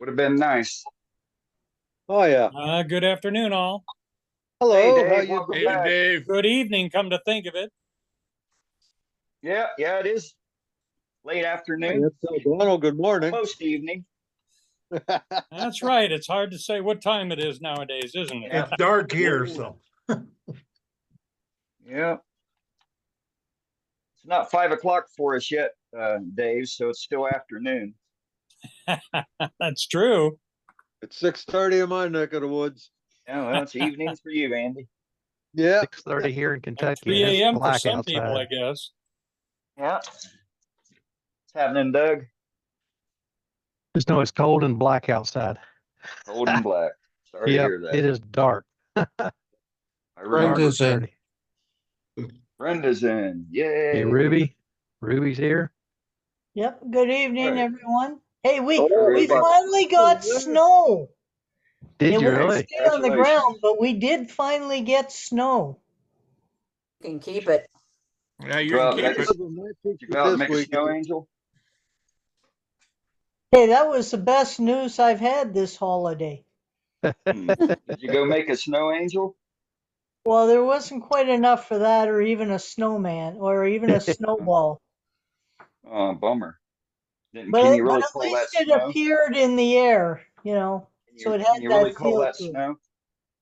Would have been nice. Oh, yeah. Good afternoon, all. Hello, Hey, how Dave, you welcome doing? back. Dave. Good evening, come to think of it. Yeah, it is late afternoon, That's Donald, good morning. most evening. That's right. It's hard to say what time it is nowadays, isn't it? Yeah. It's dark here, so. Yeah. It's not 5 o'clock for us yet, Dave, so it's still afternoon. That's true. It's 6:30 in my neck of the woods. Yeah, well, it's evening for you, Andy. Yeah. 6:30 here in And Kentucky. 3 and it's a.m. for black some people, I outside. guess. Yeah. What's happening, Doug? Just know it's cold and black outside. Cold and black. Sorry to Yep, hear that. it is dark. I remember. Brenda's in. Brenda's in. Yay. Hey, Ruby. Ruby's here. Yep. Good evening, Right. everyone. Hey, we Ruby. finally got snow. Did It you won't really? stay on the ground, but we did finally get snow. You can keep it. Yeah, you Go out can and keep make it. you go out and make a snow angel? Hey, that was the best news I've had this holiday. Did you go make a snow angel? Well, there wasn't quite enough for that, or even a snowman, or even a snowball. Oh, bummer. Can But you really at call that least it snow? appeared in the air, so it Can had you really that call feel that to it. snow?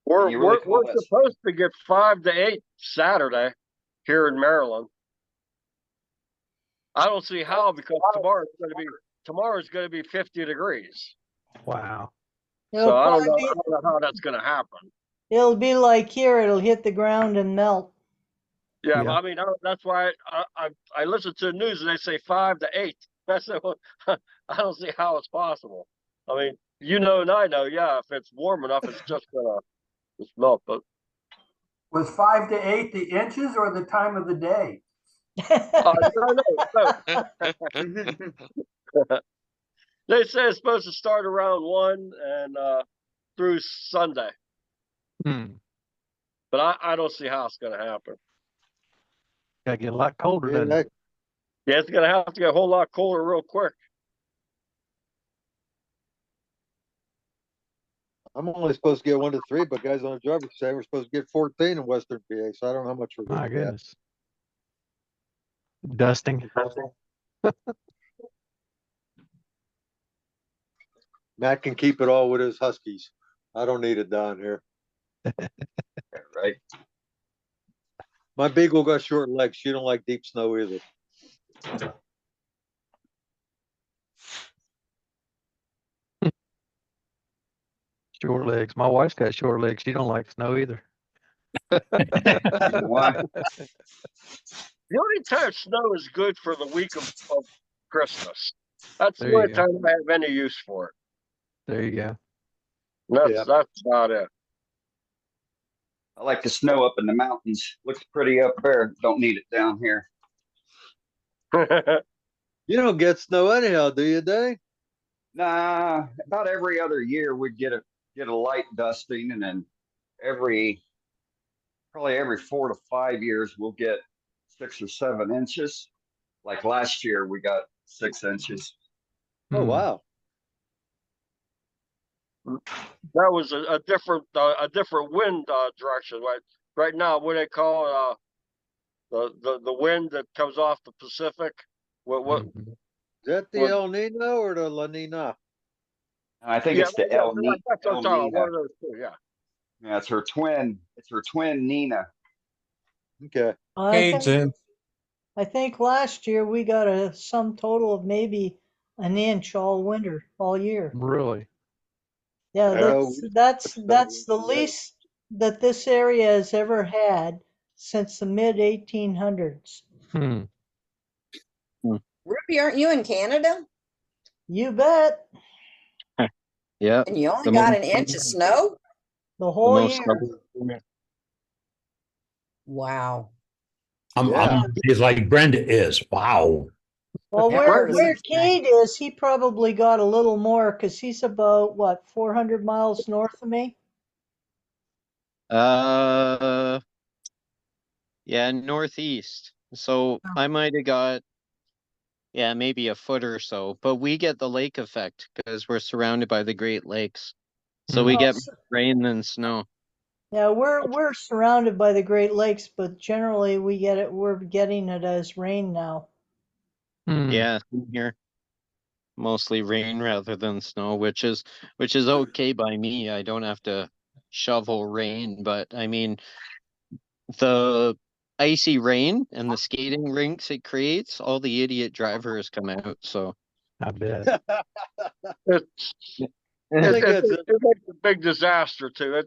We're, Can you really call we're that supposed to get 5 to 8 Saturday here in Maryland. I don't see how, because tomorrow's gonna be 50 degrees. Wow. So I don't Probably know how that's gonna happen. it'll be like here, it'll hit the ground and melt. Yeah, Yeah. I mean, that's why I listen to the news and they say 5 to 8. That's I don't see how it's possible. I mean, and I know, yeah, if it's warm enough, it's just gonna melt. But Was 5 to 8 the inches or the time of the day? no. They say it's supposed to start around 1 and through Sunday, but I don't see how it's gonna happen. Gotta get a lot colder, doesn't it? Yeah, it's gonna have to get a whole lot colder real quick. I'm only supposed to get 1 to 3, but guys on the driver's side, we're supposed to get 14 in Western PA, so I don't know how much we're My going to get. goodness. Dusting. Matt can keep it all with his Huskies. I don't need it down here. Right. My Beagle got short legs. She don't like deep snow either. Short legs. My wife's got short legs. She don't like snow either. Why? The only time snow is good for the week of Christmas. That's There the only you go. time I have any use for it. There you go. That's about it. I like the snow up in the mountains. Looks pretty up there. Don't need it down here. You don't get snow anyhow, do you, Dave? Nah, about every other year we'd get a light dusting, and then probably every 4 to 5 years we'll get 6 or 7 inches. Like last year we got 6 inches. Oh, wow. That was a different wind direction. Right now, what they call the wind that comes off the Pacific. What? Is that the El Nino or the La Nina? I think it's the El Nino. That's what I'm talking about. One of those two, yeah. Yeah, it's her twin. It's her twin, Nina. Okay. I think last year we got a sum total of maybe an inch all winter, all year. Really? Yeah, that's the least that this area has ever had since the mid 1800s. Ruby, aren't you in Canada? You bet. Yeah. And you only got an inch of snow? The whole year. Wow. I'm it's like Brenda is. Wow. Well, where Cade is, he probably got a little more because he's about, what, 400 miles north of me? Yeah, northeast. So I might have got Yeah, maybe a foot or so, but we get the lake effect because we're surrounded by the Great Lakes. So we Oh, get s- more rain than snow. Yeah, we're surrounded by the Great Lakes, but generally we're getting it as rain now. Hmm. Yeah, here mostly rain rather than snow, which is okay by me. I don't have to shovel rain, but I mean the icy rain and the skating rinks it creates, all the idiot drivers come out. So I bet. It, think it, that's it, it makes a big disaster too.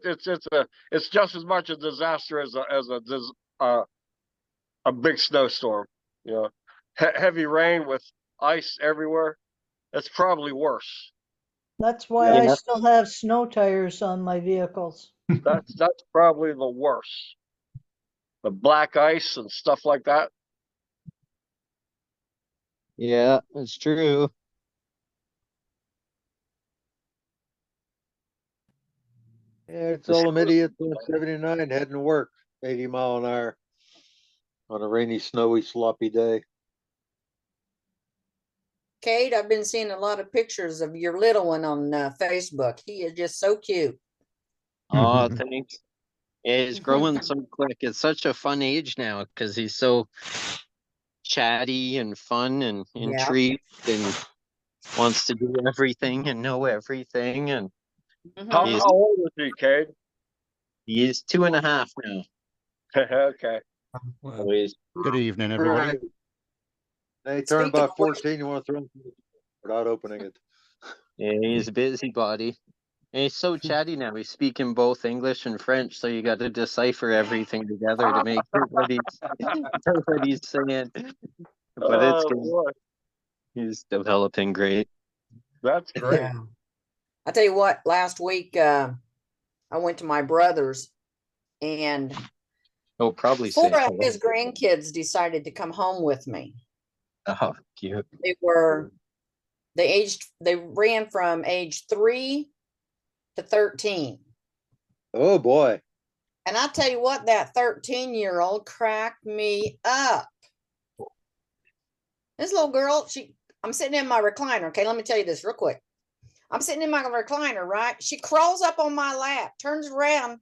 It's just as much a disaster as a big snowstorm. You know, heavy rain with ice everywhere. It's probably worse. That's why I yeah, still have snow tires on my vehicles. That's probably the worst. The black ice and stuff like that. yeah, it's true. Yeah, it's all them idiots on 79 heading to work, 80 mile an hour on a rainy, snowy, sloppy day. Kate, I've been seeing a lot of pictures of your little one on Facebook. He is just so cute. Oh, thanks. Yeah, he's growing so quick. It's such a fun age now because he's so chatty and fun and Yeah. intrigued and wants to do everything and know everything. And How, Mhm. he's how old is he, Cade? he's 2.5 now. Okay. So he's Good evening, everybody. Right. They turn Speaking about of which- 14, you want to throw them without opening it. yeah, he's a busybody. And he's so chatty now. He's speaking both English and French, so you got to decipher everything together to make sure what he's saying. But it's Oh good. boy, He's developing great. that's great. Yeah. I tell you what, last week I went to my brother's and He'll probably four say of hello. his grandkids decided to come home with me. Oh, cute. They ran from age 3 to 13. Oh boy. And I tell you what, that 13-year-old cracked me up. This little girl, I'm sitting in my recliner. Okay, let me tell you this real quick. I'm sitting in my recliner, right? She crawls up on my lap, turns around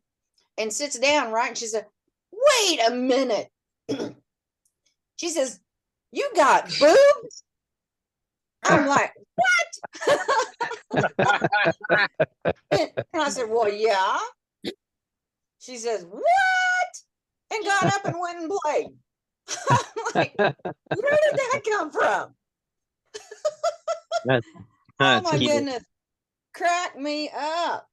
and sits down, right? And she said, wait a minute. She says, you got boobs? I'm like, what? And I said, well, yeah. She says, what? And got up and went and played. I'm like, where did that come from? That's, Oh that's my cute. goodness. Crack me up.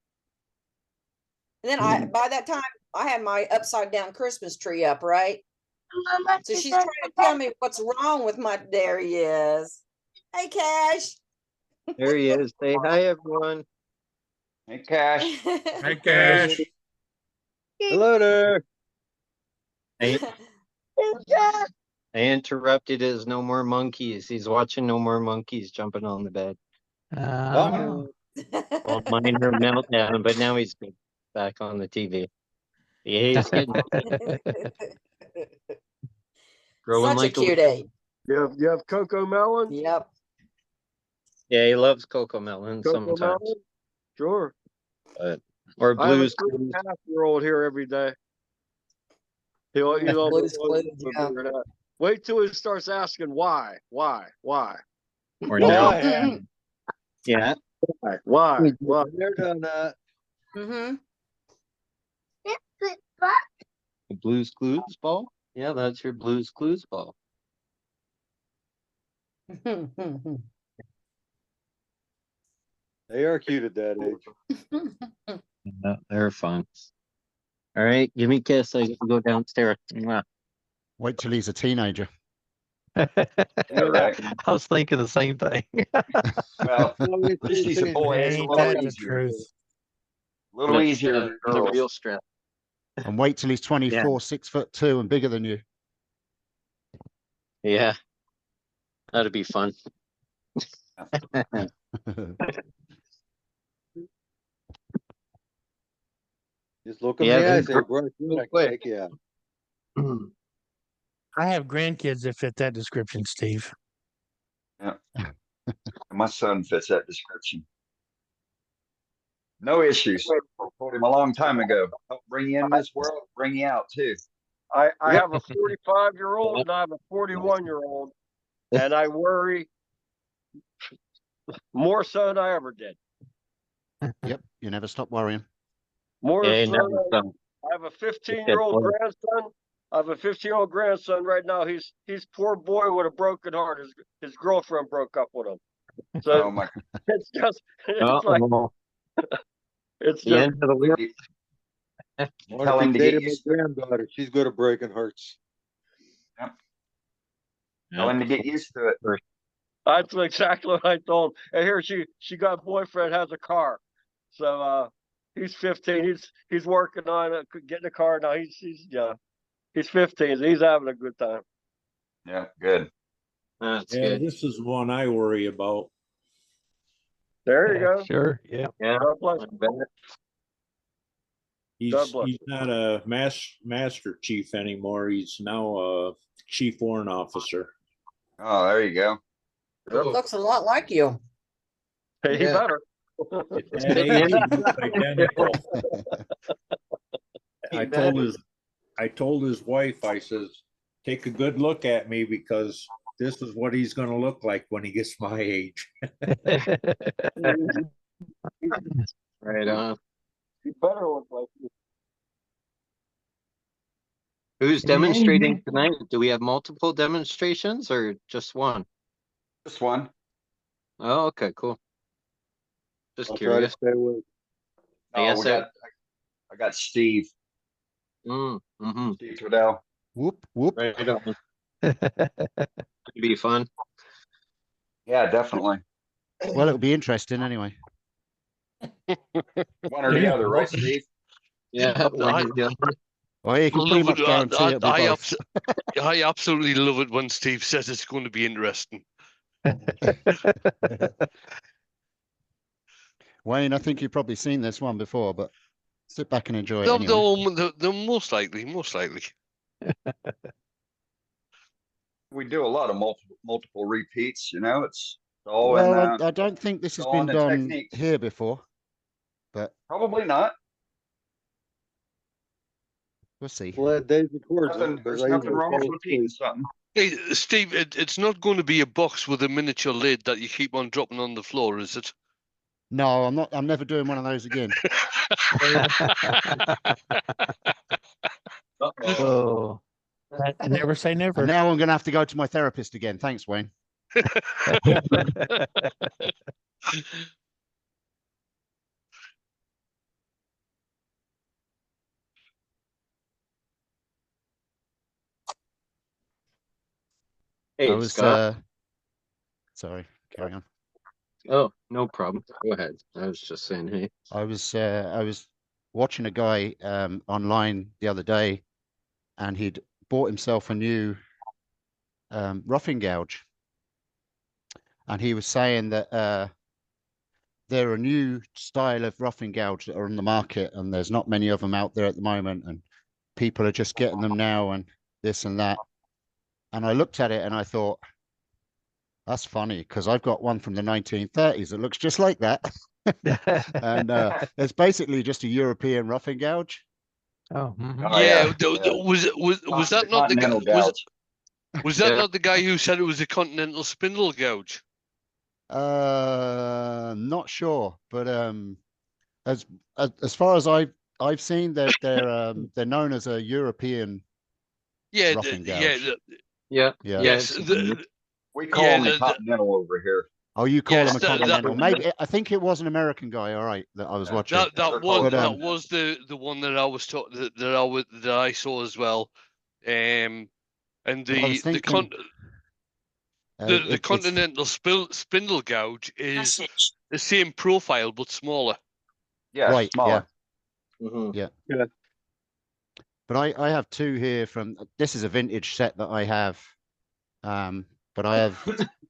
And then by that time I had my upside down Christmas tree up, right? So she's trying to tell me what's wrong with my, there he is. Hey, Cash. There he is. Say hi, everyone. Hey, Cash. Hi, Cash. Hello there. I interrupted his No More Monkeys. He's watching No More Monkeys jumping on the bed. Oh. Well, minor meltdown, but now he's back on the TV. Yeah, he's getting growing Such like a cute age. You have Coco Melon? Yep. Yeah, he loves Coco Melon Coco sometimes. Melon? Sure. Or I have a Blues 3.5-year-old here every day. He'll Blues Clues, yeah. Wait till he starts asking why. or Oh, now. I have. Yeah. Why? They're done that. Mm-hmm. The Blues Clues ball? Yeah, that's your Blues Clues ball. They are cute at that age. Yeah, they're fun. All right, give me a kiss. I can go downstairs. Mwah. Wait till he's a teenager. All right. I was thinking the same thing. Well, at least he's a boy. It's a Ain't little that the easier. truth? A little easier than The girls. real stress. And wait till he's 24, 6'2" and bigger than you. Yeah, that'd be fun. Just look him Yeah, in the they're eye, say, bro, real quick. yeah. I have grandkids that fit that description, Steve. my son fits that description. No issues. Told him a long time ago. Help bring you in this world, bring you out too. I have a 45-year-old and I have a 41-year-old, and I worry more so than I ever did. Yep, you never stop worrying. More Yeah, so. never done. I have a 15-year-old grandson. I have a 15-year-old grandson right now. He's poor boy with a broken heart. His girlfriend broke up with him. So Oh my! it's just Uh-oh. it's The just end of the world. What Tell if him he to get dated my used to it. granddaughter? She's good at breaking hearts. Tell him to get used to it. that's exactly what I told him. And here she got a boyfriend, has a car. So he's 15. He's working on it, getting a car now. He's 15. So he's having a good time. Yeah, good. That's Yeah, good. this is one I worry about. There you go. Sure, yeah. Yeah. God bless. I bet. God bless. He's not a master chief anymore. He's now a chief warrant officer. Oh, there you go. Looks a lot like you. Hey, he Yeah. better. At age, he looks identical. I told his wife, I says, take a good look at me because this is what he's gonna look like when he gets my age. Right on. He better look like you. Who's demonstrating tonight? Do we have multiple demonstrations or just one? This one. Oh, okay, cool. Just I'll try to curious. stay awake. I guess I got Steve mm-hmm. Steve Twydell. Whoop, whoop. Right on. Could be fun. Yeah, definitely. Well, it'll be interesting anyway. One or the other, right, Steve? Yeah. one or the other. Well, you can pretty much guarantee it'll be both. I absolutely love it when Steve says it's going to be interesting. Wayne, I think you've probably seen this one before, but sit back and enjoy it No, anyway. no, most likely. We do a lot of multiple repeats. You know, it's all Well, in. I don't think this has all been in the done techniques. here before, but Probably not. we'll see. Glad Dave records it. There's 'cause I nothing usually wrong with fall repeating asleep. something. Hey, Steve, it's not going to be a box with a miniature lid that you keep on dropping on the floor, is it? No, I'm not. I'm never doing one of those again. Oh, I never say And never. now I'm going to have to go to my therapist again. Thanks, Wayne. Hey, I was. Scott. Sorry, carry on. Oh, no problem. Go ahead. I was just saying, hey. I was watching a guy online the other day, and he'd bought himself a new roughing gouge, and he was saying that there are a new style of roughing gouge that are on the market, and there's not many of them out there at the moment, and people are just getting them now, and this and that. And I looked at it and I thought, that's funny because I've got one from the 1930s that looks just like that. And it's basically just a European roughing gouge. oh, mhm. Oh, Yeah, yeah. was that not the guy? Continental gouge. Was that Yeah. not the guy who said it was a continental spindle gouge? Not sure, but as far as I've seen, they're known as a European Yeah, roughing yeah, gouge. Yeah. Yeah. yes. We call Yeah, them a continental over here. Oh, you call Yes, them a continental? Maybe I think it was an American guy. All right, that I was watching. that They're called But, that was the one that I was that I saw as well. And I the was the thinking, the it's continental spindle gouge is the same profile but smaller. Yeah, right. smaller. Mhm. Yeah. Yeah. But I have two here from. This is a vintage set that I have. But I have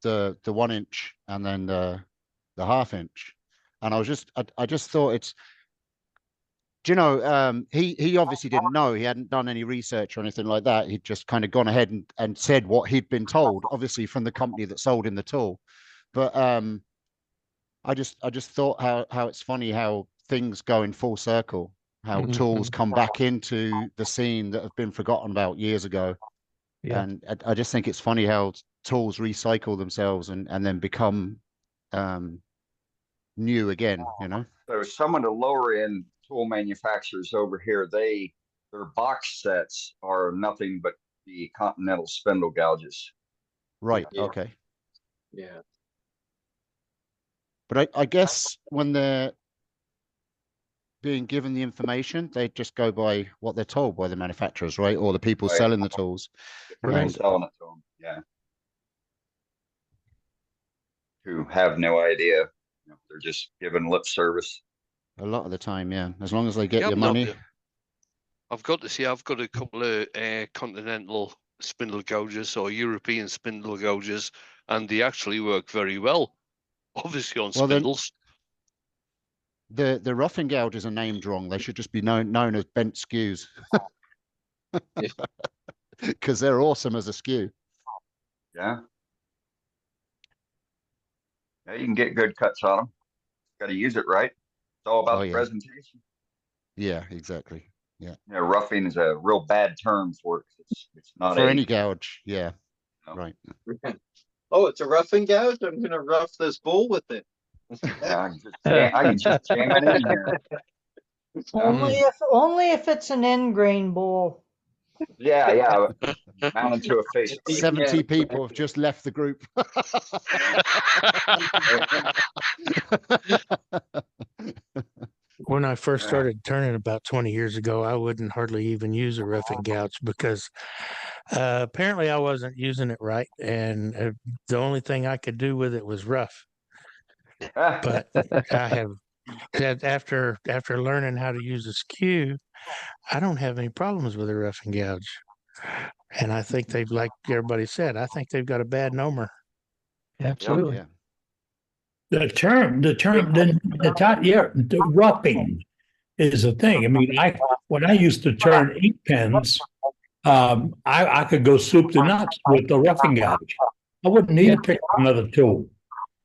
the 1 inch and then the 1/2 inch, and I just thought it's. Do you know? He obviously didn't know. He hadn't done any research or anything like that. He'd just kind of gone ahead and said what he'd been told, obviously from the company that sold him the tool. But I just thought how it's funny how things go in full circle, how tools Mhm. come back into the scene that have been forgotten about years ago. Yeah. And I just think it's funny how tools recycle themselves and then become new again, you know? So some of the lower end tool manufacturers over here, their box sets are nothing but the continental spindle gouges. Right. Yeah. Okay. Yeah. But I guess when they're being given the information, they just go by what they're told by the manufacturers, right? Or the people Right. selling the tools. The people Right. selling it to them, yeah. Who have no idea. You know, they're just giving lip service. A lot of the time, yeah. As long as they get Yeah, your no, money. I've got to say, I've got a couple of continental spindle gouges or European spindle gouges, and they actually work very well. Obviously on Well, then spindles. the roughing gouges are named wrong. They should just be known as bent skews. Because they're awesome as a skew. Yeah. Yeah, you can get good cuts on them. Got to use it right. It's all about Oh the yeah. presentation. Yeah, exactly. Yeah. You know, roughing is a real bad term for it. It's not For a, any gouge, yeah. No. Right. Oh, it's a roughing gouge. I'm gonna rough this bowl with it. I can just jam it in here. Only if it's an end grain bowl. Yeah. Mounted to a face plate. 70 people have just left the group. When I first Yeah. started turning about 20 years ago, I wouldn't hardly even use a roughing gouge because apparently I wasn't using it right. And the only thing I could do with it was rough. But I have that after learning how to use a skew, I don't have any problems with a roughing gouge. And I think they've, like everybody said, I think they've got a bad nomer. Absolutely. Yeah. The roughing is a thing. I mean, when I used to turn ink pens, I could go soup to nuts with the roughing gouge. I wouldn't need to pick up another tool.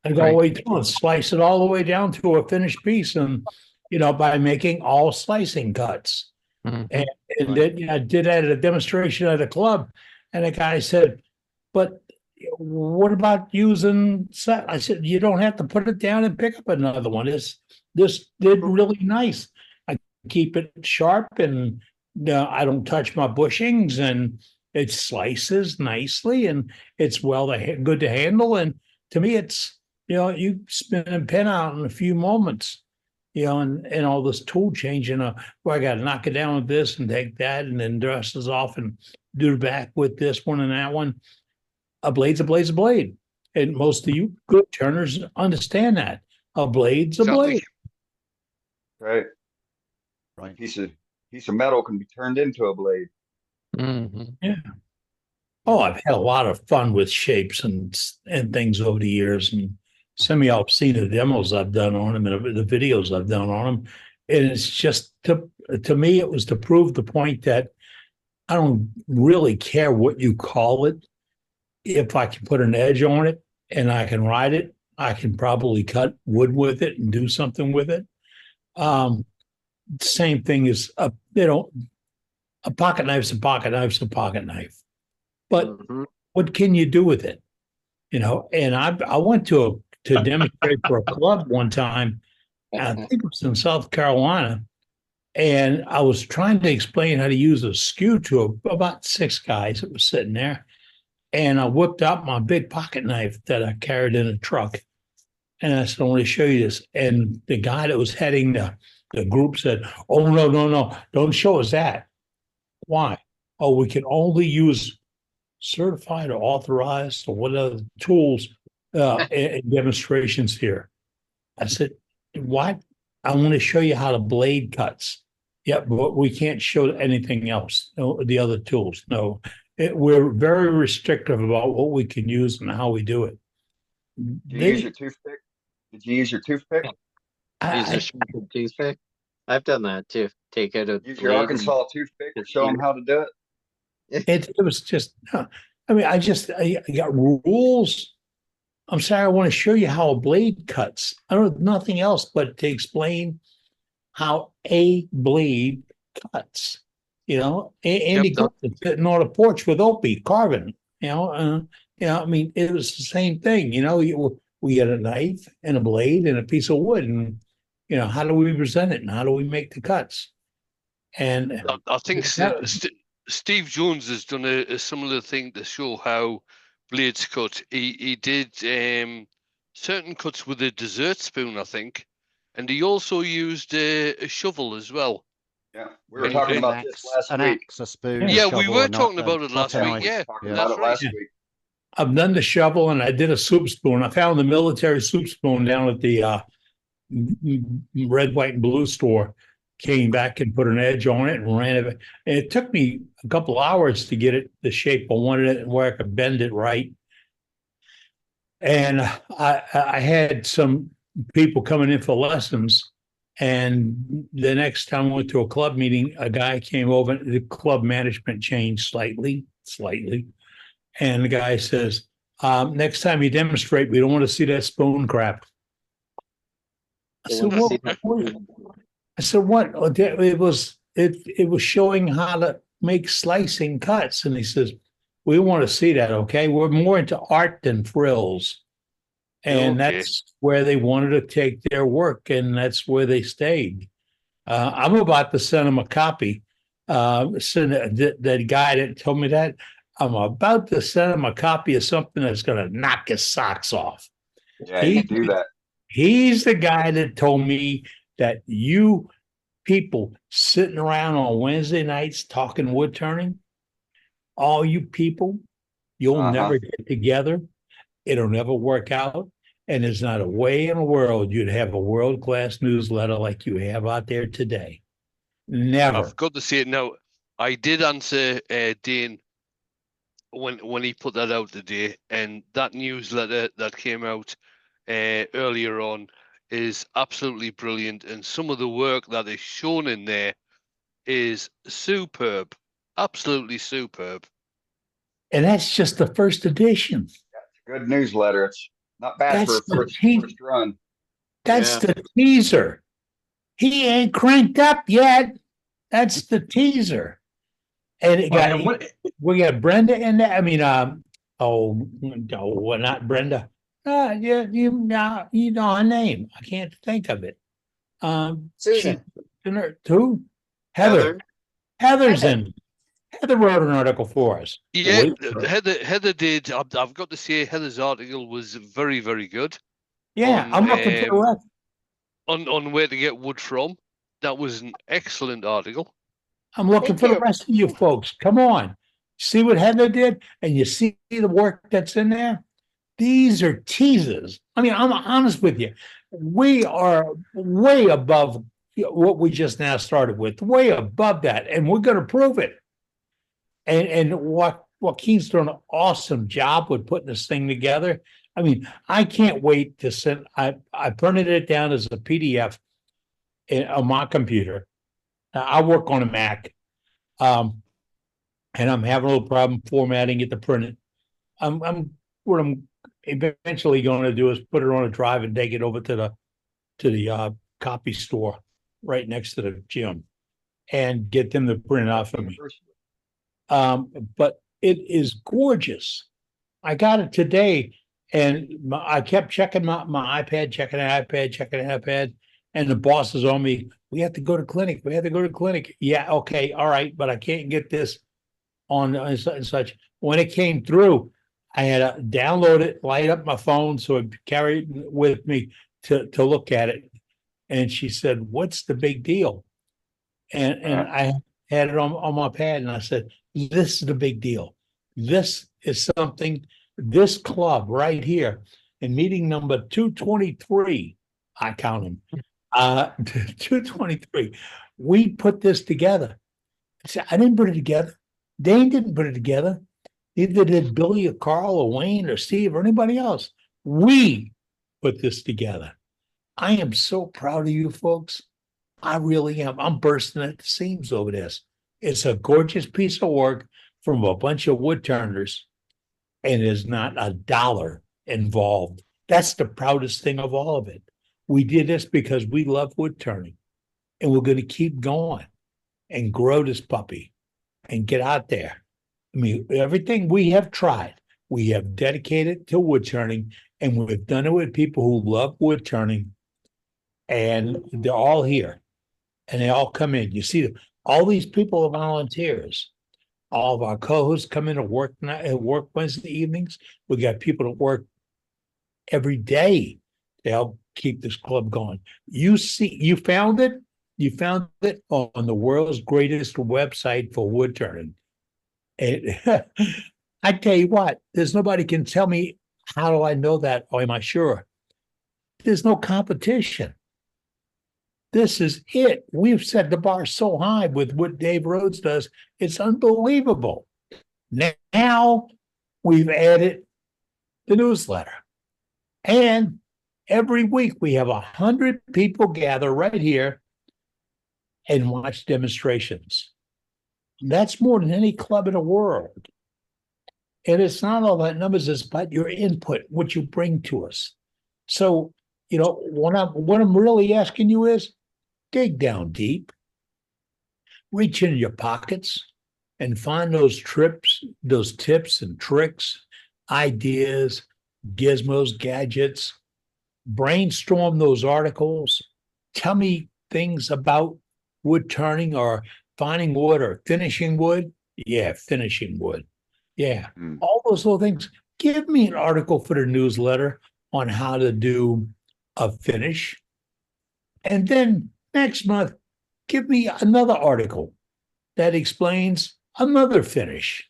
I'd go all the way through and slice it all the way down to a finished piece, and by making all slicing cuts. Mhm. And Right. then I did that at a demonstration at a club, and the guy said, "But what about using set?" I said, "You don't have to put it down and pick up another one. This did really nice. I keep it sharp, and I don't touch my bushings, and it slices nicely, and it's good to handle. And to me, it's you spin a pen out in a few moments." And all this tool change, where I got to knock it down with this and take that and then dust this off and do the back with this one and that one. A blade's a blade's a blade. And most of you good turners understand that. A blade's a blade. Right. Right. Piece of metal can be turned into a blade. Mhm. Yeah. Oh, I've had a lot of fun with shapes and things over the years, and some of y'all have seen the demos I've done on them and the videos I've done on them. And it's just to me, it was to prove the point that I don't really care what you call it. If I can put an edge on it and I can ride it, I can probably cut wood with it and do something with it. Same thing as a pocket knife's a pocket knife's a pocket knife. But what can you do with it? And I went to demonstrate for a club one time. I think it was in South Carolina. And I was trying to explain how to use a skew to about 6 guys that were sitting there. And I whipped out my big pocket knife that I carried in a truck. And I said, I want to show you this. And the guy that was heading the group said, "Oh, no, don't show us that." Why? "Oh, we can only use certified or authorized or whatever tools in demonstrations here." I said, "What? I want to show you how the blade cuts." "Yeah, but we can't show anything else, no, the other tools. No, we're very restrictive about what we can use and how we do it." Did you use your toothpick? Did you use your toothpick? Use a sharpened toothpick. I've done that too. Take out a Use your blade Arkansas toothpick to show them how to do it? It was just, I mean, I got rules I'm sorry, I want to show you how a blade cuts. I don't nothing else but to explain how a blade cuts. You know, Andy that- Griffith sitting on a porch with Opie carving. I mean, it was the same thing. We get a knife and a blade and a piece of wood, and how do we present it and how do we make the cuts? And I think that- Steve Jones has done a similar thing to show how blades cut. He did certain cuts with a dessert spoon, I think, and he also used a shovel as well. Yeah, we were And- talking and- about this last an week. axe, a spoon. Yeah, a we shovel, were and a- talking a about it last butter week. knife. Yeah, Talking that's about it right. last week. I've done the shovel and I did a soup spoon. I found the military soup spoon down at the red, white, and blue store. Came back and put an edge on it and ran it. And it took me a couple hours to get it the shape I wanted it and where I could bend it right. And I had some people coming in for lessons. And the next time I went to a club meeting, a guy came over. The club management changed slightly. And the guy says, next time you demonstrate, we don't want to see that spoon crap. I said, what? It was showing how to make slicing cuts. And he says, we want to see that, okay? We're more into art than frills. And Okay. that's where they wanted to take their work, and that's where they stayed. I'm about to send him a copy. Send that guy that told me that. I'm about to send him a copy of something that's going to knock his socks off. Yeah, you do that. He's the guy that told me that you people sitting around on Wednesday nights talking wood turning, all you people, you'll never get together. It'll never work out. And there's not a way in the world you'd have a world-class newsletter like you have out there today. Never. I've got to say it now. I did answer Dane when he put that out today, and that newsletter that came out earlier on is absolutely brilliant, and some of the work that is shown in there is superb, absolutely superb. And that's just the first edition. It's a good newsletter. It's not bad for a first run. That's the teaser. He ain't cranked up yet. That's the teaser. And we got Brenda in there. I mean, well, not Brenda. You know her name. I can't think of it. Susan. Who? Heather. Heather's in. Heather wrote an article for us. Yeah, Heather did. I've got to say, Heather's article was very, very good. Yeah, I'm looking for the rest. On where to get wood from. That was an excellent article. I'm looking for the rest of you folks. Come on. See what Heather did? And you see the work that's in there? These are teasers. I mean, I'm honest with you. We are way above what we just now started with, way above that. And we're going to prove it. And Joaquin's done an awesome job with putting this thing together. I mean, I can't wait to send. I printed it down as a PDF on my computer. I work on a Mac, and I'm having a little problem formatting it to print it. What I'm eventually going to do is put it on a drive and take it over to the copy store right next to the gym, and get them to print it out for me. But it is gorgeous. I got it today, and I kept checking my iPad, checking the iPad, and the boss is on me. We have to go to clinic. Yeah, okay, all right, but I can't get this on and such. When it came through, I had to download it, light up my phone, so it carried with me to look at it. And she said, "What's the big deal?" And I had it on my pad, and I said, "This is the big deal. This is something. This club right here, in meeting number 223, I count them, 223. We put this together. I didn't put it together. Dane didn't put it together. Neither did Billy or Carl or Wayne or Steve or anybody else. We put this together. I am so proud of you folks. I really am. I'm bursting at the seams over this. It's a gorgeous piece of work from a bunch of wood turners, and it's not $1 involved. That's the proudest thing of all of it. We did this because we love wood turning, and we're going to keep going and grow this puppy and get out there. I mean, everything we have tried, we have dedicated to wood turning, and we've done it with people who love wood turning, and they're all here, and they all come in. You see them. All these people are volunteers. All of our co-hosts come in to work Wednesday evenings. We got people that work every day to help keep this club going. You found it. You found it on the world's greatest website for wood turning. I tell you what, there's nobody can tell me, how do I know that? Or am I sure? There's no competition. This is it. We've set the bar so high with what Dave Rhodes does. It's unbelievable. Now we've added the newsletter. And every week we have 100 people gather right here and watch demonstrations. That's more than any club in the world. And it's not all that numbers, it's but your input, what you bring to us. So, what I'm really asking you is, dig down deep, reach into your pockets, and find those tips and tricks, ideas, gizmos, gadgets. Brainstorm those articles. Tell me things about wood turning or finding wood or finishing wood. Yeah, finishing wood. Yeah, all those little things. Give me an article for the newsletter on how to do a finish. And then next month, give me another article that explains another finish.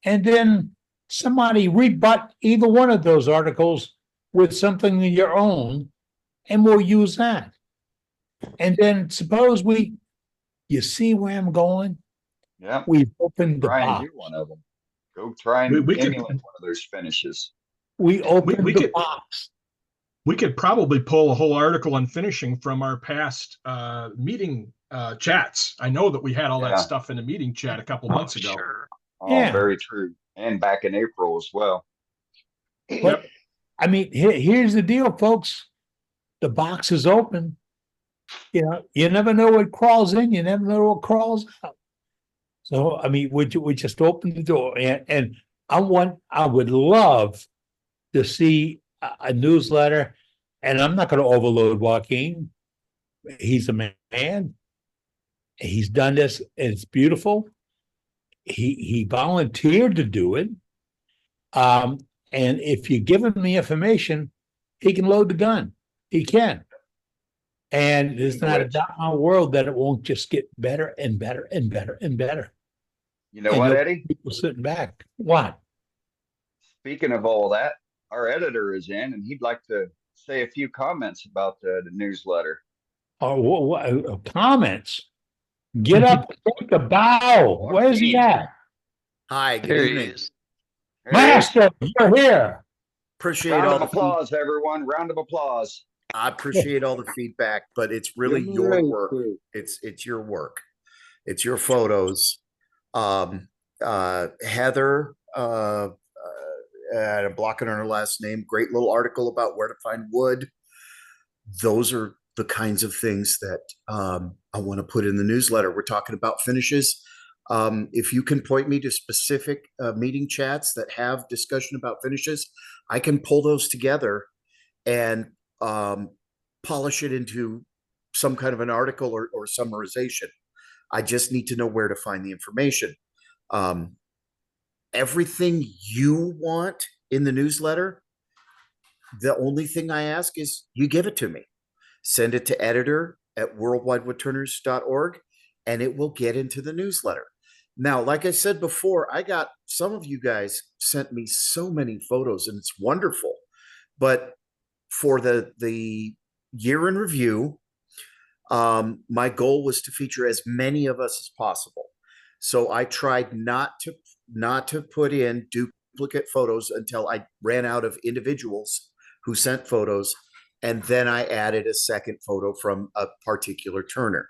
And then somebody rebut either one of those articles with something of your own, and we'll use that. And then suppose you see where I'm going? Yeah. We've opened the Try and box. do one of them. Go try and emulate one of those finishes. We opened the box. We could probably pull a whole article on finishing from our past meeting chats. I know that we had all that stuff in the meeting chat a couple months ago. Sure. Oh, Yeah. very true. And back in April as well. But I mean, here's the deal, folks. The box is open. You never know what crawls in. You never know what crawls out. So, I mean, we just opened the door, and I would love to see a newsletter, and I'm not going to overload Joaquin. He's a man. He's done this, and it's beautiful. He volunteered to do it. And if you give him the information, he can load the gun. He can. And there's not a doubt in our world that it won't just get better and better and better and better. You know what, Eddie? People sitting back. What? Speaking of all that, our editor is in, and he'd like to say a few comments about the newsletter. Oh, comments? Get up, take a bow. Where's he at? Hi, good There he evening. is. Master, you're here. Appreciate Round all of the applause, everyone. Round of applause. I appreciate all the feedback, but it's really Give 'em a your raise, work. too. It's your work. It's your photos. Heather, I'm blocking on her last name. Great little article about where to find wood. Those are the kinds of things that I want to put in the newsletter. We're talking about finishes. If you can point me to specific meeting chats that have discussion about finishes, I can pull those together and polish it into some kind of an article or summarization. I just need to know where to find the information. Everything you want in the newsletter, the only thing I ask is you give it to me. Send it to editor@worldwidewoodturners.org, and it will get into the newsletter. Now, like I said before, some of you guys sent me so many photos, and it's wonderful. But for the year in review, my goal was to feature as many of us as possible. So I tried not to put in duplicate photos until I ran out of individuals who sent photos. And then I added a second photo from a particular turner.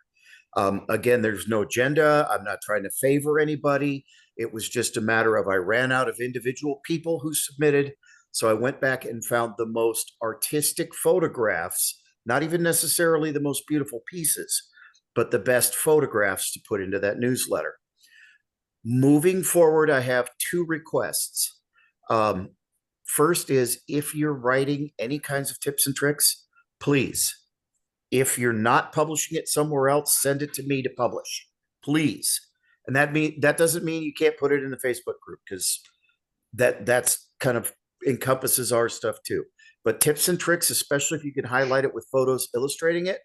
Again, there's no agenda. I'm not trying to favor anybody. It was just a matter of I ran out of individual people who submitted. So I went back and found the most artistic photographs, not even necessarily the most beautiful pieces, but the best photographs to put into that newsletter. Moving forward, I have two requests. First is, if you're writing any kinds of tips and tricks, please, if you're not publishing it somewhere else, send it to me to publish, please. And that doesn't mean you can't put it in the Facebook group, because that's kind of encompasses our stuff too. But tips and tricks, especially if you can highlight it with photos illustrating it,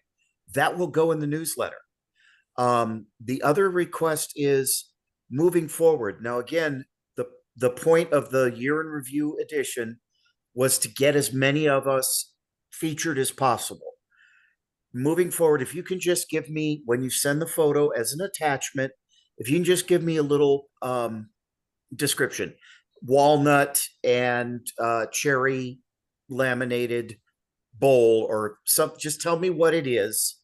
that will go in the newsletter. The other request is, moving forward. Now, again, the point of the year in review edition was to get as many of us featured as possible. Moving forward, if you can just give me, when you send the photo as an attachment, if you can just give me a little description, walnut and cherry laminated bowl, or some, just tell me what it is,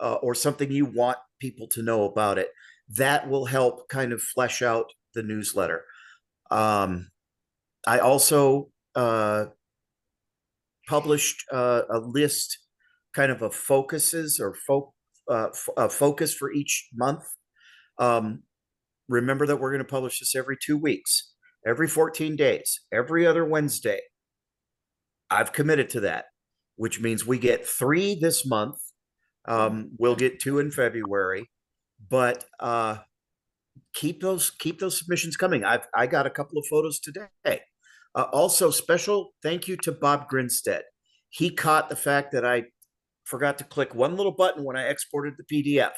or something you want people to know about it. That will help kind of flesh out the newsletter. I also published a list, kind of a focuses or a focus for each month. Remember that we're going to publish this every 2 weeks, every 14 days, every other Wednesday. I've committed to that, which means we get 3 this month. We'll get 2 in February, but keep those submissions coming. I got a couple of photos today. Also, special thank you to Bob Grinstead. He caught the fact that I forgot to click one little button when I exported the PDF.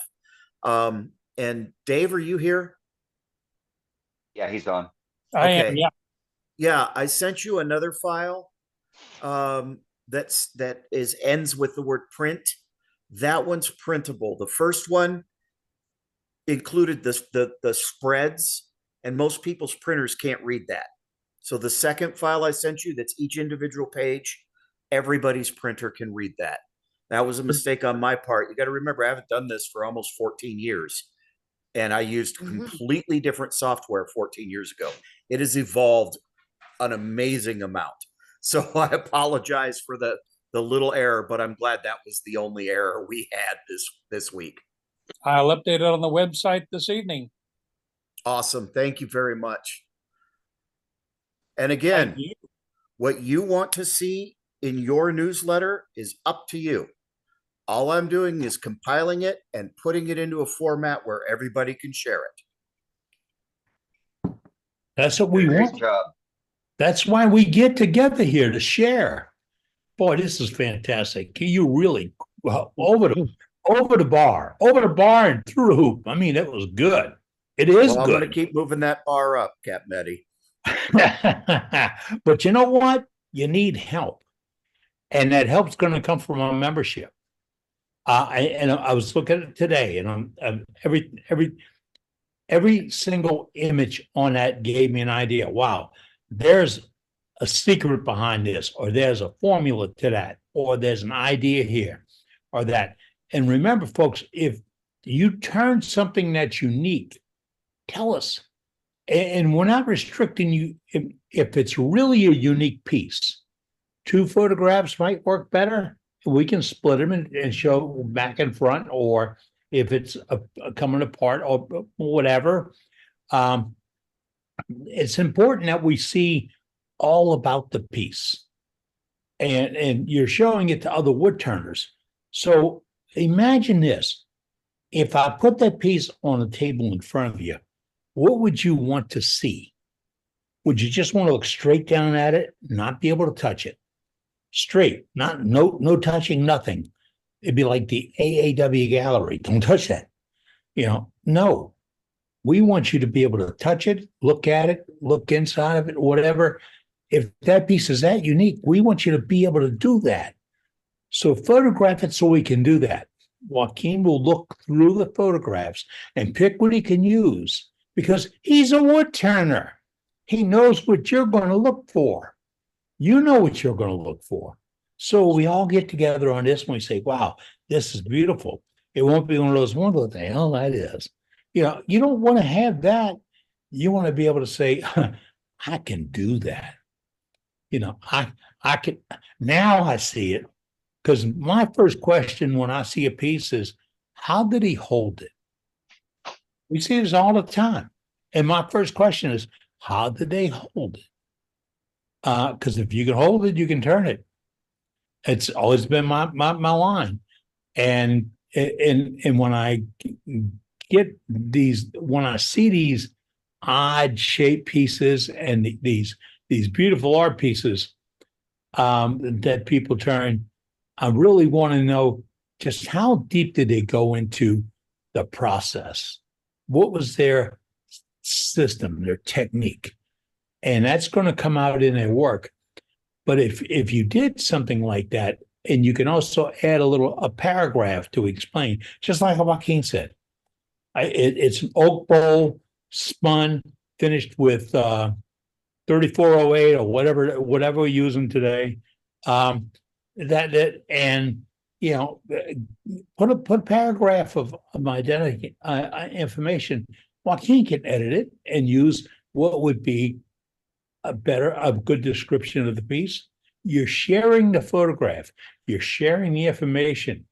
And Dave, are you here? Yeah, he's on. I am, yeah. Yeah, I sent you another file that ends with the word print. That one's printable. The first one included the spreads, and most people's printers can't read that. So the second file I sent you, that's each individual page, everybody's printer can read that. That was a mistake on my part. You got to remember, I haven't done this for almost 14 years. And I used completely different software 14 years ago. It has evolved an amazing amount. So I apologize for the little error, but I'm glad that was the only error we had this week. I'll update it on the website this evening. Awesome. Thank you very much. And again, what you want to see in your newsletter is up to you. All I'm doing is compiling it and putting it into a format where everybody can share it. That's what we want. Great job. That's why we get together here, to share. Boy, this is fantastic. You really over the bar and through the hoop. I mean, it was good. It is I'm good. going to keep moving that bar up, Captain Eddie. But you know what? You need help, and that help's going to come from our membership. I was looking at it today, and every single image on that gave me an idea. Wow, there's a secret behind this, or there's a formula to that, or there's an idea here, or that. And remember, folks, if you turn something that's unique, tell us. And we're not restricting you if it's really a unique piece. 2 photographs might work better. We can split them and show back and front, or if it's coming apart or whatever. It's important that we see all about the piece, and you're showing it to other wood turners. So imagine this: if I put that piece on a table in front of you, what would you want to see? Would you just want to look straight down at it, not be able to touch it? Straight, no touching, nothing. It'd be like the AAW gallery. Don't touch that. No. We want you to be able to touch it, look at it, look inside of it, whatever. If that piece is that unique, we want you to be able to do that. So photograph it so we can do that. Joaquin will look through the photographs and pick what he can use, because he's a wood turner. He knows what you're going to look for. You know what you're going to look for. So we all get together on this and we say, wow, this is beautiful. It won't be one of those, what the hell that is. You don't want to have that. You want to be able to say, I can do that. I could now I see it because my first question when I see a piece is, how did he hold it? We see this all the time. And my first question is, how did they hold it? Because if you can hold it, you can turn it. It's always been my line. And when I when I see these odd shaped pieces and these beautiful art pieces that people turn, I really want to know just how deep did they go into the process? What was their system, their technique? And that's going to come out in their work. But if you did something like that, and you can also add a paragraph to explain, just like Joaquin said, it's an oak bowl spun, finished with 3408 or whatever we're using today. And put a paragraph of my identity information. Joaquin can edit it and use what would be a good description of the piece. You're sharing the photograph, you're sharing the information,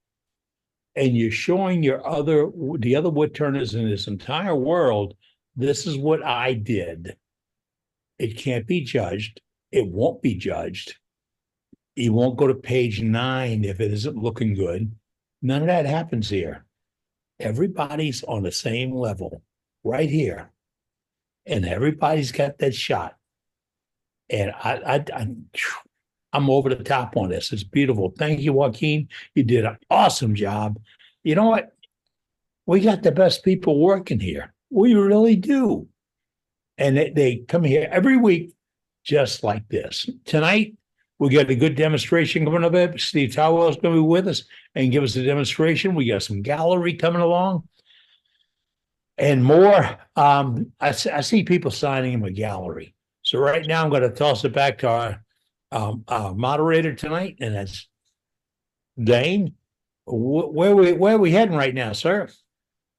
and you're showing the other wood turners in this entire world, this is what I did. It can't be judged. It won't be judged. You won't go to page 9 if it isn't looking good. None of that happens here. Everybody's on the same level right here. And everybody's got that shot. And I'm over the top on this. It's beautiful. Thank you, Joaquin. You did an awesome job. You know what? We got the best people working here. We really do. And they come here every week just like this. Tonight, we got a good demonstration coming up. Steve Twydell is going to be with us and give us a demonstration. We got some gallery coming along and more. I see people signing in a gallery. So right now, I'm going to toss it back to our moderator tonight, and that's Dane. Where are we heading right now, sir?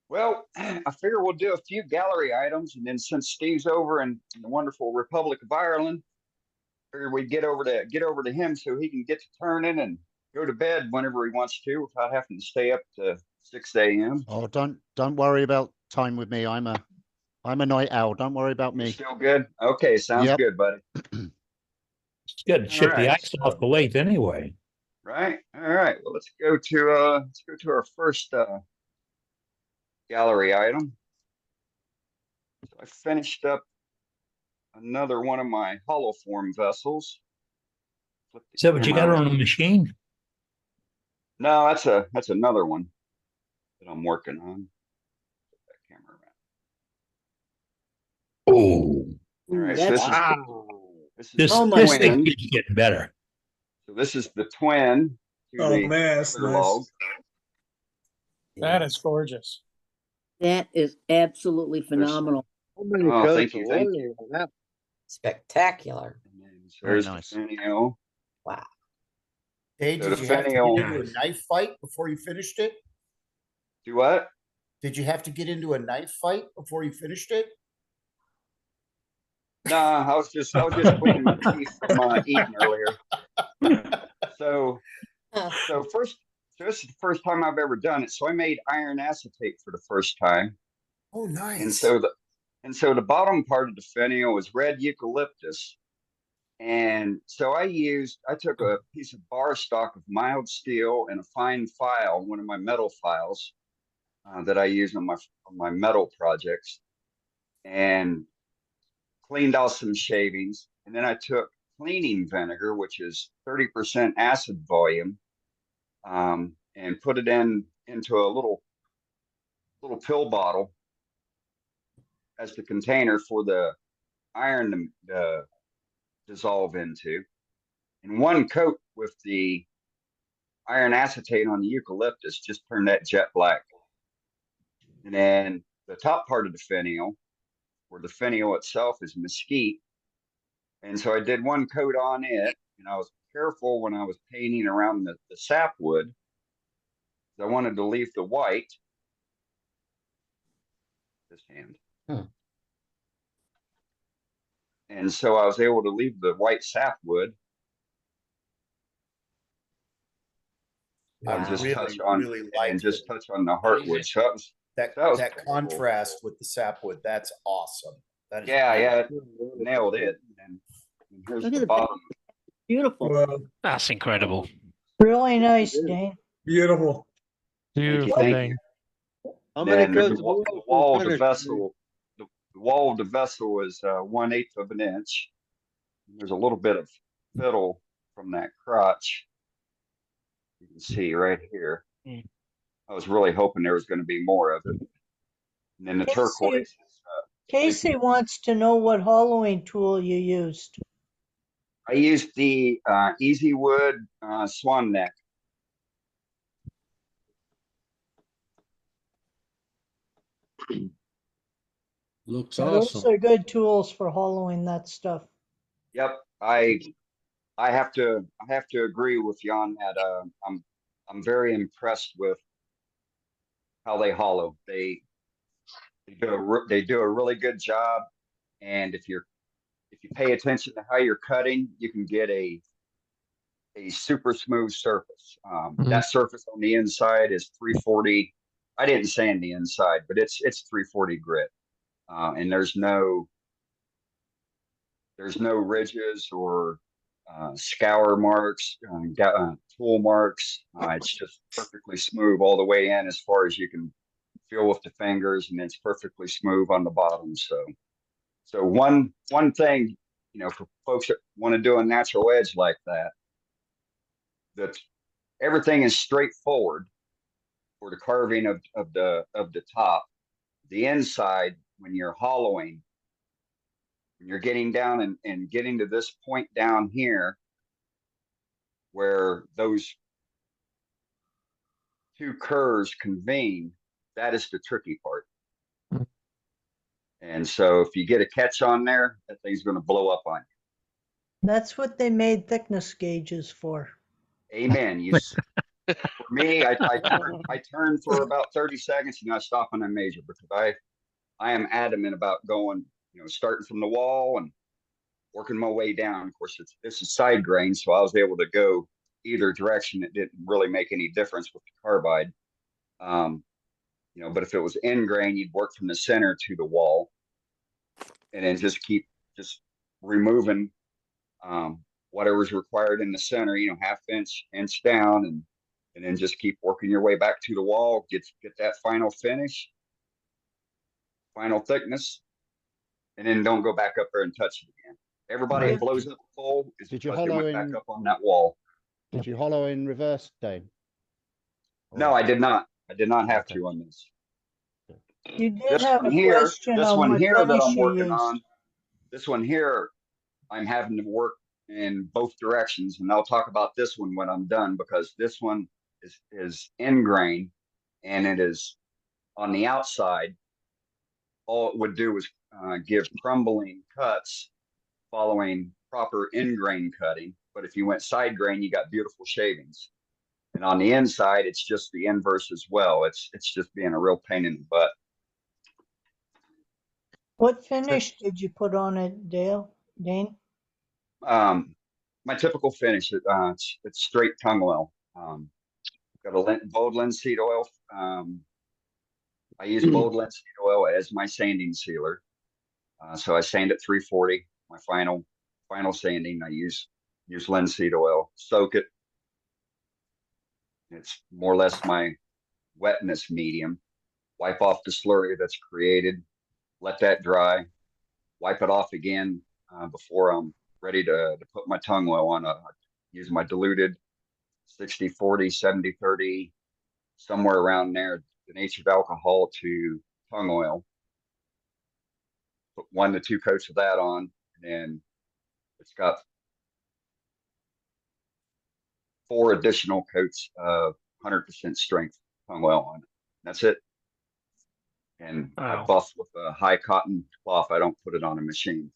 Well, I figure we'll do a few gallery items, and then since Steve's over in the wonderful Republic of Ireland, I figured we'd get over to him so he can get to turning and go to bed whenever he wants to without having to stay up to 6 a.m. Oh, don't worry about time with me. I'm a night owl. Don't worry about me. Still good? Okay, sounds good, buddy. It's good to ship the ice off the lake anyway. Right. All right. Well, let's go to our first gallery item. So I finished up another one of my hollow form vessels. Is that what you got on the machine? No, that's another one that I'm working on. Put that camera around. Oh. All right. So this thing keeps getting better. So this is the twin. Oh man, that's nice. That is gorgeous. That is absolutely phenomenal. Thank you. Spectacular. Very nice. Wow. Hey, did you have to get into a knife fight before you finished it? Do what? Did you have to get into a knife fight before you finished it? Nah, I was just cleaning my teeth from eating earlier. So this is the first time I've ever done it. So I made iron acetate for the first time. Oh, nice. And so the bottom part of the finial was red eucalyptus. And so I took a piece of bar stock of mild steel and a fine file, one of my metal files that I use on my metal projects, and cleaned out some shavings. And then I took cleaning vinegar, which is 30% acid volume, and put it into a little pill bottle as the container for the iron to dissolve into. And one coat with the iron acetate on the eucalyptus just turned that jet black. And then the top part of the finial, where the finial itself is mesquite. And so I did one coat on it, and I was careful when I was painting around the sapwood. I wanted to leave the white. This hand. And so I was able to leave the white sapwood and just touch on and just touch on the heartwood. So that was that pretty cool. contrast with the sapwood. That's awesome. That is Yeah, nailed it. And here's Look at the the bottom. Beautiful. Well, That's incredible. Really nice, Dane. beautiful. Beautiful Thank thing. you. How And many then coats the of oil wall were of the finished? vessel, the wall of the vessel is 1/8 of an inch. There's a little bit of fiddle from that crotch. You can see right here. I was really hoping there was going to be more of it. And then the turquoise is Casey wants to know what hollowing tool you used. I used the Easy Wood Swan Neck. Looks Yeah, awesome. those are good tools for hollowing that stuff. Yep, I have to agree with you on that. I'm very impressed with how they hollow. They do a really good job, and if you pay attention to how you're cutting, you can get a super smooth surface. That surface on the inside is 340. I didn't sand the inside, but it's 340 grit, and there's no ridges or scour marks, tool marks. It's just perfectly smooth all the way in as far as you can feel with the fingers, and it's perfectly smooth on the bottom. So one thing, for folks that want to do a natural edge like that everything is straightforward for the carving of the top. The inside, when you're hollowing, when you're getting down and getting to this point down here where those two curves convene, that is the tricky part. And so if you get a catch on there, that thing's going to blow up on you. That's what they made thickness gauges for. Amen. For me, I turn for about 30 seconds and I stop and I measure, because I am adamant about going, starting from the wall and working my way down. Of course, this is side grain, so I was able to go either direction. It didn't really make any difference with the carbide. But if it was end grain, you'd work from the center to the wall, and then just keep removing whatever's required in the center. 1/2 inch down, and then just keep working your way back to the wall. Get that final finish, final thickness, and then don't go back up there and touch it again. Everybody that blows up full is because they went back up on that wall. Did you hollow in reverse, Dane? No, I did not. I did not have to on this. You did This have one a here, question on what that finish I'm you working used. on, this one here, I'm having to work in both directions, and I'll talk about this one when I'm done, because this one is end grain, and it is on the outside. All it would do is give crumbling cuts following proper end grain cutting. But if you went side grain, you got beautiful shavings. And on the inside, it's just the inverse as well. It's just being a real pain in the butt. What finish did you put on it, Dane? My typical finish, it's straight tung oil. Got a bold linseed oil. I use bold linseed oil as my sanding sealer. So I sand at 340. My final sanding, I use linseed oil. Soak it. It's more or less my wetness medium. Wipe off the slurry that's created. Let that dry. Wipe it off again before I'm ready to put my tung oil on. Use my diluted 60-40, 70-30, somewhere around there, the nature of alcohol to tung oil. Put 1 to 2 coats of that on, and it's got 4 additional coats of 100% strength tung oil on it. That's it. And I buff with a high cotton cloth. I don't put it on a machine.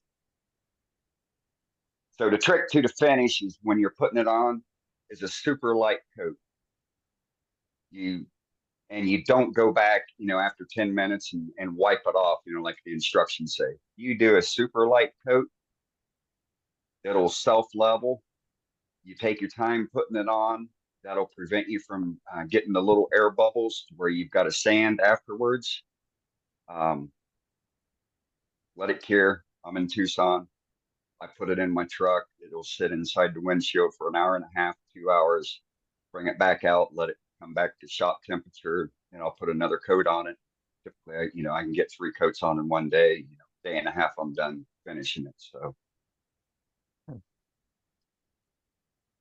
So the trick to the finish is when you're putting it on is a super light coat. You don't go back, after 10 minutes and wipe it off, like the instructions say. You do a super light coat, It'll self-level. You take your time putting it on. That'll prevent you from getting the little air bubbles where you've got to sand afterwards. Let it cure. I'm in Tucson. I put it in my truck. It'll sit inside the windshield for an hour and a half, 2 hours. Bring it back out, let it come back to shop temperature, and I'll put another coat on it. Typically, I can get 3 coats on in one day. Day and a half, I'm done finishing it. So,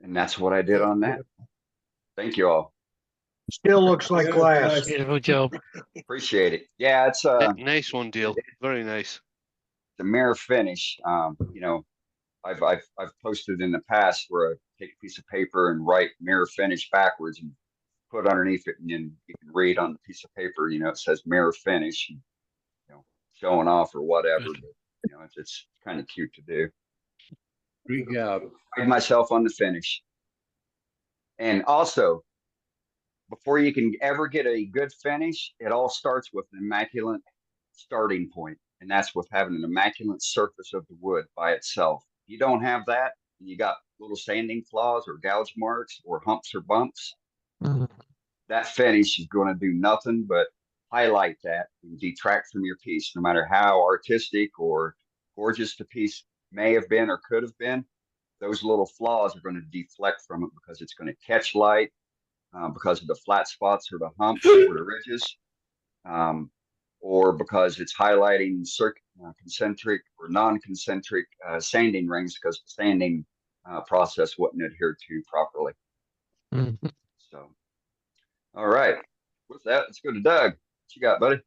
and that's what I did on that. Thank you all. Still looks like glass. Beautiful job. Appreciate it. Yeah, it's Nice one, Dale. Very nice. the mirror finish. I've posted in the past where I take a piece of paper and write mirror finish backwards and put underneath it, and then you can read on the piece of paper. It says mirror finish, and, showing off or whatever. But, it's kind of cute to do. Good job. Pride myself on the finish, and also before you can ever get a good finish, it all starts with an immaculate starting point, and that's with having an immaculate surface of the wood by itself. If you don't have that, and you got little sanding flaws or gouge marks or humps or bumps, that finish is going to do nothing but highlight that and detract from your piece. No matter how artistic or gorgeous the piece may have been or could have been, those little flaws are going to deflect from it because it's going to catch light because of the flat spots or the humps or the ridges, or because it's highlighting concentric or non-concentric sanding rings because the sanding process wasn't adhered to properly. So, all right. With that, let's go to Doug. What you got, buddy?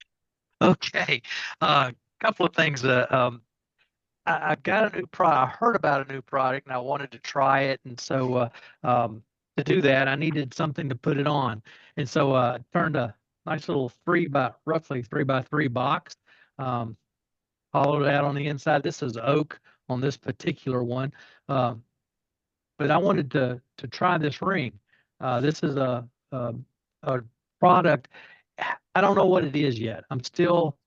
Okay. Couple of things. I've got a new product. I heard about a new product and I wanted to try it. And so to do that, I needed something to put it on. And so I turned a nice little roughly 3x3 box, hollowed out on the inside. This is oak on this particular one. But I wanted to try this ring. This is a product. I don't know what it is yet. I'm still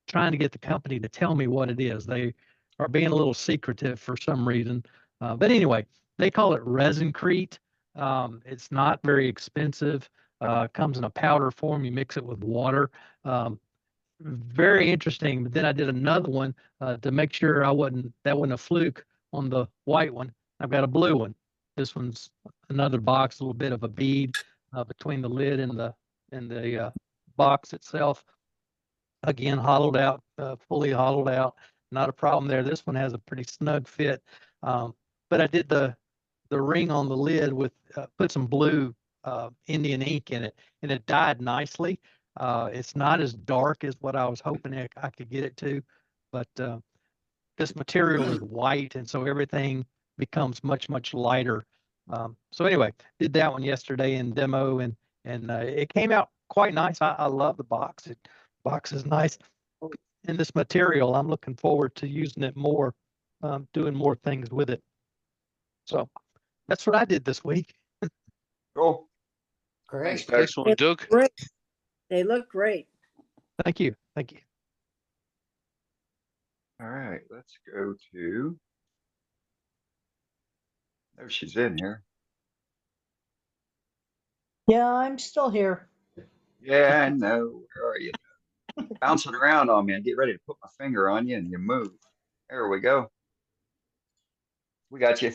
trying to get the company to tell me what it is. They are being a little secretive for some reason. But anyway, they call it resin-crete. It's not very expensive. Comes in a powder form. You mix it with water. Very interesting. But then I did another one to make sure that wasn't a fluke on the white one. I've got a blue one. This one's another box, a little bit of a bead between the lid and the box itself. Again, hollowed out, fully hollowed out. Not a problem there. This one has a pretty snug fit. But I did the ring on the lid with put some blue Indian ink in it, and it dyed nicely. It's not as dark as what I was hoping I could get it to, but this material is white, and so everything becomes much lighter. So anyway, did that one yesterday in demo, and it came out quite nice. I love the box. Box is nice. And this material, I'm looking forward to using it more, doing more things with it. So that's what I did this week. Cool. Great. Thanks, Nice one, Doug. Great. They look great. Thank you. Thank you. All right, let's go to. There she's in here. Yeah, I'm still here. Yeah, I know. Where are you? Bouncing around on me and get ready to put my finger on you and you move. There we go. We got you.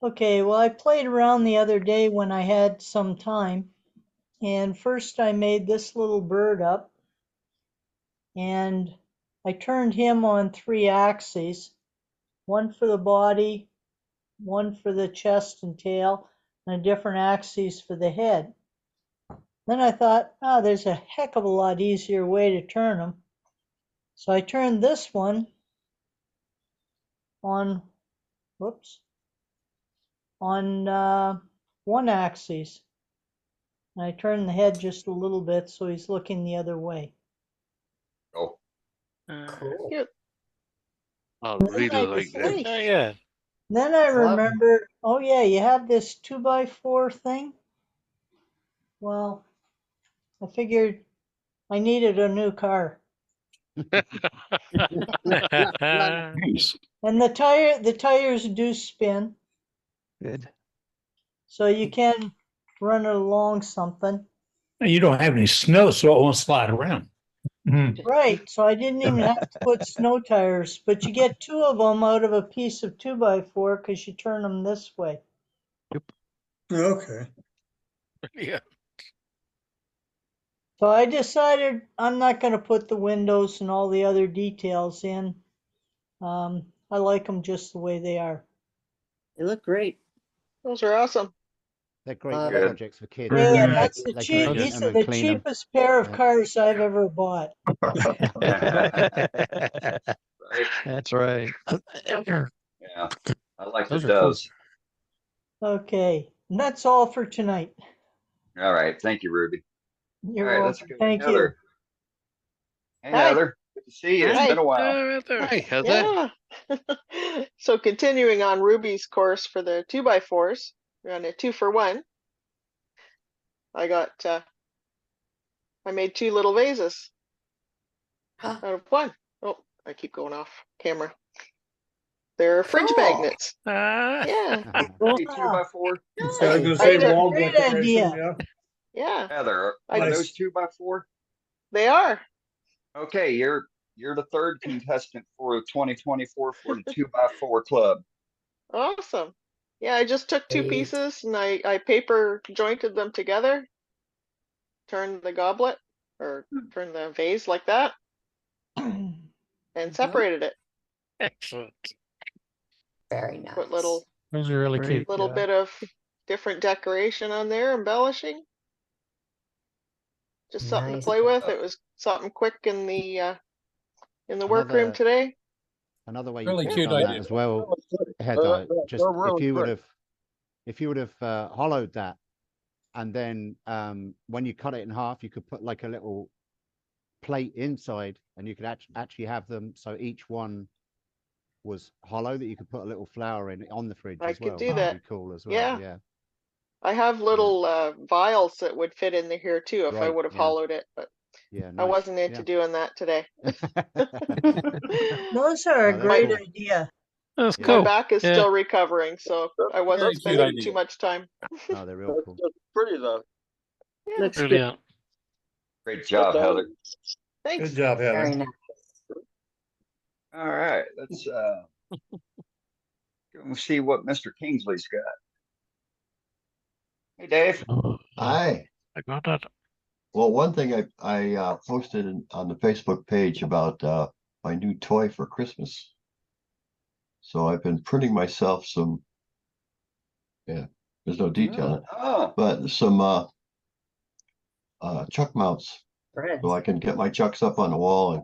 Okay, well, I played around the other day when I had some time. And first I made this little bird up. And I turned him on 3 axes. One for the body, one for the chest and tail, and a different axis for the head. Then I thought, there's a heck of a lot easier way to turn them. So I turned this one on, on 1 axis. And I turned the head just a little bit so he's looking the other way. Oh. Cool. Yep. I Then really I like this. Oh, yeah. Then I Clever. remembered, oh yeah, you have this 2x4 thing. Well, I figured I needed a new car. Nice. And the tires do spin, Good. so you can run it along something. You don't have any snow, so it won't slide around. Right, so I didn't even have to put snow tires, but you get two of them out of a piece of 2x4 because you turn them this way. Okay. Yeah. So I decided I'm not going to put the windows and all the other details in. I like them just the way they are. They look great. Those are awesome. They're great Love it. projects for kids. Hey, They and can- that's the they can paint these them are and the clean them. cheapest pair of Yeah. cars I've ever bought. Right. That's right. Yeah. I like the Those are cool. doves. Okay, and that's all for tonight. All right. Thank you, Ruby. All You're right, let's welcome. go to Thank you. Heather. Hey, Hi. Heather. Good to see you. It's Hi. been a while. Hi, Heather. Yeah. So continuing on Ruby's course for the 2x4s, we're on a 2-for-1. I made 2 little vases out of one. Oh, I keep going off camera. They're fridge Cool. magnets. Yeah. Hey, 2x4. So I was gonna I say did- wall Great decoration, idea. Yeah, Heather, I- are those 2x4? they are. Okay, you're the third contestant for 2024 for the 2x4 club. Awesome. Yeah, I just took 2 Sweet. pieces and I paper jointed them together, turned the goblet or turned the vase like that, and separated it. Excellent. Very nice. Put little Those are really cute. little bit of different decoration on there, embellishing. Just something Nice. to play with. It was something quick in the workroom Another- today. Another way Really you could cute have done that idea. as well, They're Heather, just really if you would have hollowed that, and then when you cut it in half, you could put like a little plate inside, and you could actually have them so each one was hollow, that you could put a little flower in on the fridge I as could well. do That'd that. be cool as well. Yeah. Yeah. I have little vials that would fit in here too if I Right, would have yeah. hollowed it, but Yeah. I Nice. wasn't into doing that today. Those are a No, they're great cool. idea. That's Yeah. My cool. back is Yeah. still recovering, so I wasn't Very cute spending idea. too much time. No, they're real cool. That's pretty though. Yeah. Looks good. Brilliant. Great job, Heather. Thanks. Good job, Very Heather. nice. All right, let's go see what Mr. Kingsley's got. Hey, Dave. Hi. I got that. Well, one thing I posted on the Facebook page about my new toy for Christmas. So I've been printing myself some, yeah, there's no detail in it, Oh, but some chuck mounts, Bread. so I can get my chucks up on the wall and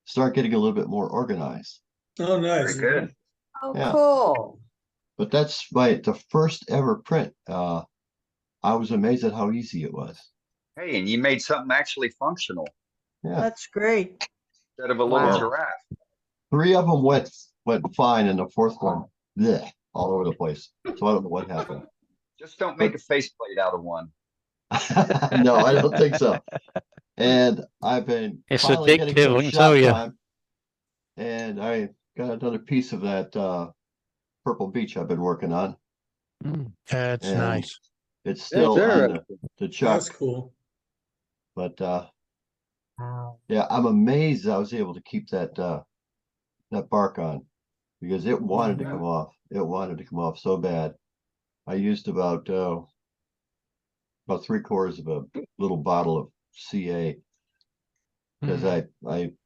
start getting a little bit more organized. Oh, very nice. good. Oh, Yeah. cool. But that's the first ever print. I was amazed at how easy it was. Hey, and you made something actually functional Yeah. That's great. instead of a little Wow. giraffe. 3 of them went fine, and the 4th one, bleh, all over the place. So I don't know what happened. Just don't make a faceplate out of one. No, I don't think so. And I've been It's finally getting addictive, some I can shop tell you. time, and I got another piece of that Purple Beach I've been working on. That's And nice. It's still on interesting. the chuck, That's cool. but Wow. yeah, I'm amazed I was able to keep that bark on, because it wanted to come off. It wanted to come off so bad. I used about 3/4 of a little bottle of CA, because I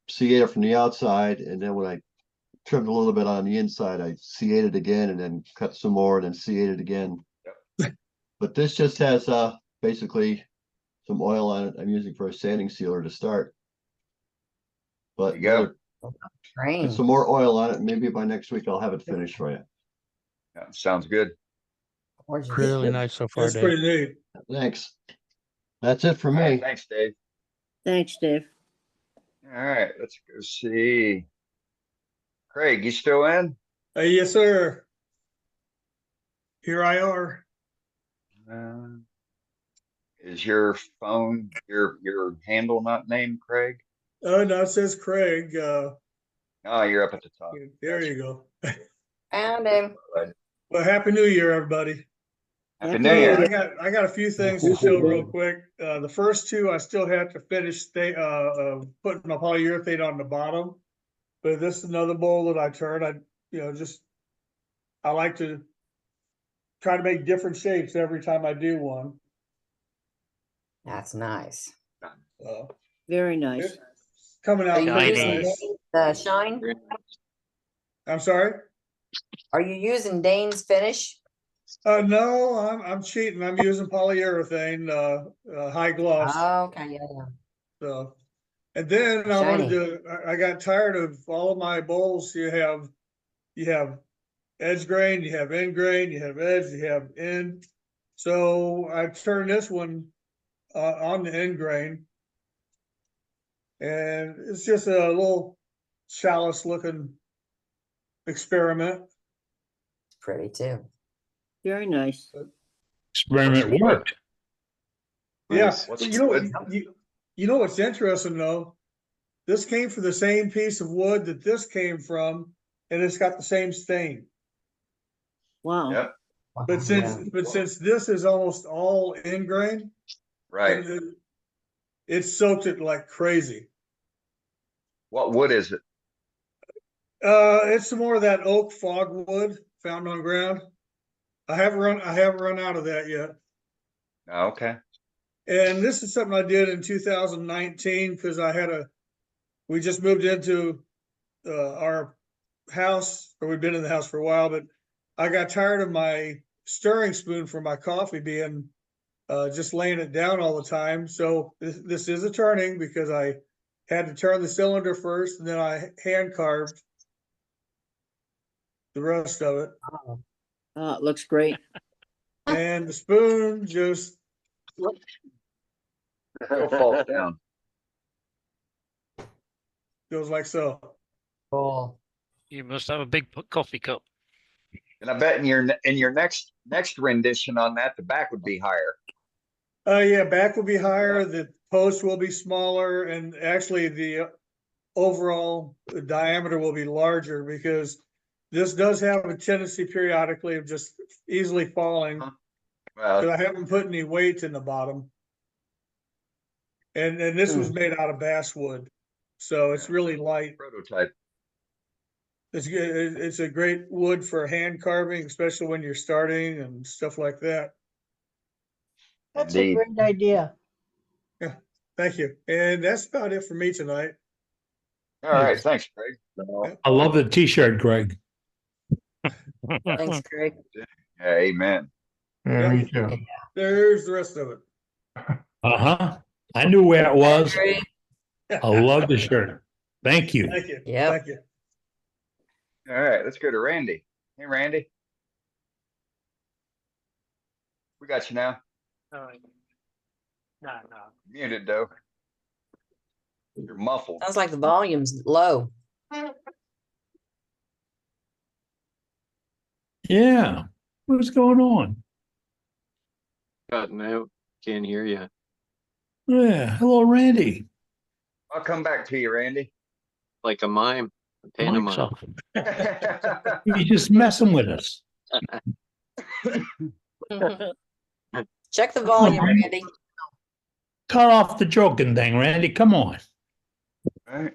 CA'd it from the outside, and then when I trimmed a little bit on the inside, I CA'd it again, and then cut some more, and then CA'd it again. But this just has basically some oil on it. I'm using for a sanding sealer to start. But There you go. Get some more oil on it. Maybe by next week I'll have it finished for you. Yeah, sounds good. Really nice so far, That's Dave. pretty neat. Thanks. That's it for All me. right, thanks, Dave. Thanks, Dave. All right, let's go see. Craig, you still in? Yes, sir. Here I are. Is your phone your handle not named Craig? Oh, no, it says Craig. Oh, you're up at the top. There you go. Found him. Well, Happy New Year, everybody. Happy New Year. I got a few things to show real quick. The first two, I still have to finish putting my polyurethane on the bottom. But this is another bowl that I turn. I like to try to make different shapes every time I do one. That's nice. Very nice. It's coming out Are you pretty using nice. the shine? I'm sorry? Are you using Dane's finish? No, I'm cheating. I'm using polyurethane, high gloss. Oh, okay, yeah. So, and then I got tired of all of my bowls. You have edge grain, you have end grain, you have edge, you have end. So I turned this one on the end grain, and it's just a little chalice looking experiment. Pretty too. Very nice. Experiment worked. Yeah, What's you know, wood? you know what's interesting though? This came from the same piece of wood that this came from, and it's got the same stain. Wow. Yep. But since this is almost all end grain, Right. it soaked it like crazy. What wood is it? It's some more of that oak fogwood found on ground. I haven't run out of that yet. Oh, okay. And this is something I did in 2019 because we just moved into our house, or we've been in the house for a while, but I got tired of my stirring spoon for my coffee being just laying it down all the time. So this is a turning because I had to turn the cylinder first, and then I hand carved the rest of it. Oh, it looks great. And the spoon just falls down. goes like so. Cool. You must have a big coffee cup. And I bet in your next rendition on that, the back would be higher. Yeah, back will be higher, the post will be smaller, and actually the overall diameter will be larger because this does have a tendency periodically of just easily falling. Well, Because I haven't put any weight in the bottom. And this was made out of basswood, so it's really light. Prototype. It's good. It's a great wood for hand carving, especially when you're starting and stuff like that. That's Indeed. a great idea. Yeah, thank you. And that's about it for me tonight. All right, thanks, Craig. I love the t-shirt, Greg. Thanks, Craig. Yeah, amen. Yeah, me too. There's the rest of it. Uh-huh. I knew where it was. I love the shirt. Thank you. Thank you. Yep. Thank you. All right, let's go to Randy. Hey, Randy. We got you now. No. Muted though. You're muffled. Sounds like the volume's low. Yeah. What's going on? Cutting out. Can't hear you. Yeah. Hello, Randy. I'll come back to you, Randy. Like a mime. A pantomime. You're just messing with us. Check the volume, Randy. Cut off the joking thing, Randy. Come on. All right.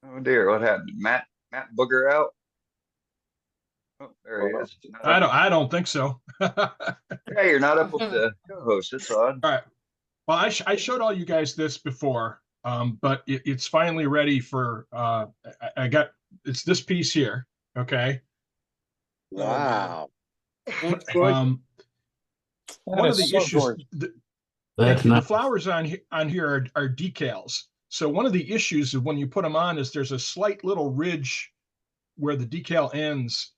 Oh dear, what happened? Matt Booger out? Oh, there he is. I don't think so. Yeah, you're not up with the co-host. That's odd. All right. Well, I showed all you guys this before, but it's finally ready for. It's this piece here. Okay. Wow. One of the issues. The flowers on here are decals. So one of the issues of when you put them on is there's a slight little ridge where the decal ends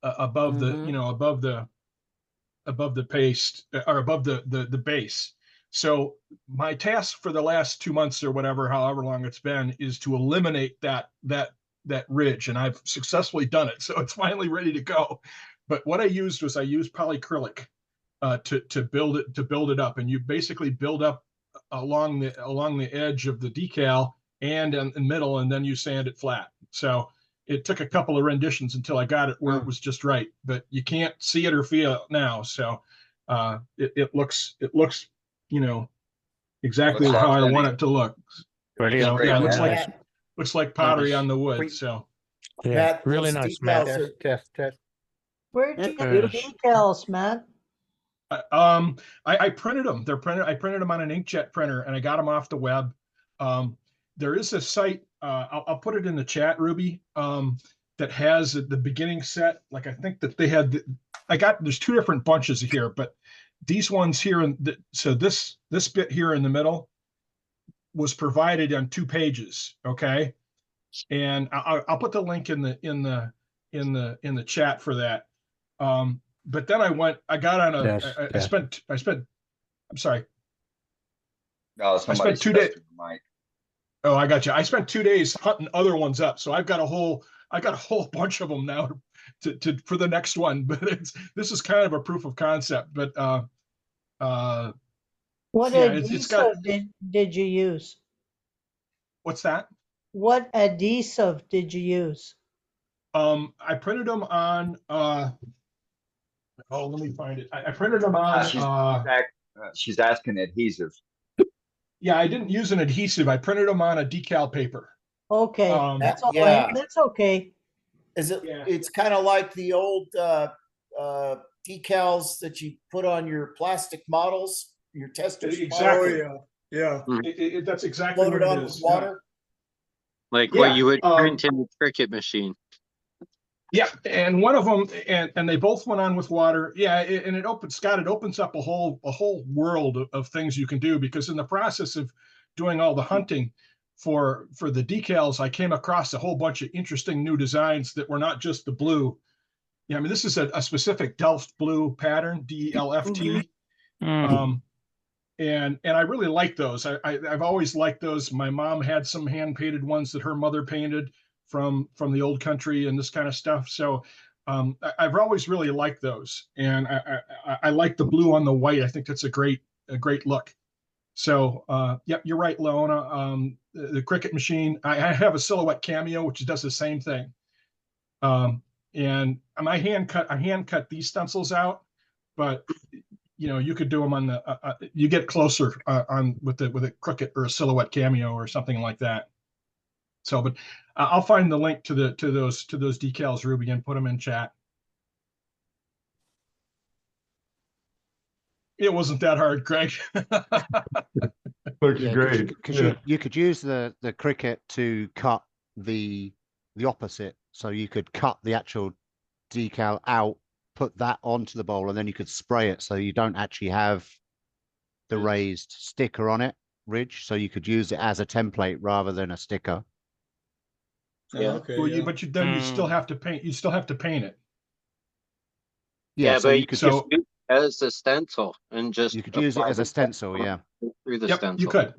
above the paste or above the base. So my task for the last 2 months or whatever, however long it's been, is to eliminate that ridge, and I've successfully done it. So it's finally ready to go. But what I used polyacrylic to build it up, and you basically build up along the edge of the decal and in the middle, and then you sand it flat. So it took a couple of renditions until I got it where it was just right, but you can't see it or feel it now. So it looks, exactly Looks how I authentic. want it to look. Brilliant. So, yeah, it Great, looks like pottery Nice. on the wood. So Yeah, Matt, really those nice, Matt. decals are- Where'd you That's get the beautiful. decals, Matt? I printed them. I printed them on an inkjet printer, and I got them off the web. There is a site. I'll put it in the chat, Ruby. That has the beginning set. Like I think that they had. There's two different bunches here, but these ones here, so this bit here in the middle was provided on 2 pages. Okay, and I'll put the link in the chat for that. But then I got on a, Yes, I yes. spent, I'm sorry. No, somebody spent 2 days. suggested the mic. Oh, I got you. I spent 2 days hunting other ones up. So I got a whole bunch of them now to for the next one. But this is kind of a proof of concept. But What yeah, it's got, adhesive did you use? what's that? What adhesive did you use? I printed them on, let me find it. I printed them on, She's asking adhesive. yeah, I didn't use an adhesive. I printed them on a decal paper. Okay, that's all yeah. right. That's okay. Is it? Yeah. It's kind of like the old decals that you put on your plastic models, your testers. Exactly. Oh, yeah. That's exactly Load what it it on is. with water. Like Yeah, what you would print in a Cricut machine. Yeah, and one of them, and they both went on with water. Yeah, and it opens up a whole world of things you can do, because in the process of doing all the hunting for the decals, I came across a whole bunch of interesting new designs that were not just the blue. Yeah, I mean, this is a specific Delft blue pattern, DELFT. And I really like those. I've always liked those. My mom had some hand painted ones that her mother painted from the old country and this kind of stuff. So I've always really liked those, and I like the blue on the white. I think that's a great look. So yep, you're right, Leona. The Cricut machine. I have a Silhouette Cameo, which does the same thing. And I hand cut these stencils out, but you could do them on the. You get closer on with a Cricut or a Silhouette Cameo or something like that. So, but I'll find the link to those decals, Ruby, and put them in chat. It wasn't that hard, Greg. Looks great. Because you could use the Cricut to cut the opposite. So you could cut the actual decal out, put that onto the bowl, and then you could spray it so you don't actually have the raised sticker on it, ridge. So you could use it as a template rather than a sticker. Yeah. Okay. Well, yeah. but then you still have to paint. You still have to paint it. Yeah, so but you could use it as a stencil and just you could use it as a stencil. Yeah. through the Yep, stencil. you could.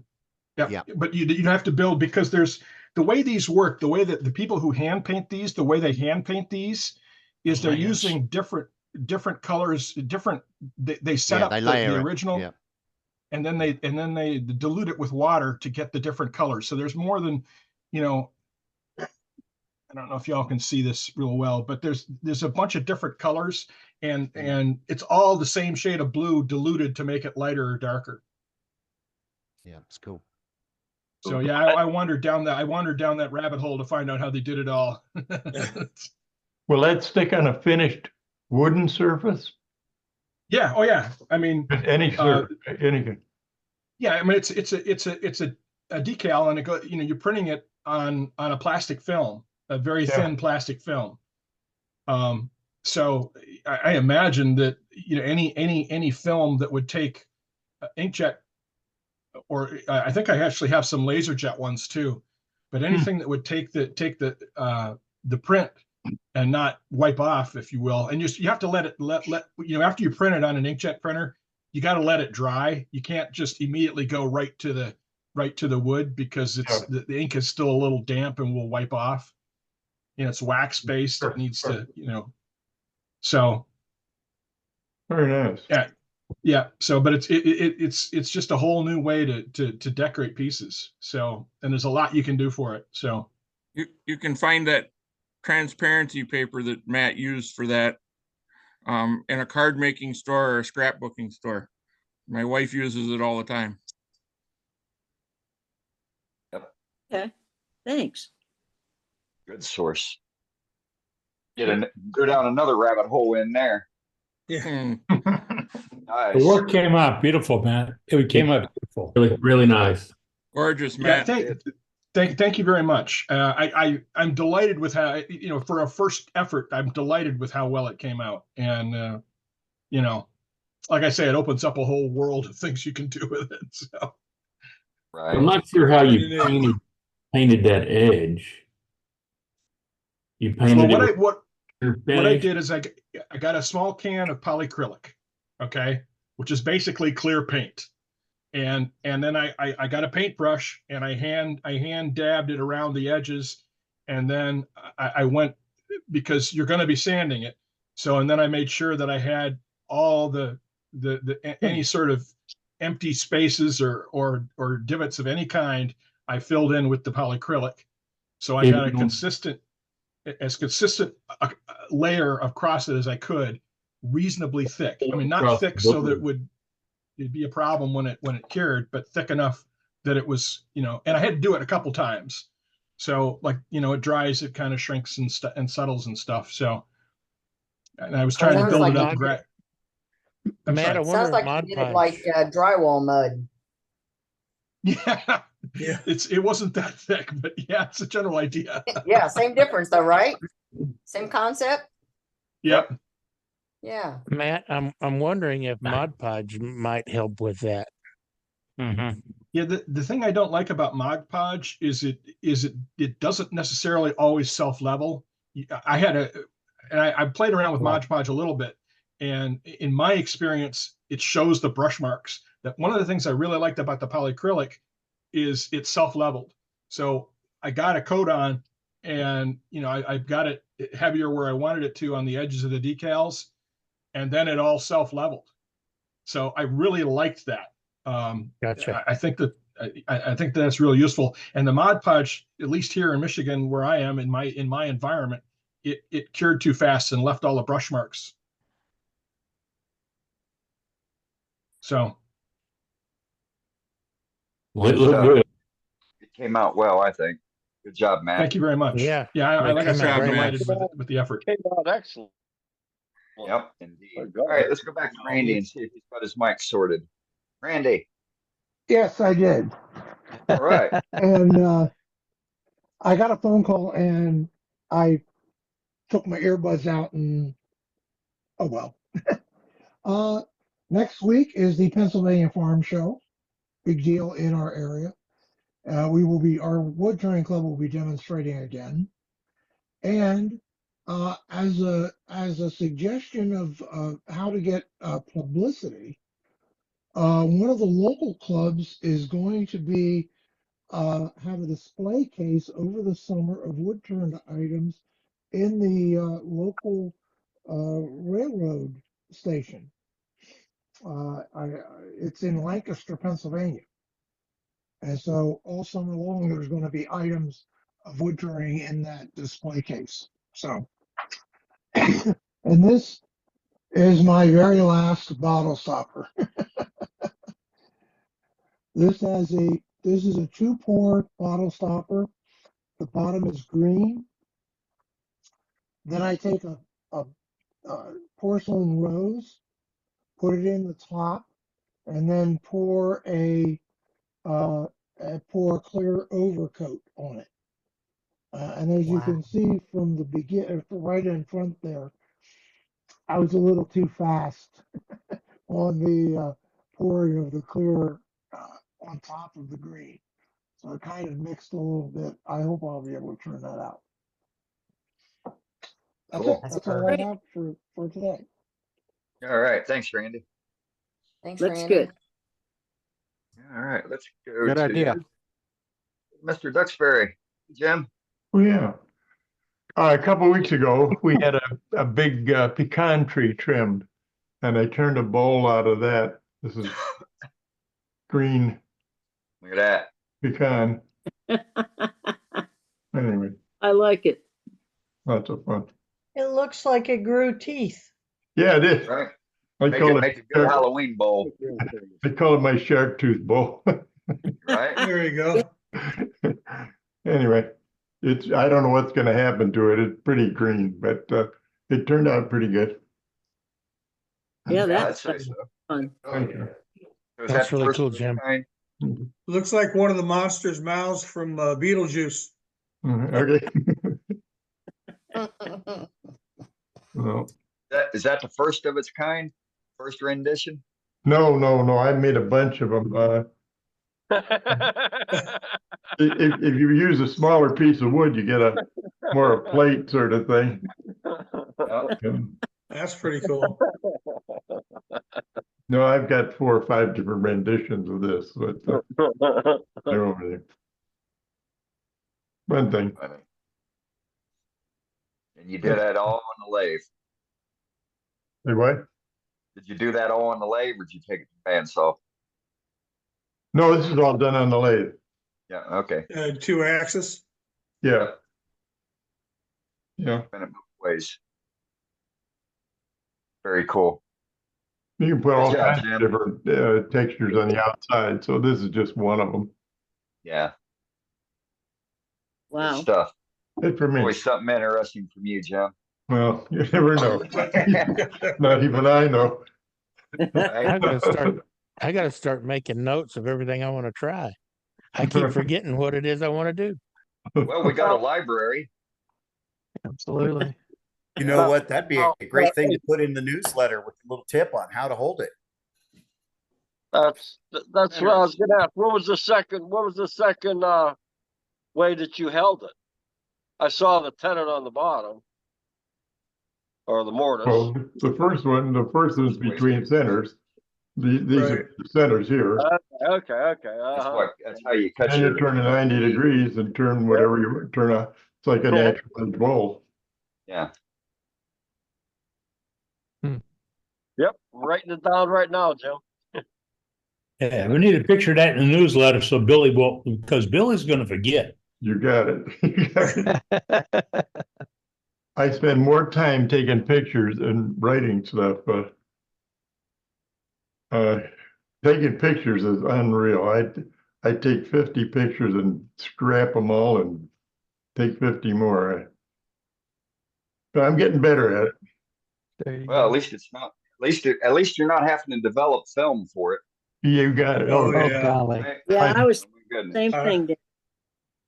Yep. But you have to build, because there's the way these work. The way that the people who hand paint these, the way they hand paint these, is they're using different colors, different. They set up the original, and then they dilute it with water to get the different colors. So there's more than, I don't know if y'all can see this real well, but there's a bunch of different colors, and it's all the same shade of blue diluted to make it lighter or darker. Yeah, it's cool. So yeah, I wandered down that rabbit hole to find out how they did it all. Will that stick on a finished wooden surface? Yeah. Oh yeah. I mean, any surface, anything. Yeah. I mean, it's a decal, and it go. You're printing it on a plastic film, a very thin plastic film. So I imagine that any film that would take inkjet, or I think I actually have some laser jet ones too, but anything that would take the print and not wipe off, if you will, and you have to let it after you print it on an inkjet printer, you got to let it dry. You can't just immediately go right to the wood, because the ink is still a little damp and will wipe off. It's wax based. It needs to, so. Very nice. Yeah. Yeah. So, but it's just a whole new way to decorate pieces. So, and there's a lot you can do for it. So You can find that transparency paper that Matt used for that in a card making store or a scrapbooking store. My wife uses it all the time. Okay, thanks. Good source. Go down another rabbit hole in there. Yeah. The work came out beautiful, man. It came out beautiful. Really nice. Gorgeous, Yeah, Matt. thank you very much. I'm delighted with how, for a first effort, I'm delighted with how well it came out. And like I say, it opens up a whole world of things you can do with it. So right. I'm not sure how you painted that edge. You painted what I it. did is I got a small can of polyacrylic, okay, which is basically clear paint. And then I got a paintbrush and I hand dabbed it around the edges, and then I went, because you're going to be sanding it. So, and then I made sure that I had all the any sort of empty spaces or divots of any kind I filled in with the polyacrylic. So I got as consistent layer across it as I could, reasonably thick. I mean, not thick so that it'd be a problem when it cured, but thick enough that it was, and I had to do it a couple times. So like, it dries, it kind of shrinks and settles and stuff. So, and I was trying to build it up. Matt, I wonder Sounds if like Mod you did it Podge. like drywall mud. Yeah. It wasn't that thick, but yeah, it's a general idea. Yeah, same difference though, right? Same concept. Yep. Yeah. Matt, I'm wondering if Mod Podge might help with that. Yeah, the thing I don't like about Mod Podge is it doesn't necessarily always self-level. I played around with Mod Podge a little bit, and in my experience, it shows the brush marks. That one of the things I really liked about the polyacrylic is it's self-leveled. So I got a coat on, and I've got it heavier where I wanted it to on the edges of the decals, and then it all self-leveled. So I really liked that. Gotcha. I think that's really useful. And the Mod Podge, at least here in Michigan, where I am in my environment, it cured too fast and left all the brush marks. So Well, it looked good. It came out well, I think. Good job, Matt. Thank you very much. Yeah. Like I said, I'm Matt. delighted with the effort. Came out excellent. Yep, indeed. All right, let's go back to Randy and see if he's got his mic sorted. Randy. Yes, I did. All right. And I got a phone call and I took my earbuds out and oh well. Next week is the Pennsylvania Farm Show. Big deal in our area. Our wood turning club will be demonstrating again. And as a suggestion of how to get publicity, one of the local clubs is going to be have a display case over the summer of wood turned items in the local railroad station. It's in Lancaster, Pennsylvania. And so all summer long, there's going to be items of wood turning in that display case. So, and this is my very last bottle stopper. This is a 2-pour bottle stopper. The bottom is green. Then I take a porcelain rose, put it in the top, and then pour a clear overcoat on it. And as you can see from the right in front there, I was a little too fast on the pouring of the clear on top of the green. So it kind of mixed a little bit. I hope I'll be able to turn that out. That's Cool. it. That's all I have for today. All right. Thanks, Randy. Thanks, Looks Randy. good. All right. Let's go Good to idea. Mr. Duxbury. Jim. Well, yeah. A couple of weeks ago, we had a big pecan tree trimmed. and I turned a bowl out of that. This is green Look at that. pecan. Anyway, I like it. lots of fun. It looks like it grew teeth. Yeah, it is. Right. I Make call it make a good Halloween bowl. I call it my shark tooth bowl. Right. There you go. Anyway, I don't know what's going to happen to it. It's pretty green, but it turned out pretty good. Yeah, I'd that's say so. fun. Thank you. So is That's that the really first cool, of its Jim. kind? Looks like one of the monster's mouths from Beetlejuice. Okay. No, Is that the first of its kind? First rendition? no. I made a bunch of them. If you use a smaller piece of wood, you get a more a plate sort of thing. And, That's pretty cool. no, I've got 4 or 5 different renditions of this, but they're over there. One thing. And you did that all on the lathe. Say what? Did you do that all on the lathe, or did you take it to bandsaw? No, this is all done on the lathe. Yeah. Okay. 2 axis. Yeah. Yeah. Spin it both ways. Very cool. You can put all Good job, kinds of Jim. different textures on the outside. So this is just one of them. Yeah. Good Wow. stuff. Good for me. Always something interesting from you, Jim. Well, you never know. Not even I know. I gotta start making notes of everything I want to try. I keep forgetting what it is I want to do. Well, we got a library. Absolutely. You know what? That'd be a great thing to put in the newsletter with a little tip on how to hold it. That's what I was gonna ask. What was the second way that you held it? I saw the tenon on the bottom. Or the mortise. Well, the first one's between centers. These are the centers here. Okay. That's how you cut And you turn it 90 degrees and turn whatever you turn on. It's like an actual bowl. Yeah. Yep, writing it down right now, Jim. Yeah, we need a picture of that in the newsletter so Billy will, because Billy's going to forget. You got it. I spend more time taking pictures and writing stuff, but taking pictures is unreal. I take 50 pictures and scrap them all and take 50 more. But I'm getting better at it. Well, at least it's not. At least you're not having to develop film for it. You got it. Oh, yeah. golly. Right? Yeah, I was goodness. same thing. Dan.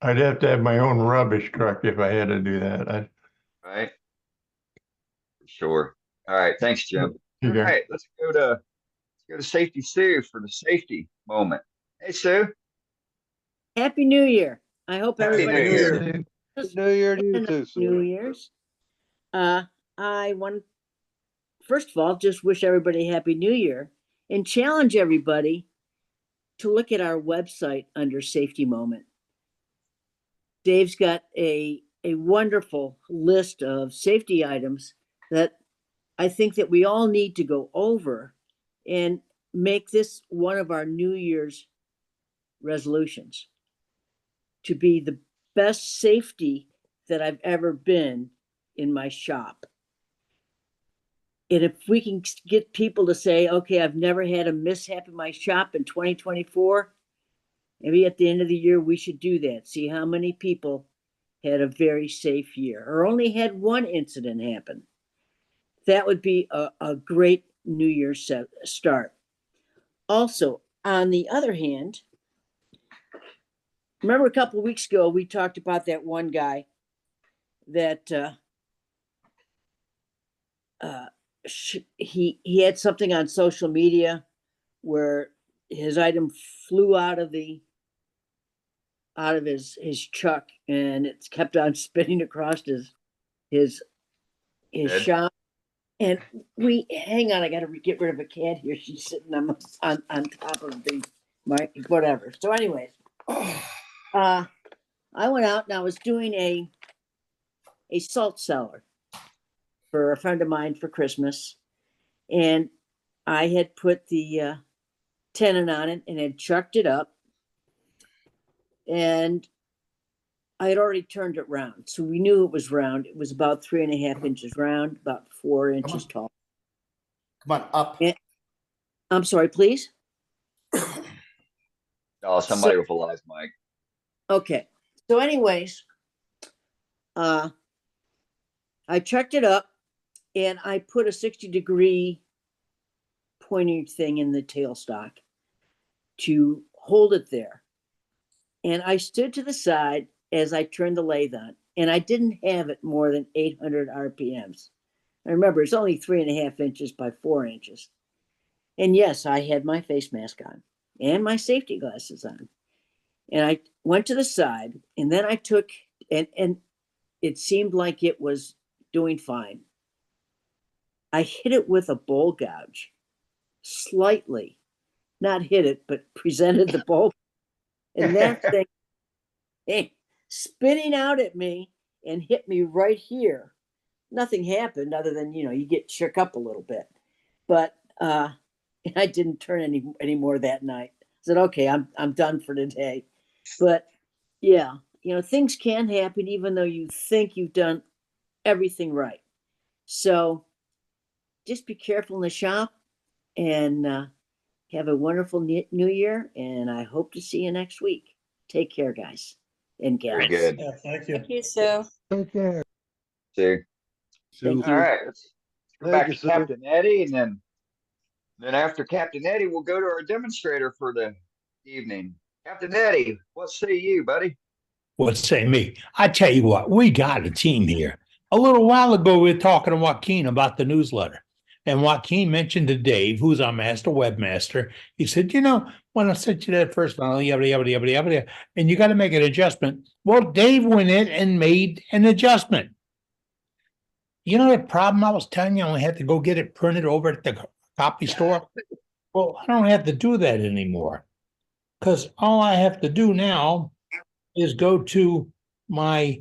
I'd have to have my own rubbish truck if I had to do that. Right. For sure. All right. Thanks, Jim. All Okay. right. Let's go to Safety Sue for the safety moment. Hey, Sue. Happy New Year. I hope Happy everybody New Year. New Year to you too, Sue. New Year's. I want first of all just wish everybody Happy New Year and challenge everybody to look at our website under Safety Moment. Dave's got a wonderful list of safety items that I think that we all need to go over and make this one of our New Year's resolutions to be the best safety that I've ever been in my shop. And if we can get people to say, okay, I've never had a mishap in my shop in 2024, maybe at the end of the year, we should do that. See how many people had a very safe year or only had one incident happen. That would be a great New Year's start. Also, on the other hand, remember a couple of weeks ago, we talked about that one guy that he had something on social media where his item flew out of his chuck and it's kept on spinning across his shop. And hang on, I got to get rid of a cat here. She's sitting on top of whatever. So anyways, I went out and I was doing a salt cellar for a friend of mine for Christmas. And I had put the tenon on it and had chucked it up, and I had already turned it round, so we knew it was round. It was about 3.5 inches round, about 4 inches tall. Come on, up. I'm sorry, please. Oh, somebody with a live mic. Okay. So anyways, I checked it up and I put a 60-degree pointing thing in the tailstock to hold it there. And I stood to the side as I turned the lathe on, and I didn't have it more than 800 RPMs. I remember it's only 3.5 inches by 4 inches. And yes, I had my face mask on and my safety glasses on. And I went to the side, and then I took, and it seemed like it was doing fine. I hit it with a bowl gouge, slightly, not hit it, but presented the bowl. And that thing spinning out at me and hit me right here. Nothing happened other than, you get shook up a little bit. But I didn't turn any more that night. I said, okay, I'm done for today. But yeah, things can happen even though you think you've done everything right. So just be careful in the shop and have a wonderful new year. And I hope to see you next week. Take care, guys and gals. Very good. Yeah, thank you. Thank you, Sue. Take care. See. Thank All you. right. Let's go Thank back you, to Sue. Captain Eddie, and then after Captain Eddie, we'll go to our demonstrator for the evening. Captain Eddie, what say you, buddy? What say me? I tell you what, we got a team here. A little while ago, we were talking to Joaquin about the newsletter. And Joaquin mentioned to Dave, who's our master webmaster, he said, when I sent you that first one, yabba, yabba, yabba, yabba, and you got to make an adjustment. Well, Dave went in and made an adjustment. You know that problem I was telling you, I had to go get it printed over at the copy store? Well, I don't have to do that anymore, because all I have to do now is go to my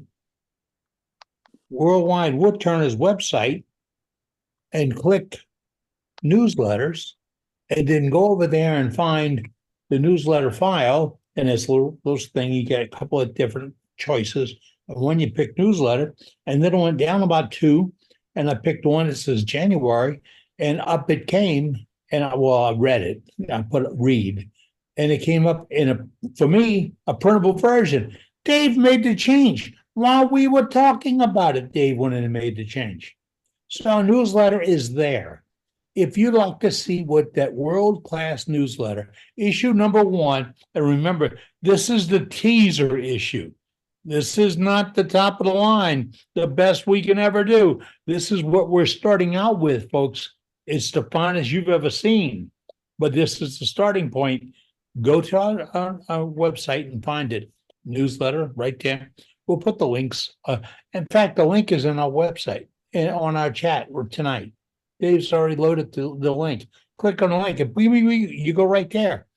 Worldwide Woodturners website and click newsletters, and then go over there and find the newsletter file. And this little thing, you get a couple of different choices. And when you pick newsletter, and then it went down about 2, and I picked one that says January, and up it came. And I read it. I put read, and it came up for me, a printable version. Dave made the change while we were talking about it. Dave went in and made the change. So newsletter is there. If you'd like to see what that world-class newsletter, issue number 1, and remember, this is the teaser issue. This is not the top of the line, the best we can ever do. This is what we're starting out with, folks. It's the finest you've ever seen, but this is the starting point. Go to our website and find it. Newsletter right there. We'll put the links. In fact, the link is in our website and on our chat tonight. Dave's already loaded the link. Click on the link and you go right there.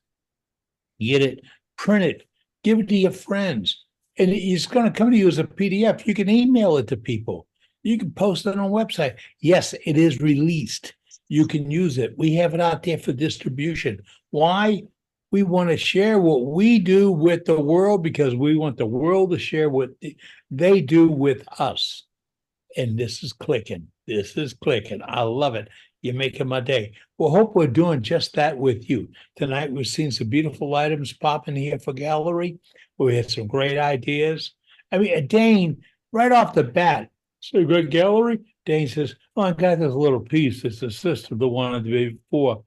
Get it, print it, give it to your friends. And it's going to come to you as a PDF. You can email it to people. You can post it on a website. Yes, it is released. You can use it. We have it out there for distribution. Why? We want to share what we do with the world because we want the world to share what they do with us. And this is clicking. This is clicking. I love it. You're making my day. Well, hope we're doing just that with you. Tonight, we've seen some beautiful items pop in here for gallery. We had some great ideas. I mean, Dane, right off the bat, so good gallery. Dane says, oh, I got this little piece. It's a sister of the one of the day before.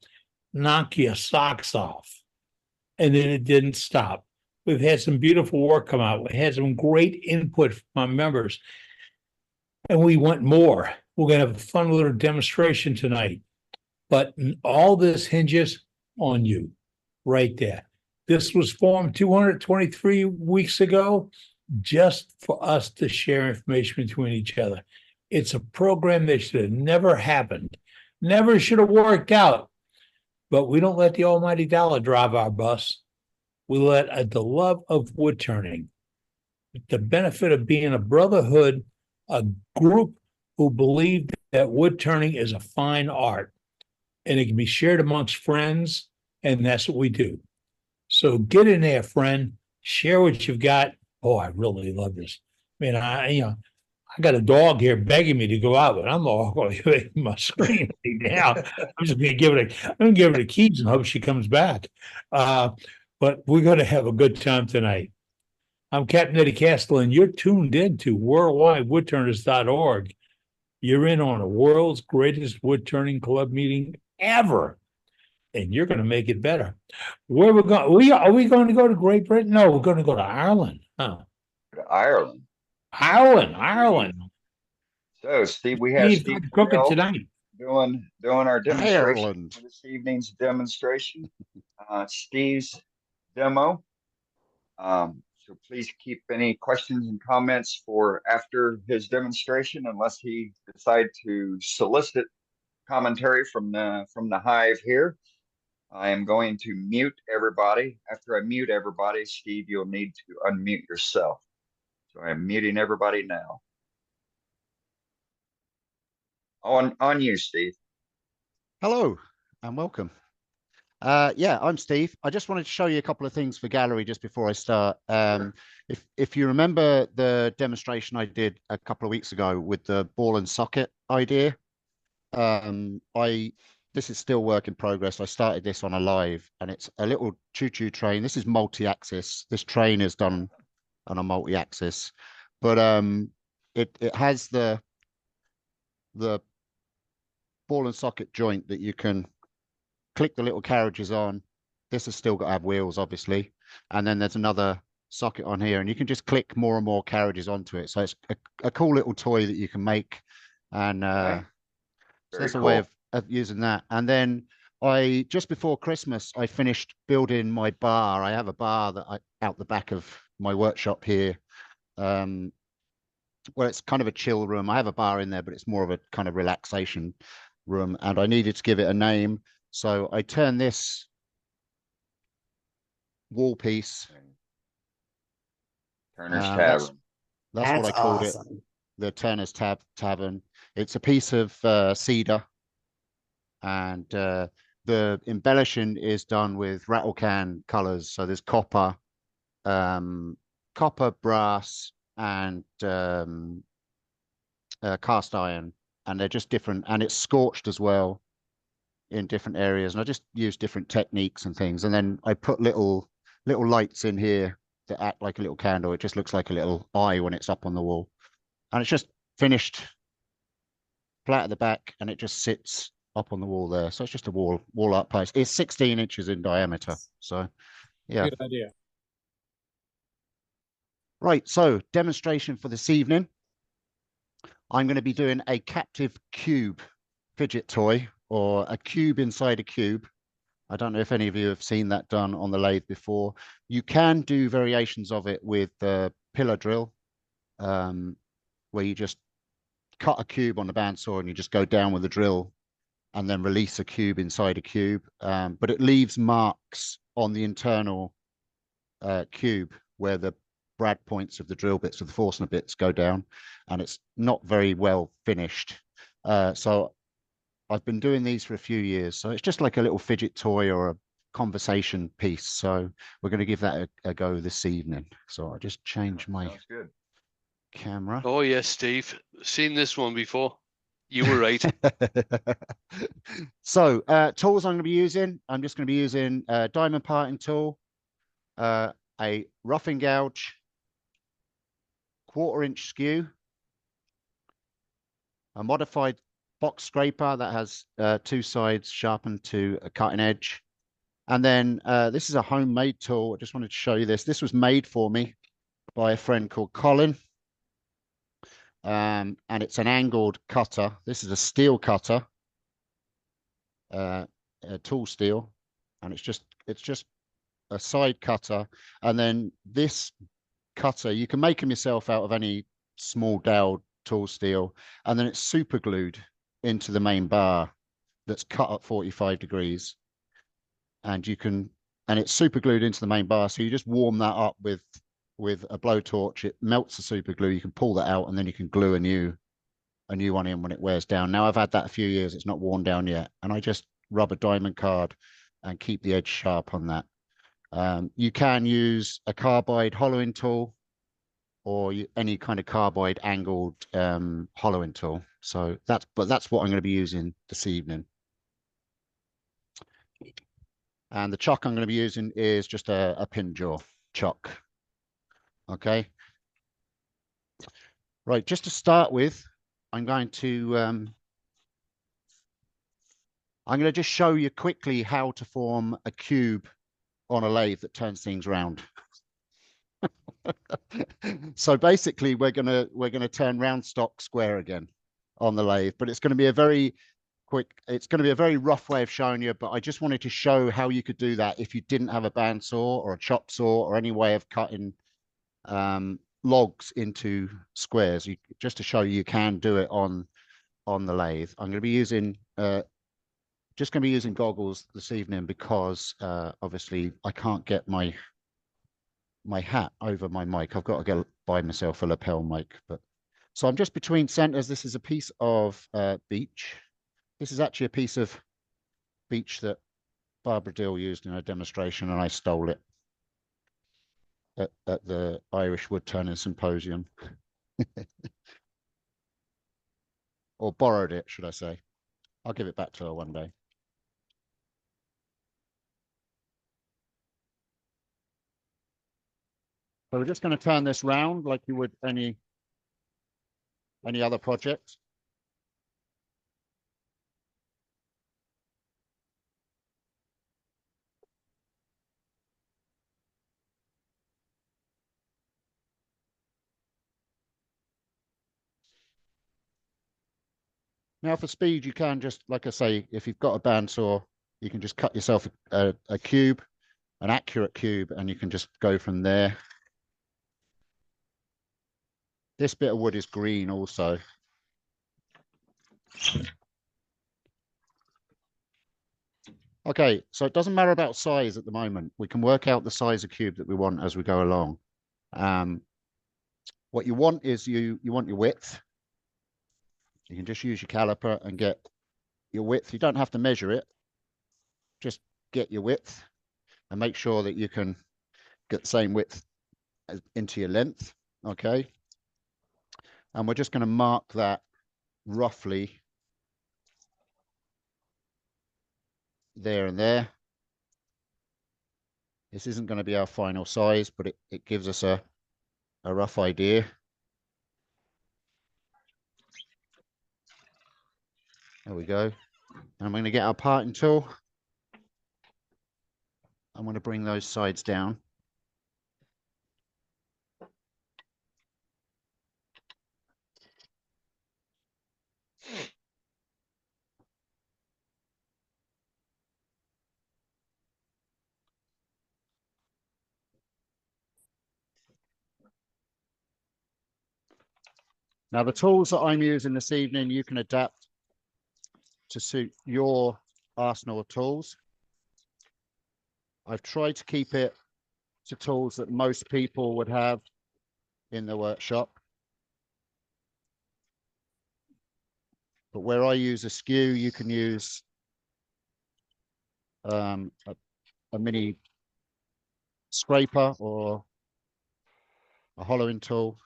Knock your socks off. And then it didn't stop. We've had some beautiful work come out. We had some great input from our members. And we want more. We're going to have a fun little demonstration tonight. But all this hinges on you right there. This was formed 223 weeks ago just for us to share information between each other. It's a program that should have never happened, never should have worked out. But we don't let the almighty dollar drive our bus. We let the love of wood turning, the benefit of being a brotherhood, a group who believe that wood turning is a fine art. and it can be shared amongst friends, and that's what we do. So get in there, friend, share what you've got. Oh, I really love this. Man, I got a dog here begging me to go out, but I'm all my screen now. I'm just gonna give her the keys and hope she comes back. But we're gonna have a good time tonight. I'm Captain Eddie Castle, and you're tuned in to worldwidewoodturners.org. You're in on the world's greatest wood turning club meeting ever, and you're going to make it better. Where we're going? Are we going to go to Great Britain? No, we're going to go to Ireland. Huh? Ireland. Ireland. So, Steve, we have Steve cooking Twydell tonight. doing our demonstration Ireland. for this evening's demonstration. Steve's demo. So please keep any questions and comments for after his demonstration, unless he decides to solicit commentary from the hive here. I am going to mute everybody. After I mute everybody, Steve, you'll need to unmute yourself. So I'm muting everybody now. On you, Steve. Hello and welcome. Yeah, I'm Steve. I just wanted to show you a couple of things for gallery just before I start. If you remember the demonstration I did a couple of weeks ago with the ball and socket idea, this is still work in progress. I started this on a live, and it's a little choo-choo train. This is multi-axis. This train is done on a multi-axis, but it has the ball and socket joint that you can click the little carriages on. This has still got to have wheels, obviously, and then there's another socket on here, and you can just click more and more carriages onto it. So it's a cool little toy that you can make, and so that's a way of using that. And then just before Christmas, I finished building my bar. I have a bar that out the back of my workshop here, where it's kind of a chill room. I have a bar in there, but it's more of a kind of relaxation room, and I needed to give it a name. So I turned this wall piece. Turner's Tavern. That's what I called it. The Turner's Tavern. It's a piece of cedar, and the embellishing is done with rattle can colors. So there's copper, brass, and cast iron, and they're just different. And it's scorched as well in different areas, and I just use different techniques and things. And then I put little lights in here that act like a little candle. It just looks like a little eye when it's up on the wall, and it's just finished flat at the back, and it just sits up on the wall there. So it's just a wall art post. It's 16 inches in diameter. So yeah, good idea. Right, so demonstration for this evening. I'm going to be doing a captive cube fidget toy, or a cube inside a cube. I don't know if any of you have seen that done on the lathe before. You can do variations of it with the pillar drill, where you just cut a cube on the bandsaw and you just go down with the drill and then release a cube inside a cube. But it leaves marks on the internal cube where the brad points of the drill bits, of the Forstner bits, go down, and it's not very well finished. So I've been doing these for a few years, so it's just like a little fidget toy or a conversation piece. So we're going to give that a go this evening. So I just change my camera. Oh yes, Steve, seen this one before. You were right. So tools I'm going to be using. I'm just going to be using a diamond parting tool, a roughing gouge, 1/4 inch skew, a modified box scraper that has 2 sides sharpened to a cutting edge. And then this is a homemade tool. I just wanted to show you this. This was made for me by a friend called Colin. And it's an angled cutter. This is a steel cutter, a tool steel, and it's just a side cutter. And then this cutter, you can make them yourself out of any small dowel tool steel, and then it's super glued into the main bar that's cut at 45 degrees, and it's super glued into the main bar. So you just warm that up with a blowtorch. It melts the super glue. You can pull that out, and then you can glue a new one in when it wears down. Now I've had that a few years. It's not worn down yet, and I just rubber diamond card and keep the edge sharp on that. You can use a carbide hollowing tool or any kind of carbide angled hollowing tool. So that's what I'm going to be using this evening. And the chock I'm going to be using is just a pin jaw chock. Okay. Right, just to start with, I'm going to just show you quickly how to form a cube on a lathe that turns things round. So basically, we're gonna turn round stock square again on the lathe, but it's going to be a very it's going to be a very rough way of showing you, but I just wanted to show how you could do that if you didn't have a bandsaw or a chop saw or any way of cutting logs into squares. Just to show you can do it on the lathe. I'm going to be using just going to be using goggles this evening because obviously I can't get my hat over my mic. I've got to go buy myself a lapel mic. But so I'm just between centers. This is a piece of beech. This is actually a piece of beech that Barbara Dill used in a demonstration, and I stole it at the Irish Wood Turning Symposium. Or borrowed it, should I say. I'll give it back to her one day. So we're just going to turn this round like you would any other project. Now for speed, you can just, like I say, if you've got a bandsaw, you can just cut yourself a cube, an accurate cube, and you can just go from there. This bit of wood is green also. Okay, so it doesn't matter about size at the moment. We can work out the size of cube that we want as we go along. What you want is you want your width. You can just use your caliper and get your width. You don't have to measure it. Just get your width and make sure that you can get the same width into your length. Okay. And we're just going to mark that roughly there and there. This isn't going to be our final size, but it gives us a rough idea. There we go. And I'm going to get our parting tool. I'm going to bring those sides down. Now the tools that I'm using this evening, you can adapt to suit your arsenal of tools. I've tried to keep it to tools that most people would have in the workshop. But where I use a skew, you can use a mini scraper or a hollowing tool.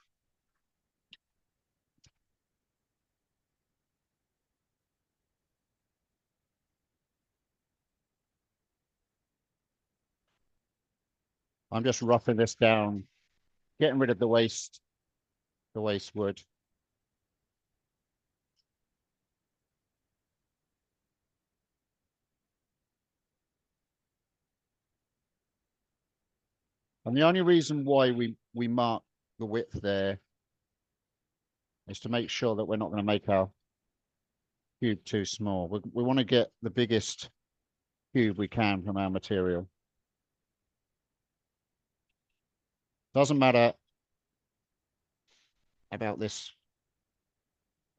I'm just roughing this down, getting rid of the waste wood. And the only reason why we mark the width there is to make sure that we're not going to make our cube too small. We want to get the biggest cube we can from our material. Doesn't matter about this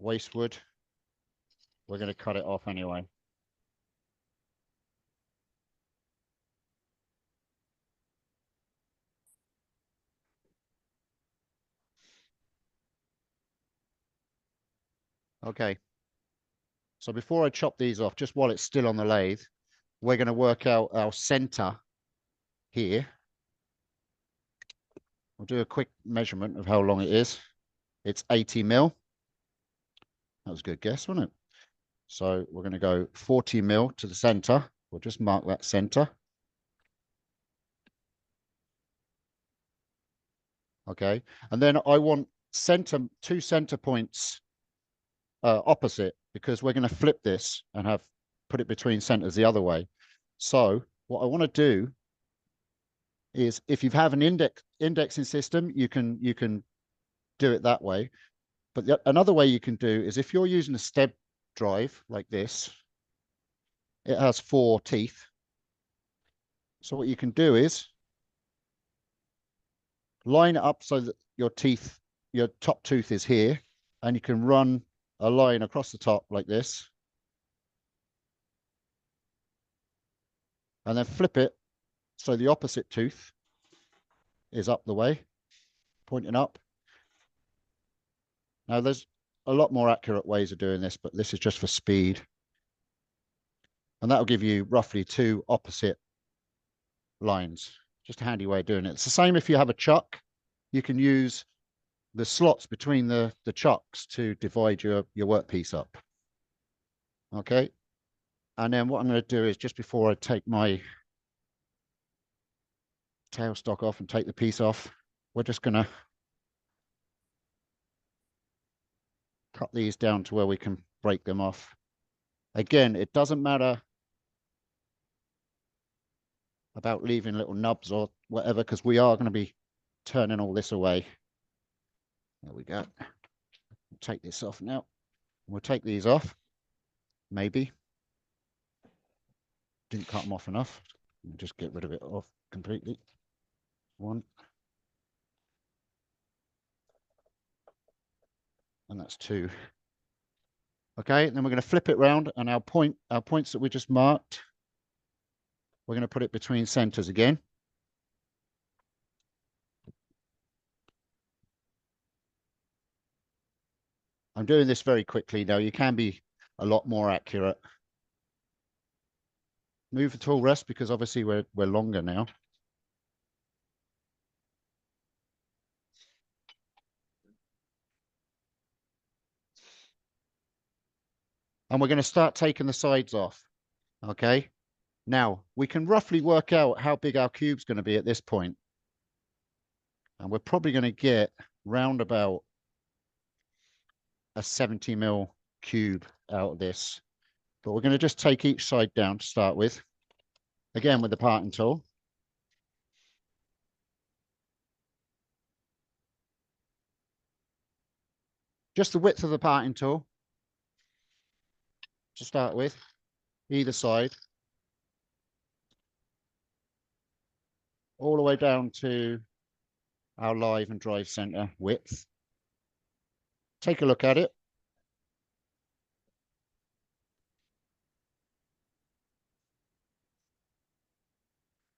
waste wood. We're going to cut it off anyway. Okay. So before I chop these off, just while it's still on the lathe, we're going to work out our center here. We'll do a quick measurement of how long it is. It's 80 mil. That was a good guess, wasn't it? So we're going to go 40 mil to the center. We'll just mark that center. Okay. And then I want two center points opposite, because we're going to flip this and put it between centers the other way. So what I want to do is, if you have an indexing system, you can do it that way. But another way you can do is, if you're using a step drive like this, it has 4 teeth. So what you can do is line it up so that your top tooth is here, and you can run a line across the top like this, and then flip it so the opposite tooth is up the way, pointing up. Now there's a lot more accurate ways of doing this, but this is just for speed. And that'll give you roughly 2 opposite lines. Just a handy way of doing it. It's the same if you have a chuck. You can use the slots between the chucks to divide your workpiece up. Okay. And then what I'm going to do is, just before I take my tailstock off and take the piece off, we're just going to cut these down to where we can break them off. Again, it doesn't matter about leaving little nubs or whatever, because we are going to be turning all this away. There we go. We'll take this off now. We'll take these off. Maybe. Didn't cut them off enough. We'll just get rid of it off completely. 1. And that's 2. Okay, and then we're going to flip it round, and our points that we just marked, we're going to put it between centers again. I'm doing this very quickly now. You can be a lot more accurate. Move the tool rest, because obviously we're longer now. And we're going to start taking the sides off. Okay. Now we can roughly work out how big our cube's going to be at this point. And we're probably going to get round about a 70 mil cube out of this. But we're going to just take each side down to start with. Again, with the parting tool. Just the width of the parting tool to start with, either side. All the way down to our live and drive center width. Take a look at it.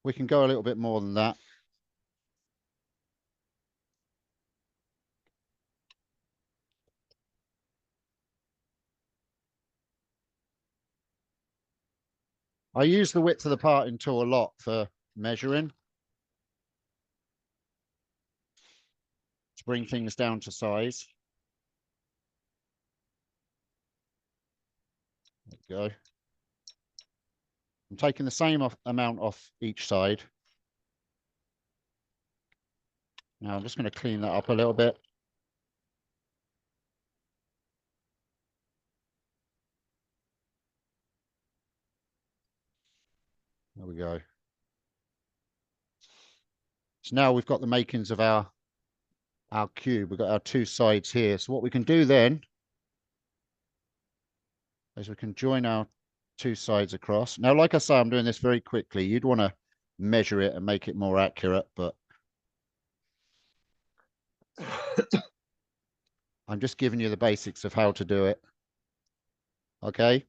We can go a little bit more than that. I use the width of the parting tool a lot for measuring, to bring things down to size. There we go. I'm taking the same amount off each side. Now I'm just going to clean that up a little bit. There we go. So now we've got the makings of our cube. We've got our 2 sides here. So what we can do then is we can join our 2 sides across. Now, like I say, I'm doing this very quickly. You'd want to measure it and make it more accurate, but I'm just giving you the basics of how to do it. Okay.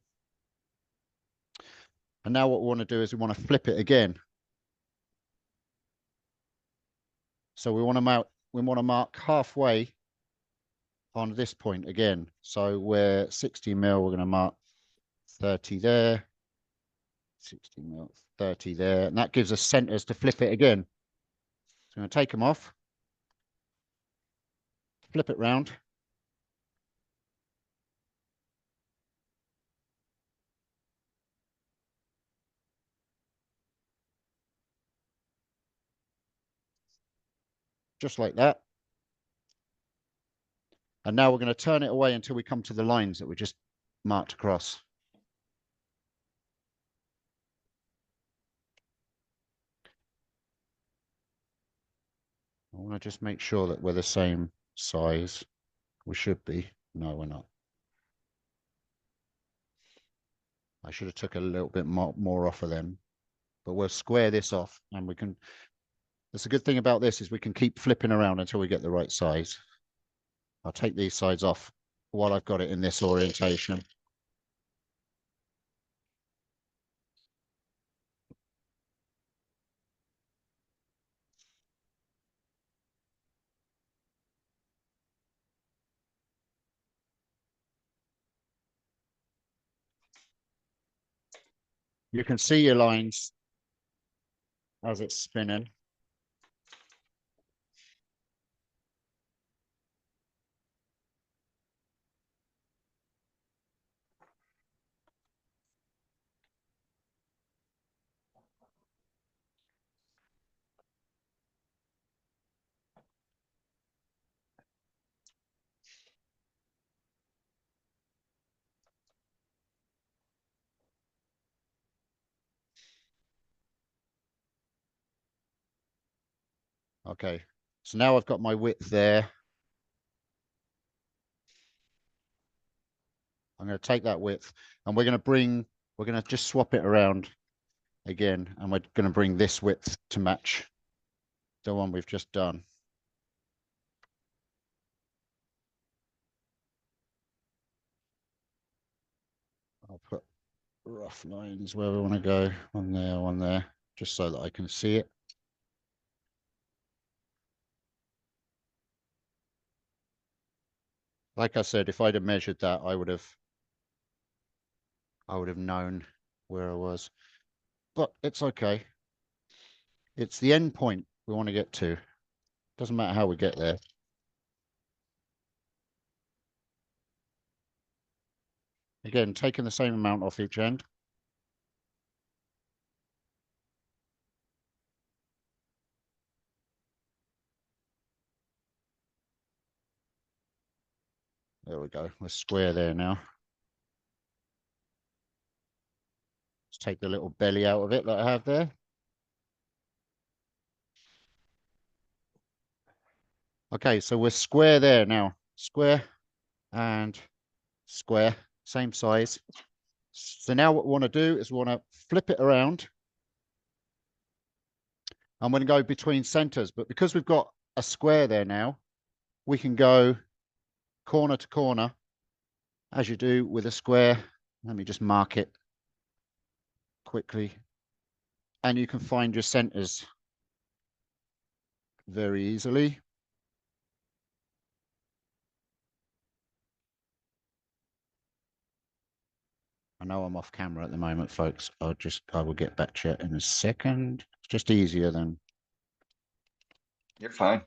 And now what we want to do is we want to flip it again. So we want to mark halfway on this point again. So we're 60 mil, we're going to mark 30 there, 60 mil, 30 there, and that gives us centers to flip it again. So I'm going to take them off, flip it round. Just like that. And now we're going to turn it away until we come to the lines that we just marked across. I want to just make sure that we're the same size. We should be. No, we're not. I should have took a little bit more off of them, but we'll square this off and we can, that's a good thing about this is we can keep flipping around until we get the right size. I'll take these sides off while I've got it in this orientation. You can see your lines as it's spinning. Okay, so now I've got my width there. I'm going to take that width and we're going to just swap it around again. And we're going to bring this width to match the one we've just done. I'll put rough lines where we want to go, one there, just so that I can see it. Like I said, if I'd have measured that, I would have known where I was, but it's okay. It's the end point we want to get to. Doesn't matter how we get there. Again, taking the same amount off each end. There we go. We're square there now. Let's take the little belly out of it that I have there. Okay, so we're square there now. Square and square, same size. So now what we want to do is we want to flip it around. I'm going to go between centers, but because we've got a square there now, we can go corner to corner as you do with a square. Let me just mark it quickly. And you can find your centers very easily. I know I'm off camera at the moment, folks. I will get back to you in a second. It's just easier than. You're fine.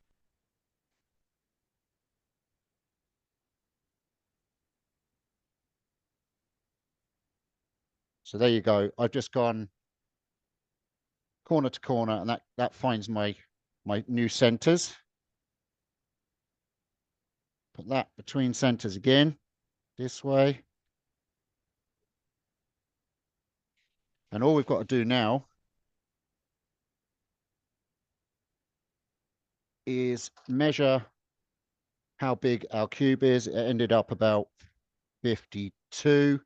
So there you go. I've just gone corner to corner, and that finds my new centers. Put that between centers again, this way. And all we've got to do now is measure how big our cube is. It ended up about 52.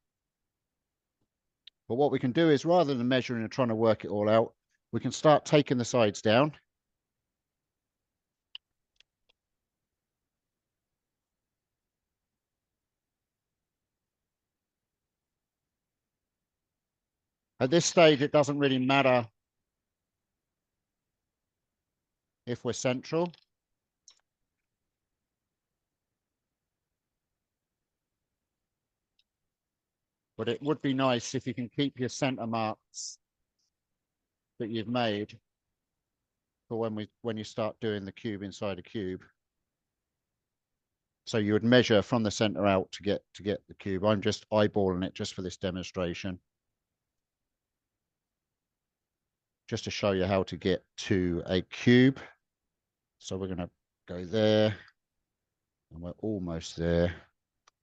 But what we can do is, rather than measuring and trying to work it all out, we can start taking the sides down. At this stage, it doesn't really matter if we're central. We're but it would be nice if you can keep your center marks that you've made for when you start doing the cube inside a cube. So you would measure from the center out to get the cube. I'm just eyeballing it just for this demonstration, just to show you how to get to a cube. So we're going to go there, and we're almost there.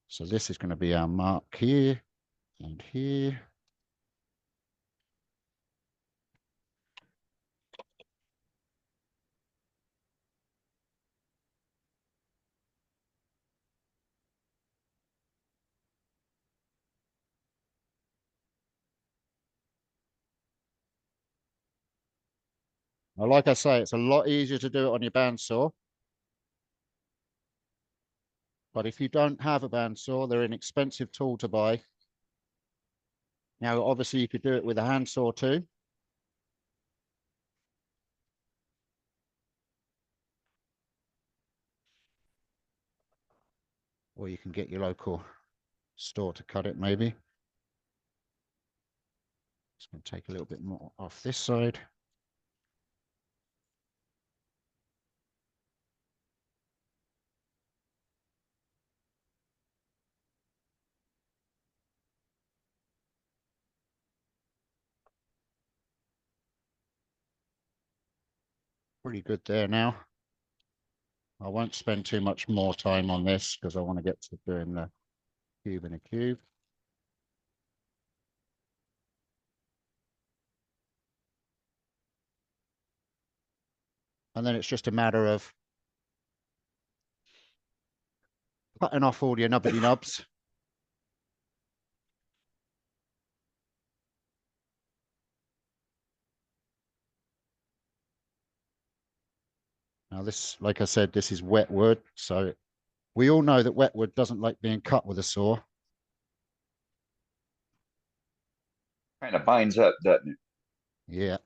So this is going to be our mark here and here. Now, like I say, it's a lot easier to do it on your bandsaw. But if you don't have a bandsaw, they're an expensive tool to buy. Now, obviously, you could do it with a handsaw too. Or you can get your local store to cut it, maybe. Just going to take a little bit more off this side. Pretty good there now. I won't spend too much more time on this because I want to get to doing the cube in a cube. And then it's just a matter of cutting off all your nubbity nubs. Now this, like I said, this is wet wood. So we all know that wet wood doesn't like being cut with a saw. Kind of binds up, doesn't it? Yeah.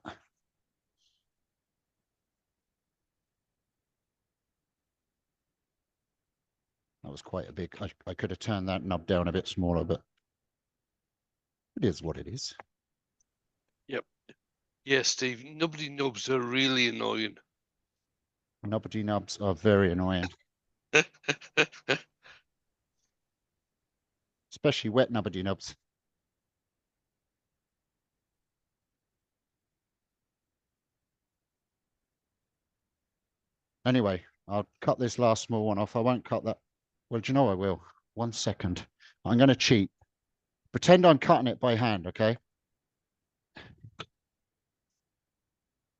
That was quite a big, I could have turned that nub down a bit smaller, but it is what it is. Yep. Yeah, Steve, nobody nubs are really annoying. Nubbity nubs are very annoying. Especially wet nubbity nubs. Anyway, I'll cut this last small one off. I won't cut that. Well, do you know I will? 1 second. I'm going to cheat. Pretend I'm cutting it by hand, okay?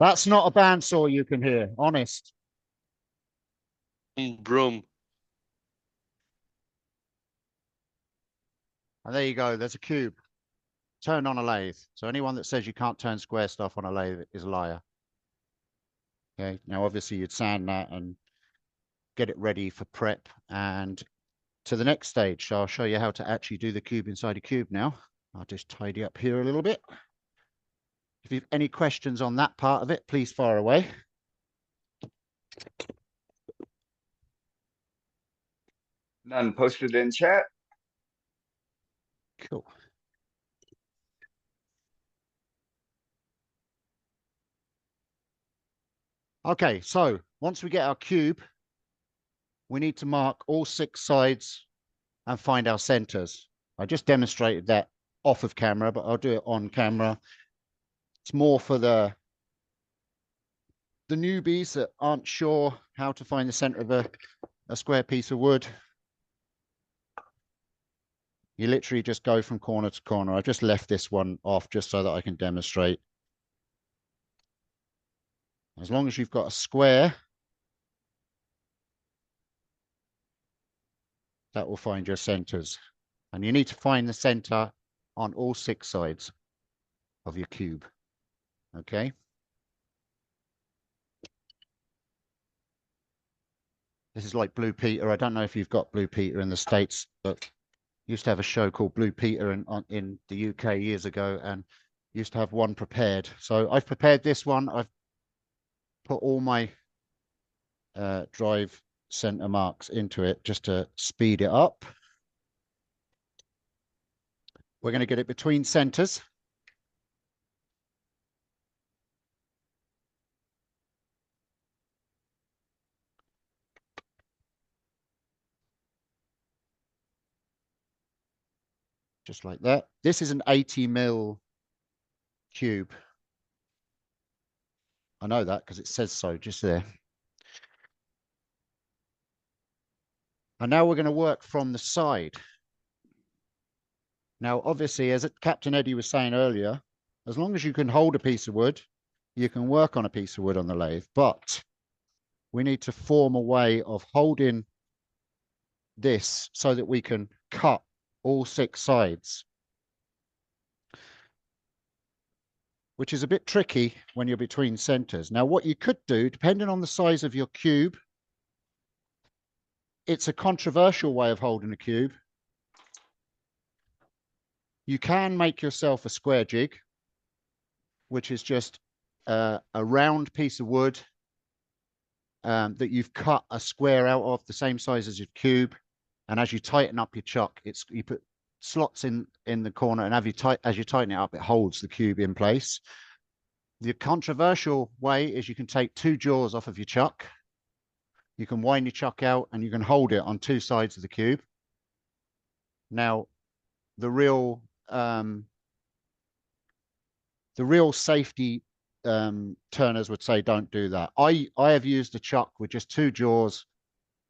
That's not a bandsaw you can hear, honest. Brum. And there you go. There's a cube. Turned on a lathe. So anyone that says you can't turn square stuff on a lathe is a liar. Okay. Now, obviously, you'd sand that and get it ready for prep. And to the next stage, so I'll show you how to actually do the cube inside a cube now. I'll just tidy up here a little bit. If you have any questions on that part of it, please fire away. None posted in chat. Cool. Okay, so once we get our cube, we need to mark all 6 sides and find our centers. I just demonstrated that off of camera, but I'll do it on camera. It's more for the newbies that aren't sure how to find the center of a square piece of wood. You literally just go from corner to corner. I've just left this one off just so that I can demonstrate. As long as you've got a square, that will find your centers. And you need to find the center on all 6 sides of your cube. Okay. This is like Blue Peter. I don't know if you've got Blue Peter in the States, but used to have a show called Blue Peter in the UK years ago, and used to have one prepared. So I've prepared this one. I've put all my drive center marks into it just to speed it up. We're going to get it between centers. Just like that. This is an 80 mil cube. I know that because it says so just there. And now we're going to work from the side. Now, obviously, as Captain Eddie was saying earlier, as long as you can hold a piece of wood, you can work on a piece of wood on the lathe. But we need to form a way of holding this so that we can cut all 6 sides, which is a bit tricky when you're between centers. Now, what you could do, depending on the size of your cube, it's a controversial way of holding a cube. You can make yourself a square jig, which is just a round piece of wood that you've cut a square out of the same size as your cube. And as you tighten up your chuck, you put slots in the corner, and as you tighten it up, it holds the cube in place. The controversial way is you can take 2 jaws off of your chuck. You can wind your chuck out and you can hold it on 2 sides of the cube. Now, the real safety turners would say don't do that. I have used a chuck with just 2 jaws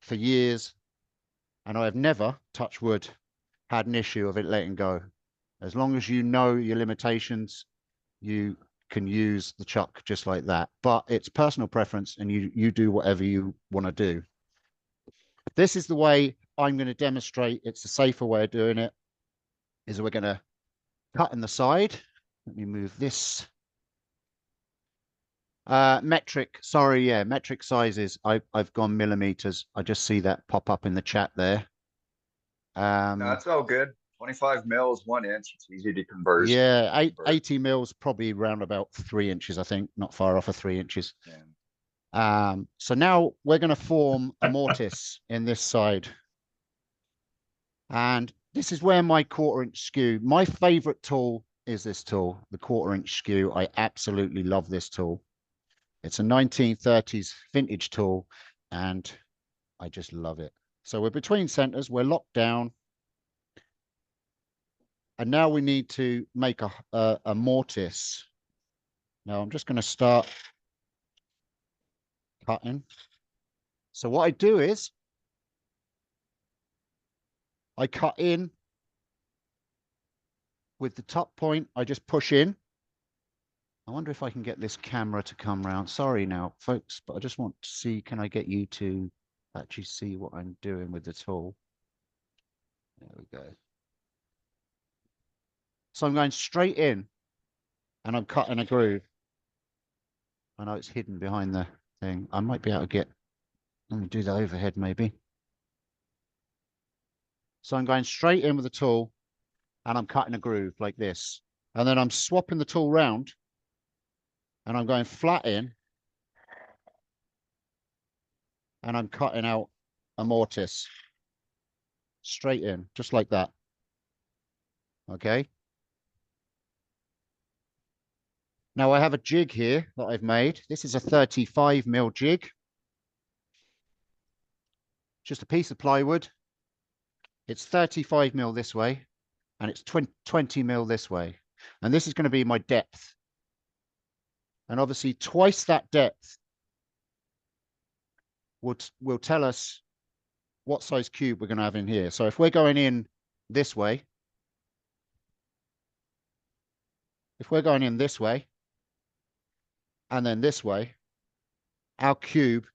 for years, and I have never, touch wood, had an issue of it letting go. As long as you know your limitations, you can use the chuck just like that. But it's personal preference, and you do whatever you want to do. This is the way I'm going to demonstrate. It's a safer way of doing it. Is we're going to cut in the side. Let me move this. Metric sizes. I've gone millimeters. I just see that pop up in the chat there. No, that's all good. 25 mils, 1 inch. It's easy to convert. Yeah, 80 mils, probably around about 3 inches, I think, not far off of 3 inches. Yeah. So now we're going to form a mortise in this side. And this is where my 1/4 inch skew, my favorite tool is this tool, the 1/4 inch skew. I absolutely love this tool. It's a 1930s vintage tool, and I just love it. So we're between centers, we're locked down. And now we need to make a mortise. Now I'm just going to start cutting. So what I do is I cut in with the top point. I just push in. I wonder if I can get this camera to come round. Sorry now, folks, but I just want to see, can I get you to actually see what I'm doing with the tool? There we go. So I'm going straight in and I'm cutting a groove. I know it's hidden behind the thing. I might be able to get, let me do the overhead maybe. So I'm going straight in with the tool and I'm cutting a groove like this. And then I'm swapping the tool round and I'm going flat in and I'm cutting out a mortise straight in, just like that. Okay. Now I have a jig here that I've made. This is a 35 mil jig. Just a piece of plywood. It's 35 mil this way and it's 20 mil this way. And this is going to be my depth. And obviously twice that depth will tell us what size cube we're going to have in here. So if we're going in this way, and then this way, our cube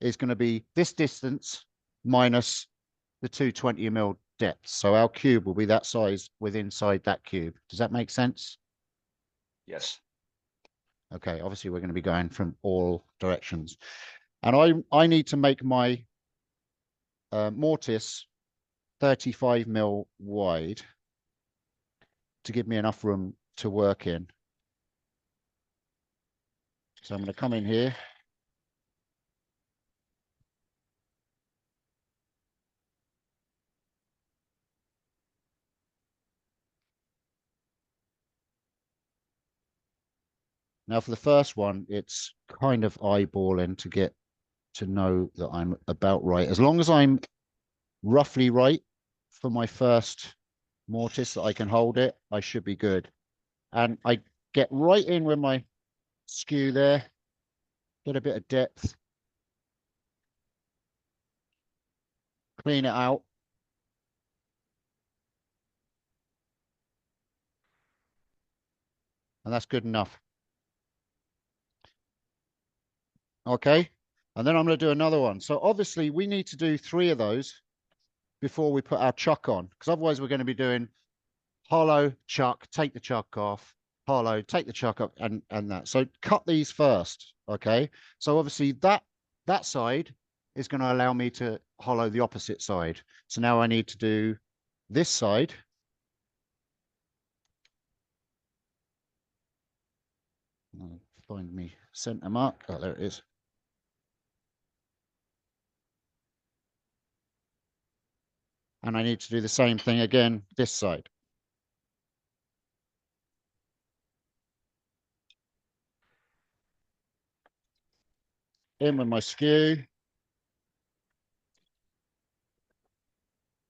is going to be this distance minus the 220 mil depth. So our cube will be that size with inside that cube. Does that make sense? Yes. Okay, obviously we're going to be going from all directions. And I need to make my mortise 35 mil wide to give me enough room to work in. So I'm going to come in here. Now for the first one, it's kind of eyeballing to get to know that I'm about right. As long as I'm roughly right for my first mortise that I can hold it, I should be good. And I get right in with my skew there, get a bit of depth, clean it out. And that's good enough. Okay. And then I'm going to do another one. So obviously we need to do 3 of those before we put our chuck on, because otherwise we're going to be doing hollow, chuck, take the chuck off, hollow, take the chuck off, and that. So cut these first. Okay. So obviously that side is going to allow me to hollow the opposite side. So now I need to do this side. Find me center mark. Oh, there it is. And I need to do the same thing again this side. In with my skew.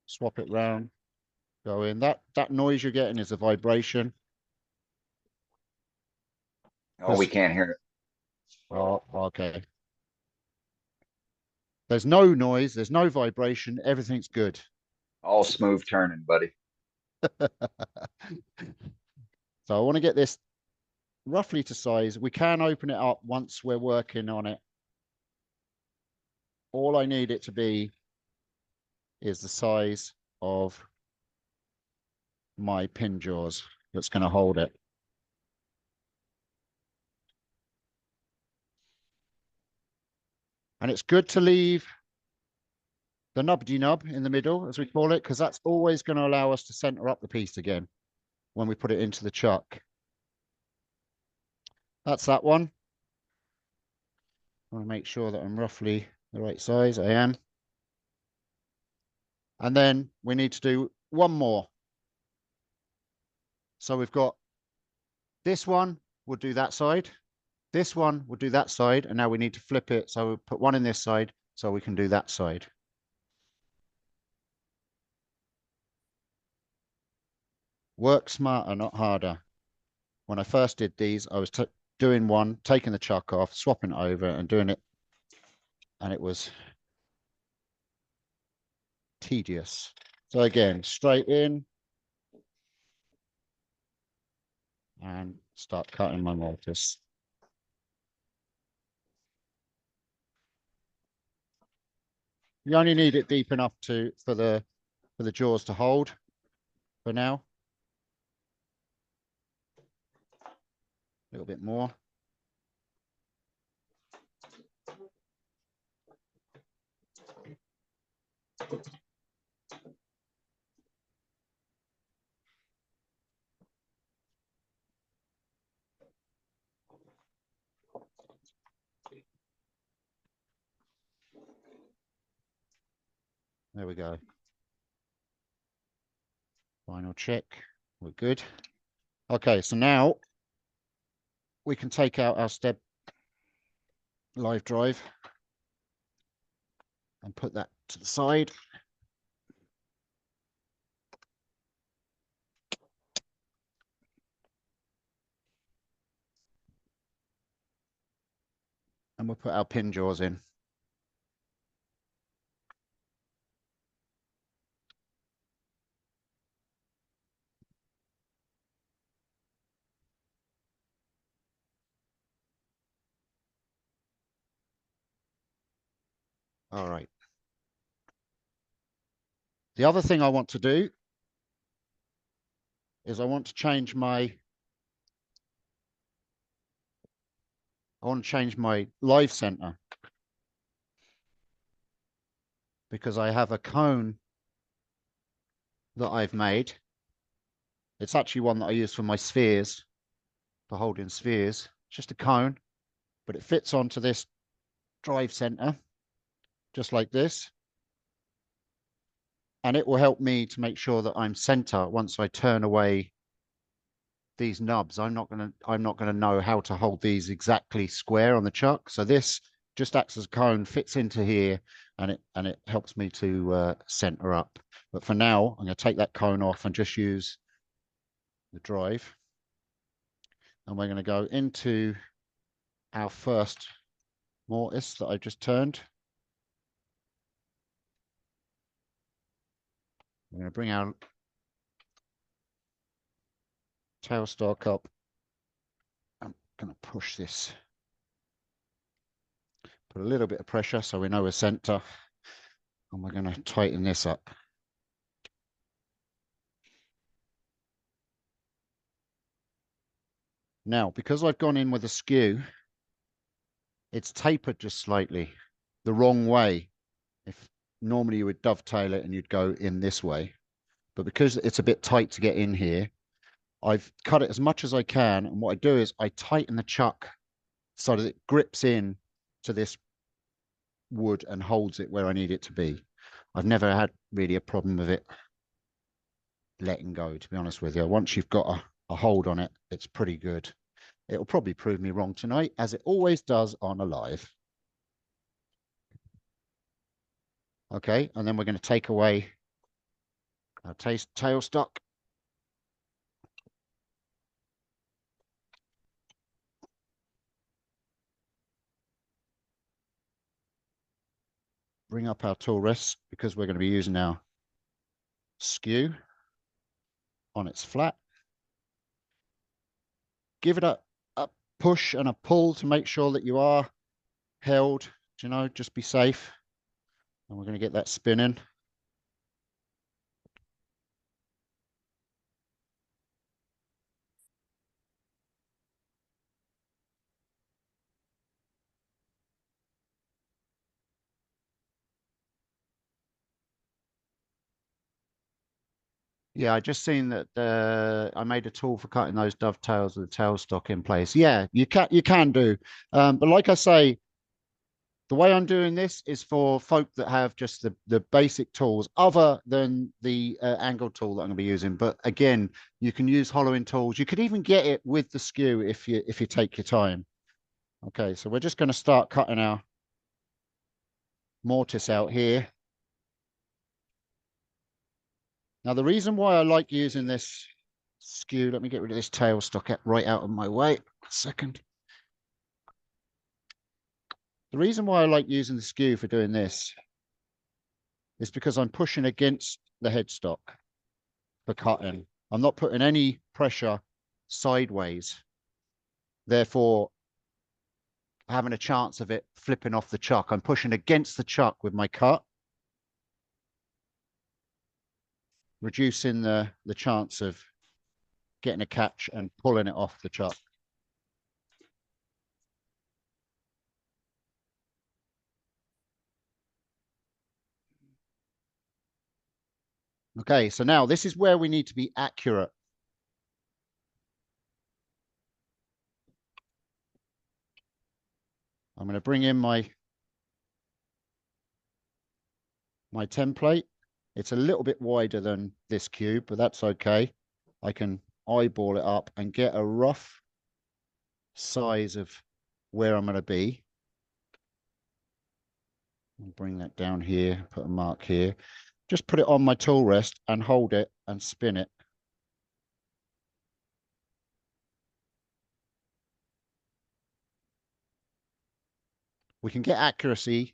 Swap it round. Go in. That noise you're getting is a vibration. Oh, we can't hear it. Oh, okay. There's no noise. There's no vibration. Everything's good. All smooth turning, buddy. So I want to get this roughly to size. We can open it up once we're working on it. All I need it to be is the size of my pin jaws that's going to hold it. And it's good to leave the nubby nub in the middle, as we call it, because that's always going to allow us to center up the piece again when we put it into the chuck. That's that one. I want to make sure that I'm roughly the right size. I am. And then we need to do one more. So we've got this one, we'll do that side. This one, we'll do that side. And now we need to flip it. So we'll put one in this side so we can do that side. Work smarter, not harder. When I first did these, I was doing one, taking the chuck off, swapping it over and doing it. And it was tedious. So again, straight in and start cutting my mortise. You only need it deep enough for the jaws to hold for now. A little bit more. There we go. Final check. We're good. Okay, so now we can take out our step live drive and put that to the side. And we'll put our pin jaws in. All right. The other thing I want to do is I want to change my live center, because I have a cone that I've made. It's actually one that I use for my spheres, for holding spheres. It's just a cone, but it fits onto this drive center, just like this. And it will help me to make sure that I'm center once I turn away these nubs, I'm not gonna know how to hold these exactly square on the chuck. So this just acts as a cone, fits into here, and it helps me to center up. But for now, I'm going to take that cone off and just use the drive. And we're going to go into our first mortise that I just turned. We're going to bring our tailstock up. I'm going to push this. Put a little bit of pressure so we know we're center. And we're going to tighten this up. Now, because I've gone in with a skew, it's tapered just slightly the wrong way. If normally you would dovetail it and you'd go in this way, but because it's a bit tight to get in here, I've cut it as much as I can. And what I do is I tighten the chuck so that it grips in to this wood and holds it where I need it to be. I've never had really a problem with it letting go, to be honest with you. Once you've got a hold on it, it's pretty good. It'll probably prove me wrong tonight, as it always does on a live. Okay, and then we're going to take away our tailstock. Bring up our tool rest because we're going to be using our skew on its flat. Give it a push and a pull to make sure that you are held, you know, just be safe. And we're going to get that spinning. Yeah, I just seen that I made a tool for cutting those dovetails with the tailstock in place. Yeah, you can do. But like I say, the way I'm doing this is for folk that have just the basic tools other than the angle tool that I'm going to be using. But again, you can use hollowing tools. You could even get it with the skew if you take your time. Okay, so we're just going to start cutting our mortise out here. Now, the reason why I like using this skew, let me get rid of this tailstock right out of my way. A second. The reason why I like using the skew for doing this is because I'm pushing against the headstock for cutting. I'm not putting any pressure sideways, therefore having a chance of it flipping off the chuck. I'm pushing against the chuck with my cut, reducing the chance of getting a catch and pulling it off the chuck. Okay, so now this is where we need to be accurate. I'm going to bring in my template. It's a little bit wider than this cube, but that's okay. I can eyeball it up and get a rough size of where I'm going to be. I'll bring that down here, put a mark here. Just put it on my tool rest and hold it and spin it. We can get accuracy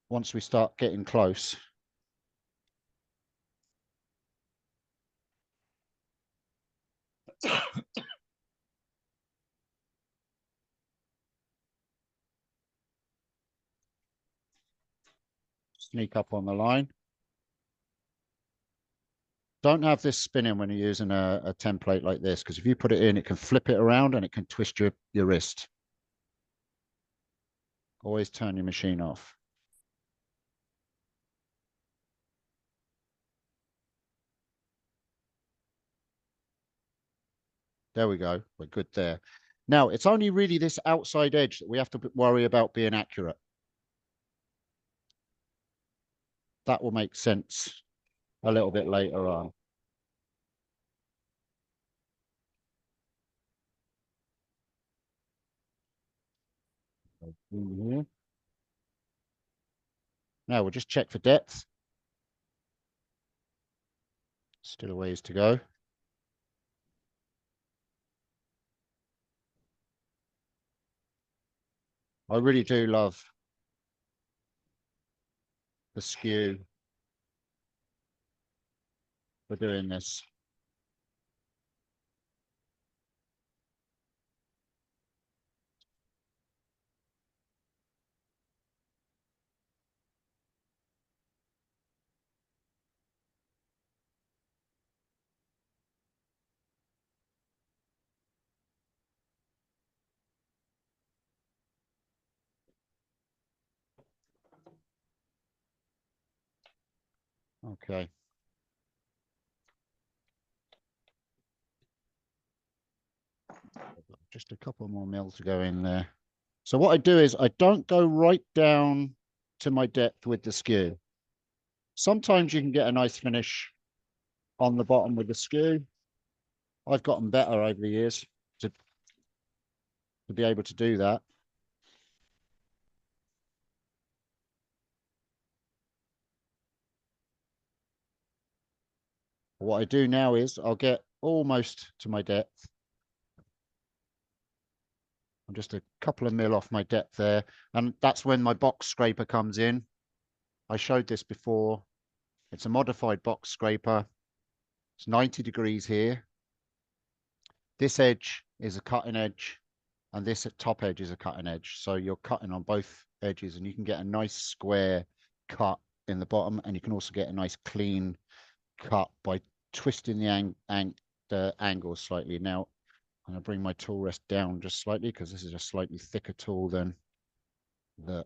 once we start getting close. Sneak up on the line. Don't have this spinning when you're using a template like this, because if you put it in, it can flip it around and it can twist your wrist. Always turn your machine off. There we go. We're good there. Now, it's only really this outside edge that we have to worry about being accurate. That will make sense a little bit later on. Mm-hmm. Now we'll just check for depth. Still a ways to go. I really do love the skew for doing this. Okay. Just a couple more mil to go in there. So what I do is I don't go right down to my depth with the skew. Sometimes you can get a nice finish on the bottom with the skew. I've gotten better over the years to be able to do that. What I do now is I'll get almost to my depth. I'm just a couple of mil off my depth there. And that's when my box scraper comes in. I showed this before. It's a modified box scraper. It's 90 degrees here. This edge is a cutting edge, and this top edge is a cutting edge. So you're cutting on both edges, and you can get a nice square cut in the bottom, and you can also get a nice clean cut by twisting the angle slightly. Now, I'm going to bring my tool rest down just slightly because this is a slightly thicker tool than the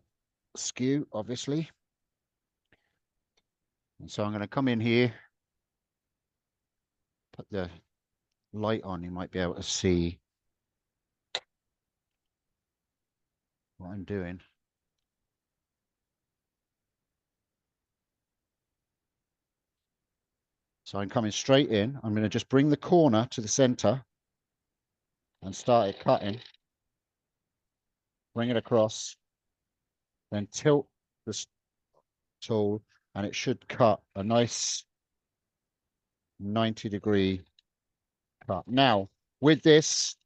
skew, obviously. And so I'm going to come in here, put the light on, you might be able to see what I'm doing. So I'm coming straight in. I'm going to just bring the corner to the center and start it cutting. Bring it across, then tilt the tool, and it should cut a nice 90-degree cut. Now, with this,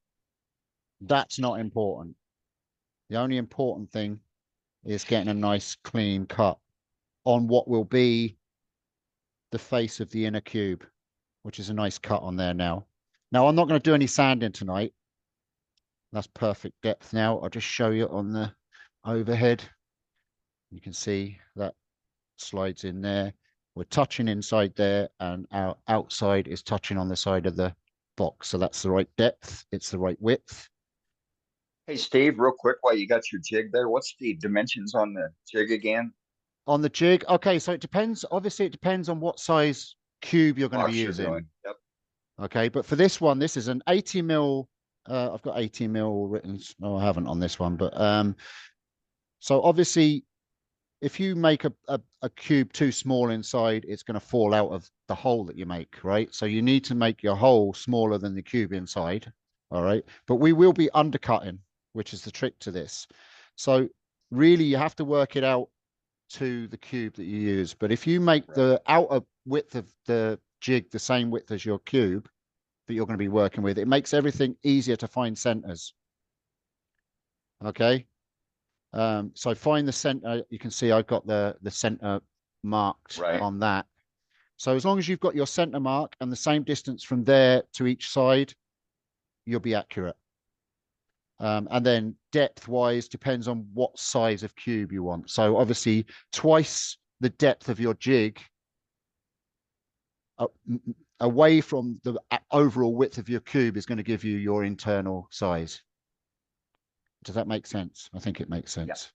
that's not important. The only important thing is getting a nice clean cut on what will be the face of the inner cube, which is a nice cut on there now. Now, I'm not going to do any sanding tonight. That's perfect depth now. I'll just show you on the overhead. You can see that slides in there. We're touching inside there, and our outside is touching on the side of the box. So that's the right depth. It's the right width. Hey, Steve, real quick, while you got your jig there, what's the dimensions on the jig again? On the jig, okay, so it depends. Obviously, it depends on what size cube you're going to be using. Yep. Okay, but for this one, this is an 80 mil. I've got 80 mil written. No, I haven't on this one, but so obviously, if you make a cube too small inside, it's going to fall out of the hole that you make, right? So you need to make your hole smaller than the cube inside, all right? But we will be undercutting, which is the trick to this. So really, you have to work it out to the cube that you use. But if you make the outer width of the jig the same width as your cube that you're going to be working with, it makes everything easier to find centers. Okay. So find the center. You can see I've got the center marked on that. So as long as you've got your center mark and the same distance from there to each side, you'll be accurate. And then depth wise depends on what size of cube you want. So obviously twice the depth of your jig away from the overall width of your cube is going to give you your internal size. Does that make sense? I think it makes sense.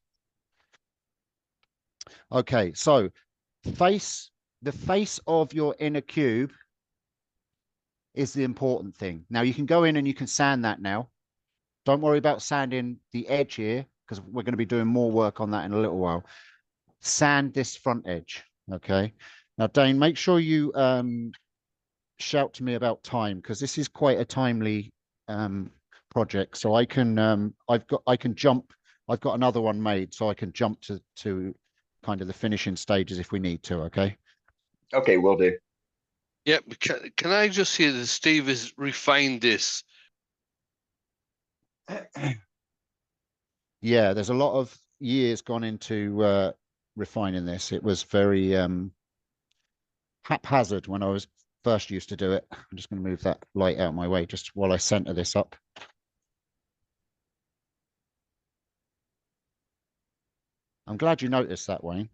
Yeah. Okay, so the face of your inner cube is the important thing. Now you can go in and you can sand that now. Don't worry about sanding the edge here because we're going to be doing more work on that in a little while. Sand this front edge, okay? Now, Dane, make sure you shout to me about time because this is quite a timely project. So I can I can jump I've got another one made, so I can jump to kind of the finishing stages if we need to. Okay. Okay, will do. Yeah, can I just say that Steve has refined this? Yeah, there's a lot of years gone into refining this. It was very haphazard when I was first used to do it. I'm just going to move that light out of my way just while I center this up. I'm glad you noticed that, Wayne.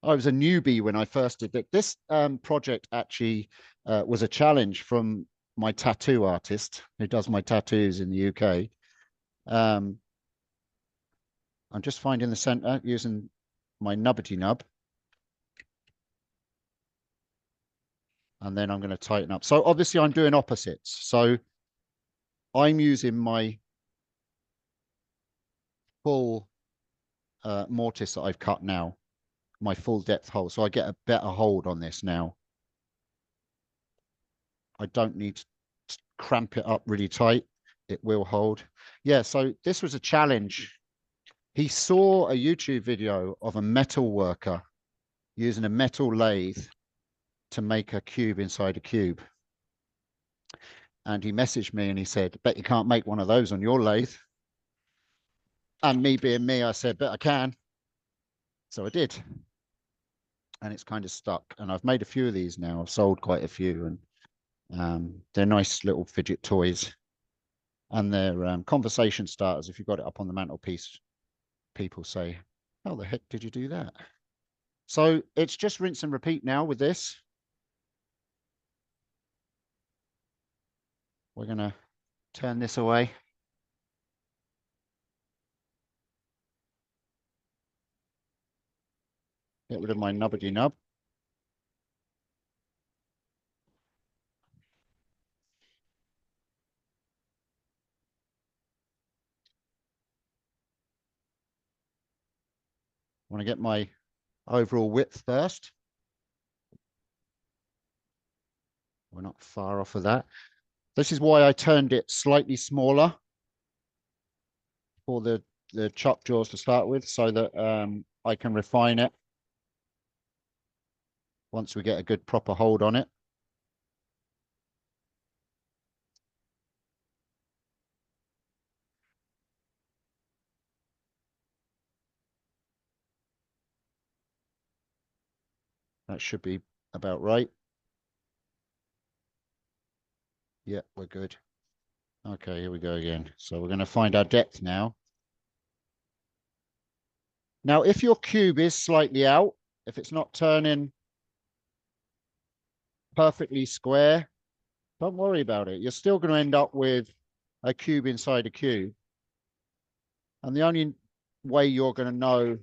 I was a newbie when I first did it. This project actually was a challenge from my tattoo artist who does my tattoos in the UK. I'm just finding the center using my nubbity nub. And then I'm going to tighten up. So obviously I'm doing opposites. So I'm using my full mortise that I've cut now, my full depth hole. So I get a better hold on this now. I don't need to cramp it up really tight. It will hold. Yeah, so this was a challenge. He saw a YouTube video of a metal worker using a metal lathe to make a cube inside a cube. And he messaged me and he said, bet you can't make one of those on your lathe. And me being me, I said, bet I can. So I did. And it's kind of stuck. And I've made a few of these now. I've sold quite a few. And they're nice little fidget toys. And they're conversation starters. If you've got it up on the mantelpiece, people say, how the heck did you do that? So it's just rinse and repeat now with this. We're going to turn this away. Get rid of my nubbity nub. I want to get my overall width first. We're not far off of that. This is why I turned it slightly smaller for the chop jaws to start with, so that I can refine it once we get a good proper hold on it. That should be about right. Yeah, we're good. Okay, here we go again. So we're going to find our depth now. Now, if your cube is slightly out, if it's not turning perfectly square, don't worry about it. You're still going to end up with a cube inside a cube. And the only way you're going to know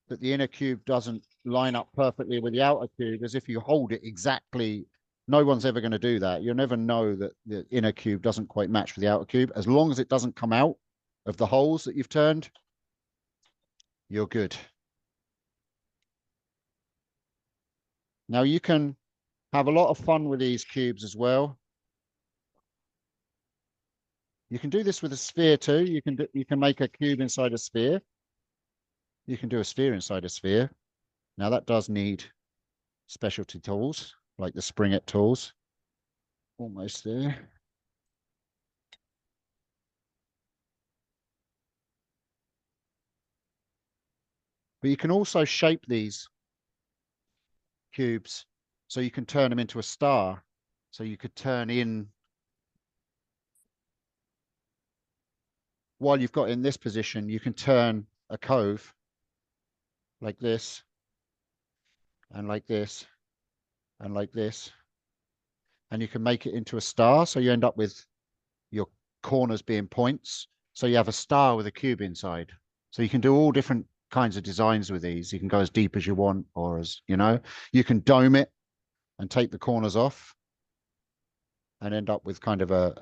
that the inner cube doesn't line up perfectly with the outer cube is if you hold it exactly. No one's ever going to do that. You'll never know that the inner cube doesn't quite match with the outer cube. As long as it doesn't come out of the holes that you've turned, you're good. Now you can have a lot of fun with these cubes as well. You can do this with a sphere too. You can make a cube inside a sphere. You can do a sphere inside a sphere. Now that does need specialty tools like the Spring-It tools. Almost there. But you can also shape these cubes so you can turn them into a star. So you could turn in, while you've got in this position, you can turn a cove like this, and like this, and like this. And you can make it into a star. So you end up with your corners being points. So you have a star with a cube inside. So you can do all different kinds of designs with these. You can go as deep as you want, or as, you know, you can dome it and take the corners off and end up with kind of a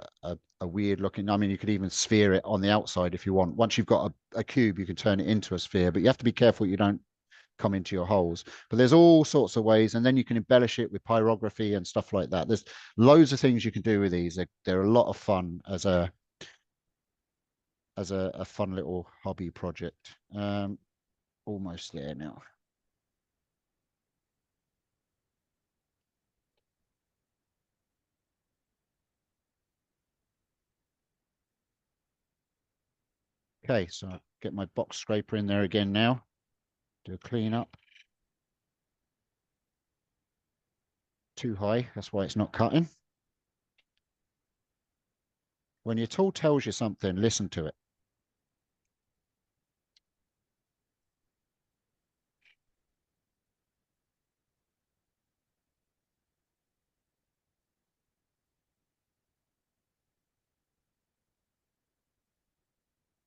weird looking, I mean, you could even sphere it on the outside if you want. Once you've got a cube, you can turn it into a sphere, but you have to be careful you don't come into your holes. But there's all sorts of ways, and then you can embellish it with pyrography and stuff like that. There's loads of things you can do with these. They're a lot of fun as a fun little hobby project. Almost there now. Okay, so get my box scraper in there again now. Do a clean up. Too high, that's why it's not cutting. When your tool tells you something, listen to it.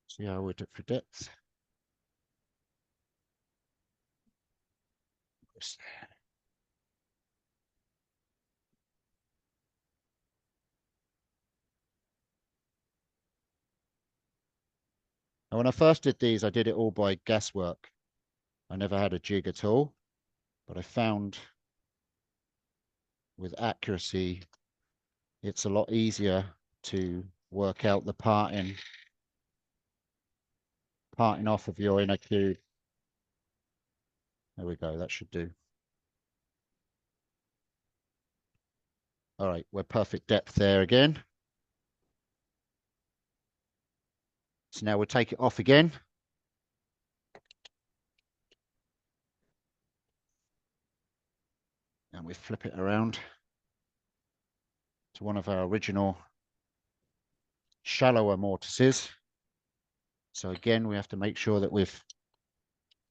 See how we do it for depth. Now, when I first did these, I did it all by guesswork. I never had a jig at all, but I found with accuracy, it's a lot easier to work out the parting off of your inner cube. There we go, that should do. All right, we're perfect depth there again. So now we'll take it off again. And we flip it around to one of our original shallower mortises. So again, we have to make sure that we've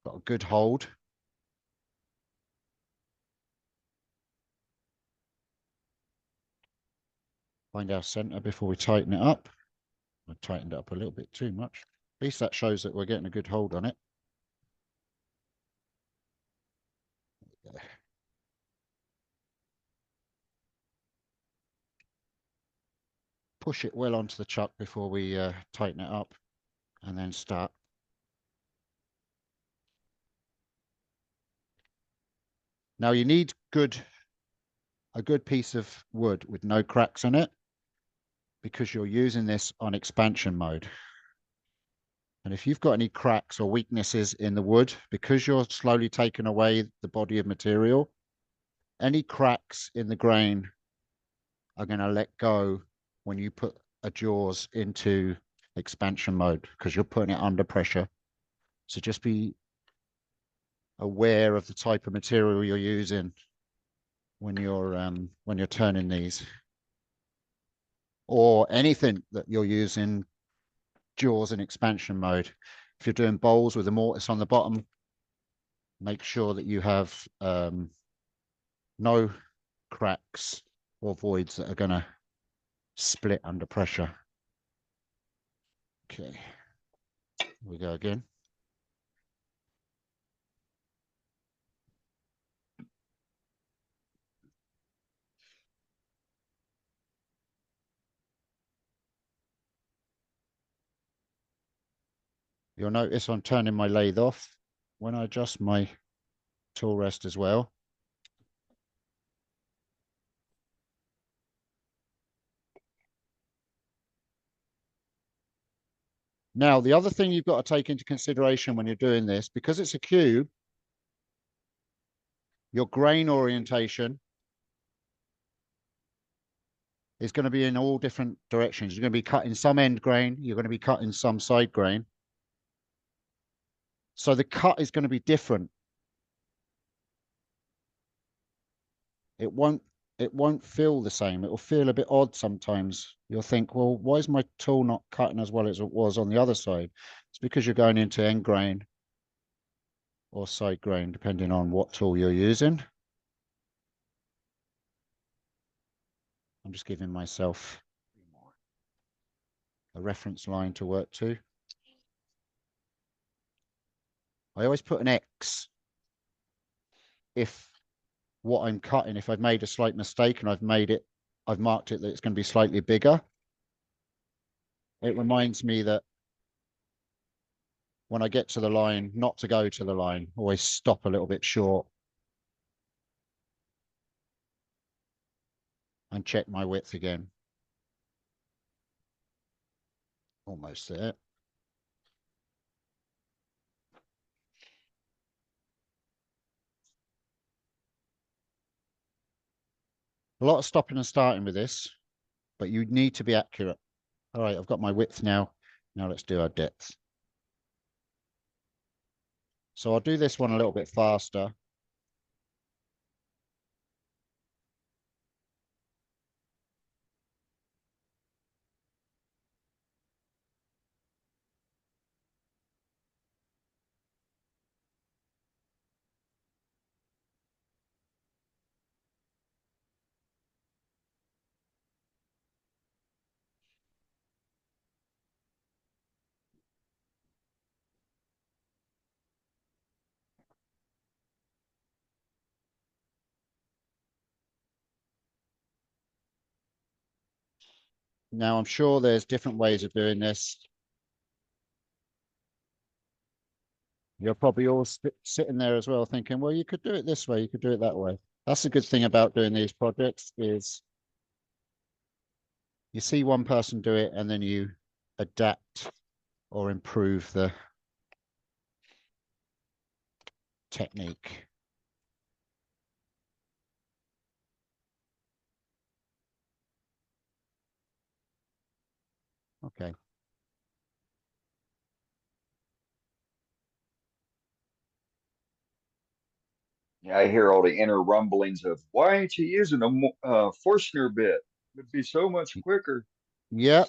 got a good hold. Find our center before we tighten it up. I tightened it up a little bit too much. At least that shows that we're getting a good hold on it. Push it well onto the chuck before we tighten it up, and then start. Now you need a good piece of wood with no cracks in it, because you're using this on expansion mode. And if you've got any cracks or weaknesses in the wood, because you're slowly taking away the body of material, any cracks in the grain are going to let go when you put a jaws into expansion mode, because you're putting it under pressure. So just be aware of the type of material you're using when you're turning these, or anything that you're using jaws in expansion mode. If you're doing bowls with a mortise on the bottom, make sure that you have no cracks or voids that are going to split under pressure. Okay, here we go again. You'll notice I'm turning my lathe off when I adjust my tool rest as well. Now, the other thing you've got to take into consideration when you're doing this, because it's a cube, your grain orientation is going to be in all different directions. You're going to be cutting some end grain, you're going to be cutting some side grain. So the cut is going to be different. It won't feel the same. It will feel a bit odd sometimes. You'll think, well, why is my tool not cutting as well as it was on the other side? It's because you're going into end grain or side grain, depending on what tool you're using. I'm just giving myself a reference line to work to. I always put an X if what I'm cutting, if I've made a slight mistake and I've marked it that it's going to be slightly bigger. It reminds me that when I get to the line, not to go to the line, always stop a little bit short and check my width again. Almost there. A lot of stopping and starting with this, but you need to be accurate. All right, I've got my width now. Now let's do our depth. So I'll do this one a little bit faster. Now I'm sure there's different ways of doing this. You're probably all sitting there as well thinking, well, you could do it this way, you could do it that way. That's the good thing about doing these projects is you see one person do it and then you adapt or improve the technique. Okay. Yeah, I hear all the inner rumblings of why ain't you using a Forstner bit? It'd be so much quicker. Yeah,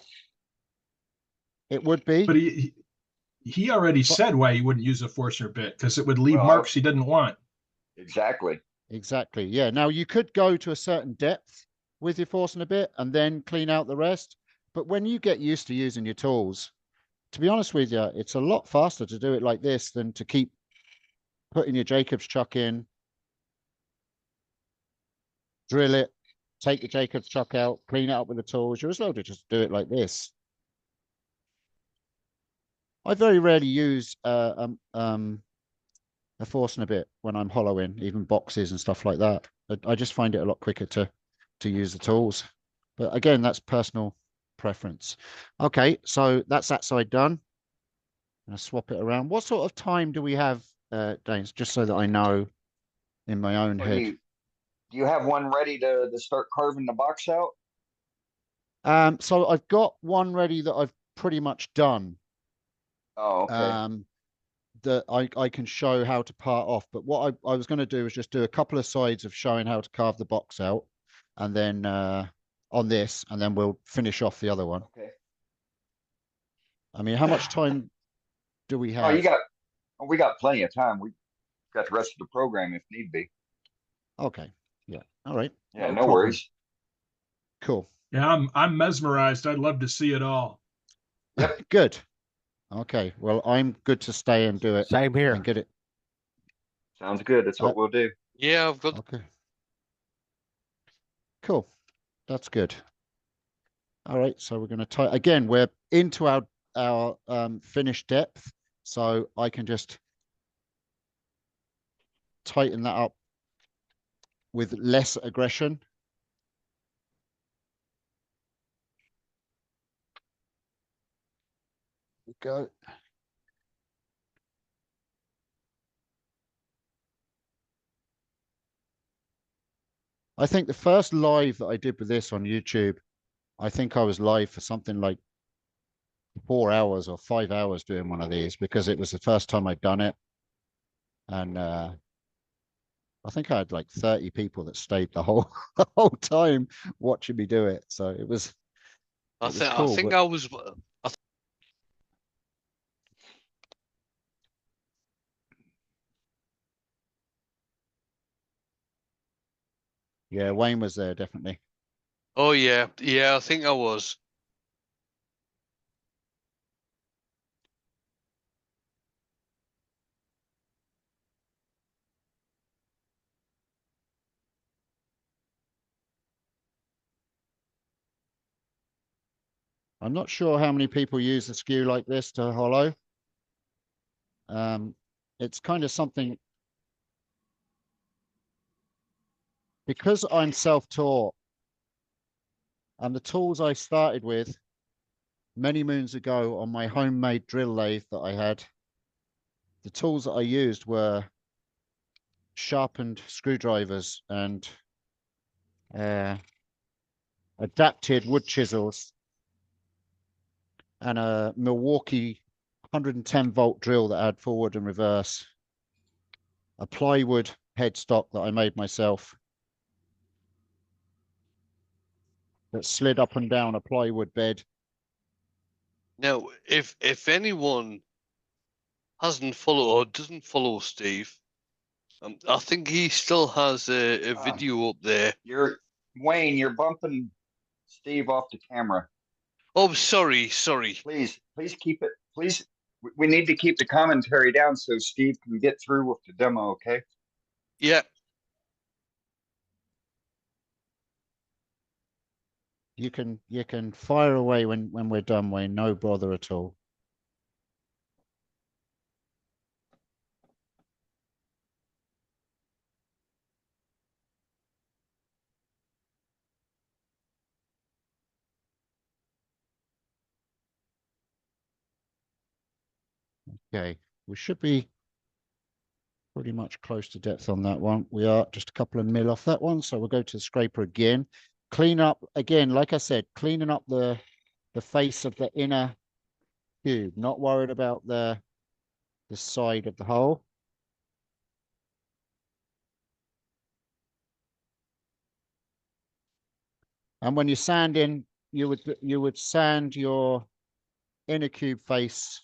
it would be. But he already said why he wouldn't use a Forstner bit, because it would leave Well, marks he didn't want. Exactly. Exactly. Yeah. Now you could go to a certain depth with your Forstner bit and then clean out the rest. But when you get used to using your tools, to be honest with you, it's a lot faster to do it like this than to keep putting your Jacobs chuck in, drill it, take the Jacobs chuck out, clean it up with the tools. You're as well to just do it like this. I very rarely use a Forstner bit when I'm hollowing, even boxes and stuff like that. I just find it a lot quicker to use the tools. But again, that's personal preference. Okay, so that's that side done. I'm gonna swap it around. What sort of time do we have, Danes? Just so that I know in my own Well, head. do you have one ready to start carving the box out? So I've got one ready that I've pretty much done. Oh, okay. That I can show how to part off. But what I was going to do is just do a couple of sides of showing how to carve the box out, and then on this, and then we'll finish off the other one. Okay. I mean, how much time do we Oh, have? we got plenty of time. We got the rest of the program if need be. Okay. Yeah. All right. Yeah, Not a no problem. worries. Cool. Yeah, I'm mesmerized. I'd love to see it all. Yep. Good. Okay. Well, I'm good to stay and do it. Same here. And get it. Sounds good. That's what we'll do. Yeah, I've got. Okay. Cool. That's good. All right. So we're going to tie again. We're into our finished depth, so I can just tighten that up with less aggression. Go. I think the first live that I did with this on YouTube, I think I was live for something like 4 hours or 5 hours doing one of these because it was the first time I'd done it. And I think I had like 30 people that stayed the whole the whole time watching me do it. So it was cool. I think I was. Yeah, Wayne was there definitely. Oh yeah, I think I was. I'm not sure how many people use a skew like this to hollow. It's kind of something, because I'm self-taught, and the tools I started with many moons ago on my homemade drill lathe that I had, the tools that I used were sharpened screwdrivers and adapted wood chisels and a Milwaukee 110 volt drill that had forward and reverse, a plywood headstock that I made myself that slid up and down a plywood bed. Now, if anyone hasn't followed or doesn't follow Steve, I think he still has a video up there. Wayne, you're bumping Steve off the camera. Oh, sorry. Please keep it. Please, we need to keep the commentary down so Steve can get through with the demo. Okay. Yeah. You can fire away when we're done, Wayne. No bother at all. Okay, we should be pretty much close to depth on that one. We are just a couple of mil off that one, so we'll go to the scraper again. Clean up again, like I said, cleaning up the face of the inner cube. Not worried about the side of the hole. And when you're sanding, you would sand your inner cube face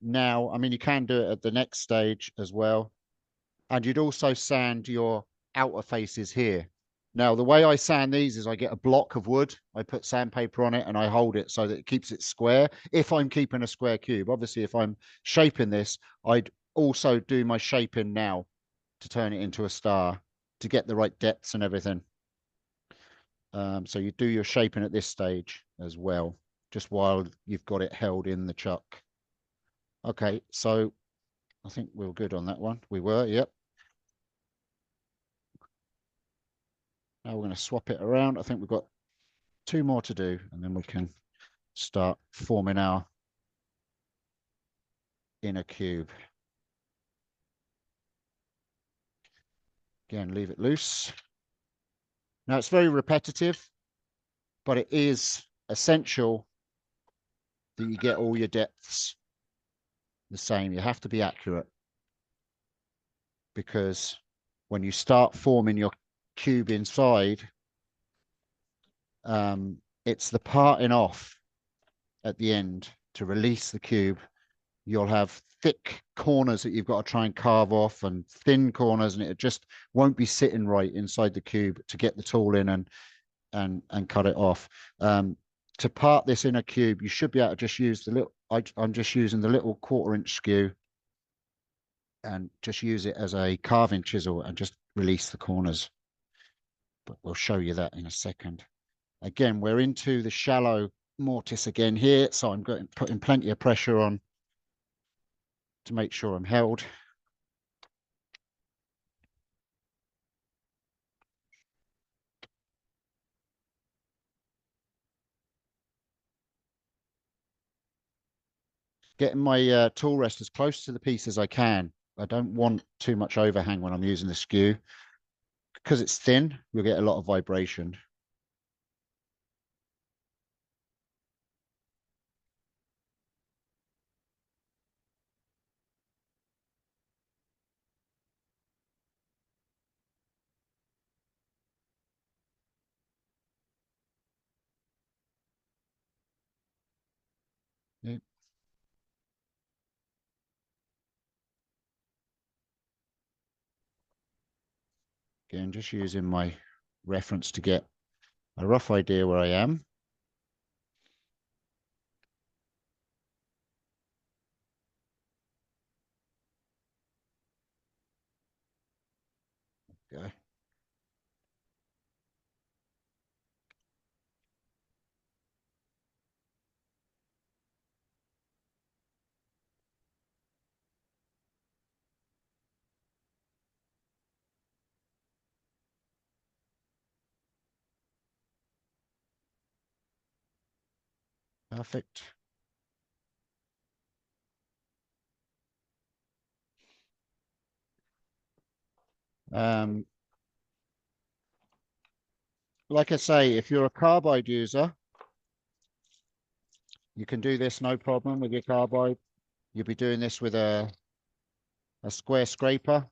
now. I mean, you can do it at the next stage as well. And you'd also sand your outer faces here. Now, the way I sand these is I get a block of wood, I put sandpaper on it, and I hold it so that it keeps it square. If I'm keeping a square cube, obviously, if I'm shaping this, I'd also do my shaping now to turn it into a star to get the right depths and everything. So you do your shaping at this stage as well, just while you've got it held in the chuck. Okay, so I think we were good on that one. We were, yep. Now we're going to swap it around. I think we've got 2 more to do, and then we can start forming our inner cube. Again, leave it loose. Now it's very repetitive, but it is essential that you get all your depths the same. You have to be accurate, because when you start forming your cube inside, it's the parting off at the end to release the cube. You'll have thick corners that you've got to try and carve off, and thin corners, and it just won't be sitting right inside the cube to get the tool in and cut it off. To part this inner cube, you should be able to just use the little, I'm just using the little 1/4 inch skew and just use it as a carving chisel and just release the corners. But we'll show you that in a second. Again, we're into the shallow mortise again here, so I'm putting plenty of pressure on to make sure I'm held. Getting my tool rest as close to the piece as I can. I don't want too much overhang when I'm using the skew. Because it's thin, you'll get a lot of vibration. Yeah. Again, just using my reference to get a rough idea where I am. Okay. Perfect. Like I say, if you're a carbide user, you can do this no problem with your carbide. You'll be doing this with a square scraper.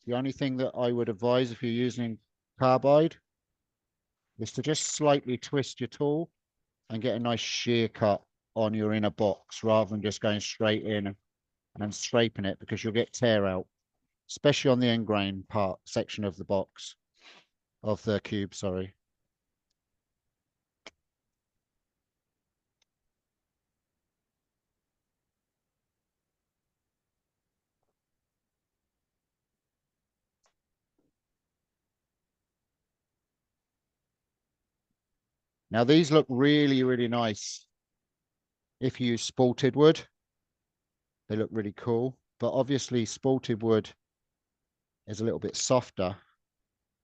The only thing that I would advise if you're using carbide is to just slightly twist your tool and get a nice shear cut on your inner box rather than just going straight in and scraping it, because you'll get tear out, especially on the end grain part section of the box, of the cube, sorry. Now these look really, really nice. If you use spalted wood, they look really cool, but obviously spalted wood is a little bit softer.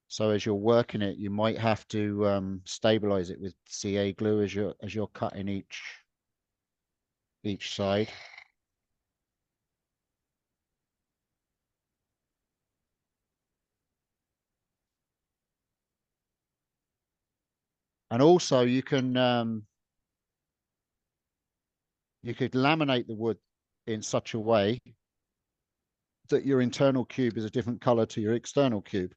So as you're working it, you might have to stabilize it with CA glue as you're cutting each side. And also you could laminate the wood in such a way that your internal cube is a different color to your external cube.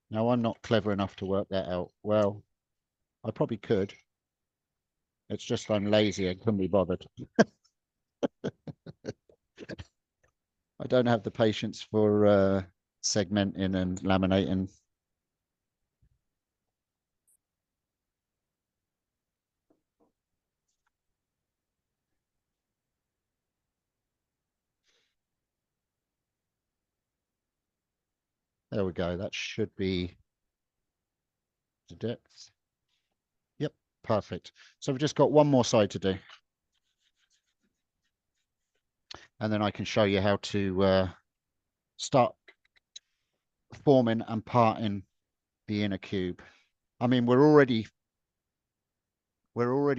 Now, I'm not clever enough to work that out. Well, I probably could. It's just I'm lazy and couldn't be bothered. I don't have the patience for segmenting and laminating. There we go. That should be the depth. Yep, perfect. So we've just got one more side to do. And then I can show you how to start forming and parting the inner cube. I mean, we're already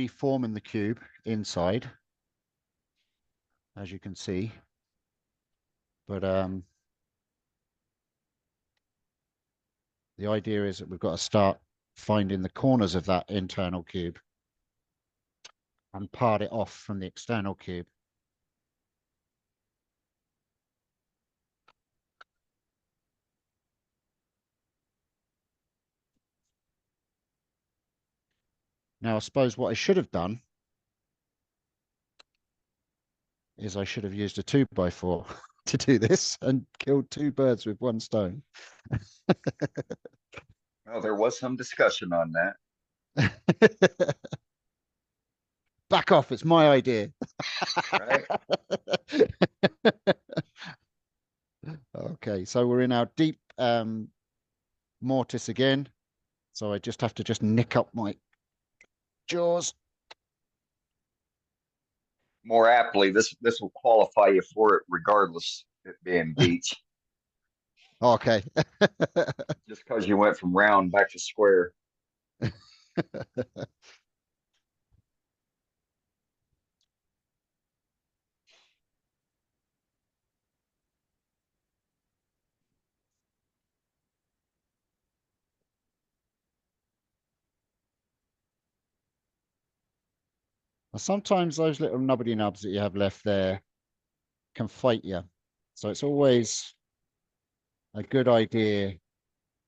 forming the cube inside, as you can see. But the idea is that we've got to start finding the corners of that internal cube and part it off from the external cube. Now, I suppose what I should have done is I should have used a 2x4 to do this and killed two birds with one stone. Well, there was some discussion on that. Back off, it's my idea. Right? Okay, so we're in our deep mortise again. So I just have to nick up my jaws. More aptly, this will qualify you for it regardless of it being beach. Okay. Just because you went from round back to square. Sometimes those little nubbly nubs that you have left there can fight you. So it's always a good idea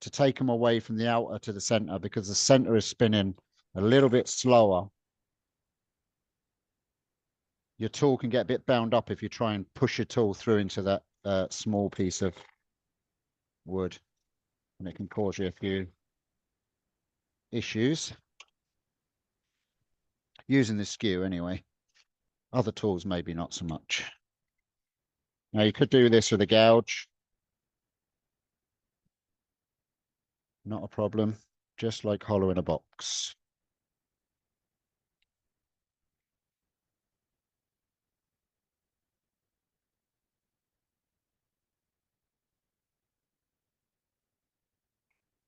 to take them away from the outer to the center, because the center is spinning a little bit slower. Your tool can get a bit bound up if you try and push your tool through into that small piece of wood, and it can cause you a few issues. Using the skew anyway. Other tools maybe not so much. Now you could do this with a gouge. Not a problem. Just like hollow in a box.